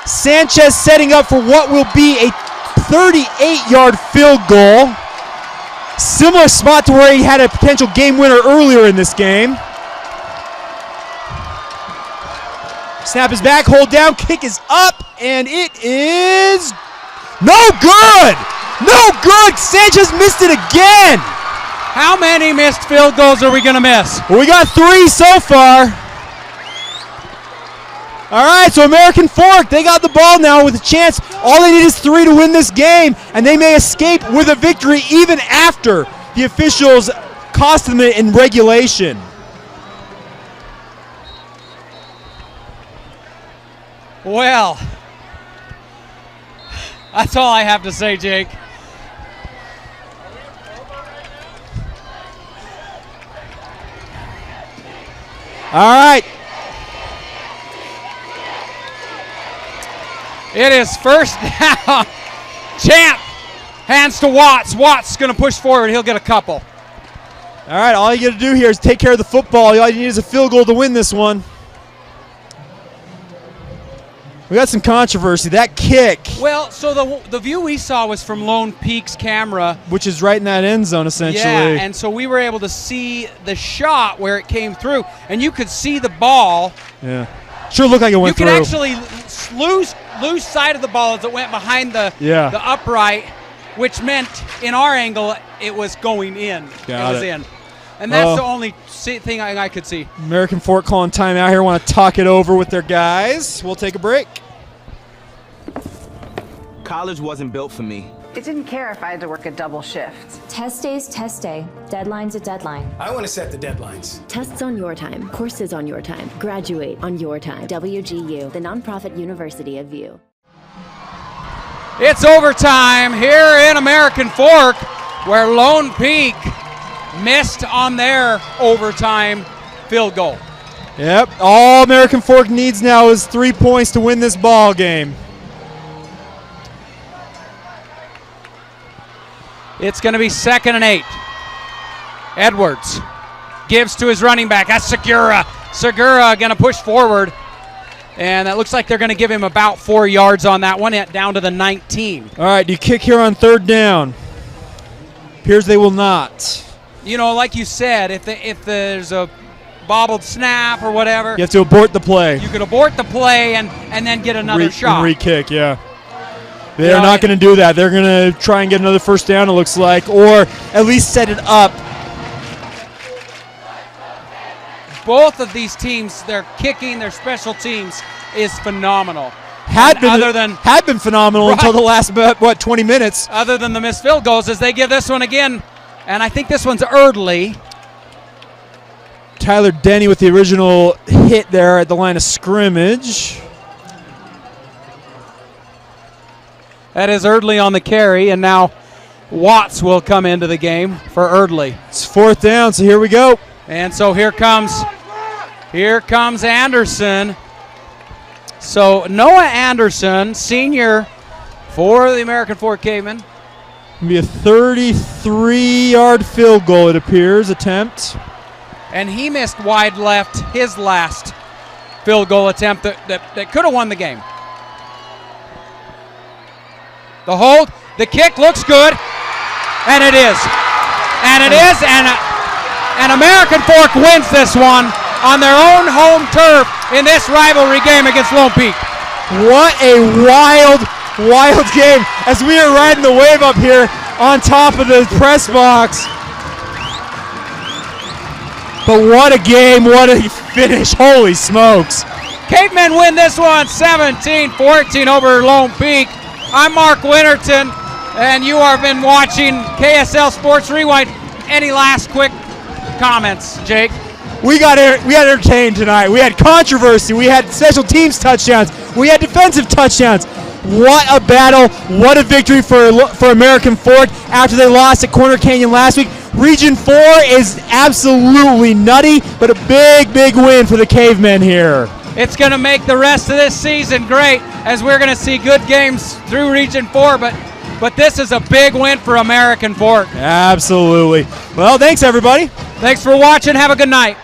Sanchez setting up for what will be a 38-yard field goal. Similar spot to where he had a potential game winner earlier in this game. Snap is back, hold down, kick is up, and it is no good. No good. Sanchez missed it again. How many missed field goals are we going to miss? Well, we got 3 so far. All right, so American Fork, they got the ball now with a chance. All they need is 3 to win this game, and they may escape with a victory even after the officials cost them it in regulation. Well, that's all I have to say, Jake. All right. It is 1st down. Champ hands to Watts. Watts going to push forward. He'll get a couple. All right, all you got to do here is take care of the football. All you need is a field goal to win this one. We got some controversy. That kick. Well, so the view we saw was from Lone Peak's camera. Which is right in that end zone, essentially. Yeah, and so we were able to see the shot where it came through, and you could see the ball. Yeah. Sure looked like it went through. You could actually lose sight of the ball as it went behind the upright, which meant in our angle it was going in. Got it. In. And that's the only thing I could see. American Fork calling timeout here. Want to talk it over with their guys. We'll take a break. College wasn't built for me. It didn't care if I had to work a double shift. Test day's test day. Deadline's a deadline. I want to set the deadlines. Tests on your time. Courses on your time. Graduate on your time. WGU, the nonprofit University of View. It's overtime here in American Fork, where Lone Peak missed on their overtime field goal. Yep, all American Fork needs now is 3 points to win this ball game. It's going to be 2nd and 8. Edwards gives to his running back. That's Segura. Segura going to push forward. And that looks like they're going to give him about 4 yards on that one, down to the 19. All right, do you kick here on 3rd down? Appears they will not. You know, like you said, if there's a bobbled snap or whatever, You have to abort the play. you could abort the play and then get another shot. Re-kick, yeah. They're not going to do that. They're going to try and get another 1st down, it looks like, or at least set it up. Both of these teams, their kicking, their special teams is phenomenal. Had And been phenomenal until the last, 20 minutes. Other than the missed field goals, as they give this one again, and I think this one's Erdley. Tyler Denny with the original hit there at the line of scrimmage. That is Erdley on the carry, and now Watts will come into the game for Erdley. It's 4th down, so here we go. And so here comes Anderson. So Noah Anderson, senior for the American Fork Cavemen. It'll be a 33-yard field goal, it appears, attempt. And he missed wide left his last field goal attempt that could have won the game. The hold, the kick looks good, and it is. And American Fork wins this one on their own home turf in this rivalry game against Lone Peak. What a wild game as we are riding the wave up here on top of the press box. But what a game, what a finish, holy smokes. Cavemen win this one 17-14 over Lone Peak. I'm Mark Winterton, and you have been watching KSL Sports Rewind. Any last quick comments, Jake? We got entertained tonight. We had controversy. We had special teams touchdowns. We had defensive touchdowns. What a battle. What a victory for American Fork after they lost at Corner Canyon last week. Region 4 is absolutely nutty, but a big win for the Cavemen here. It's going to make the rest of this season great, as we're going to see good games through Region 4, but this is a big win for American Fork. Absolutely. Well, thanks, everybody. Thanks for watching. Have a good night.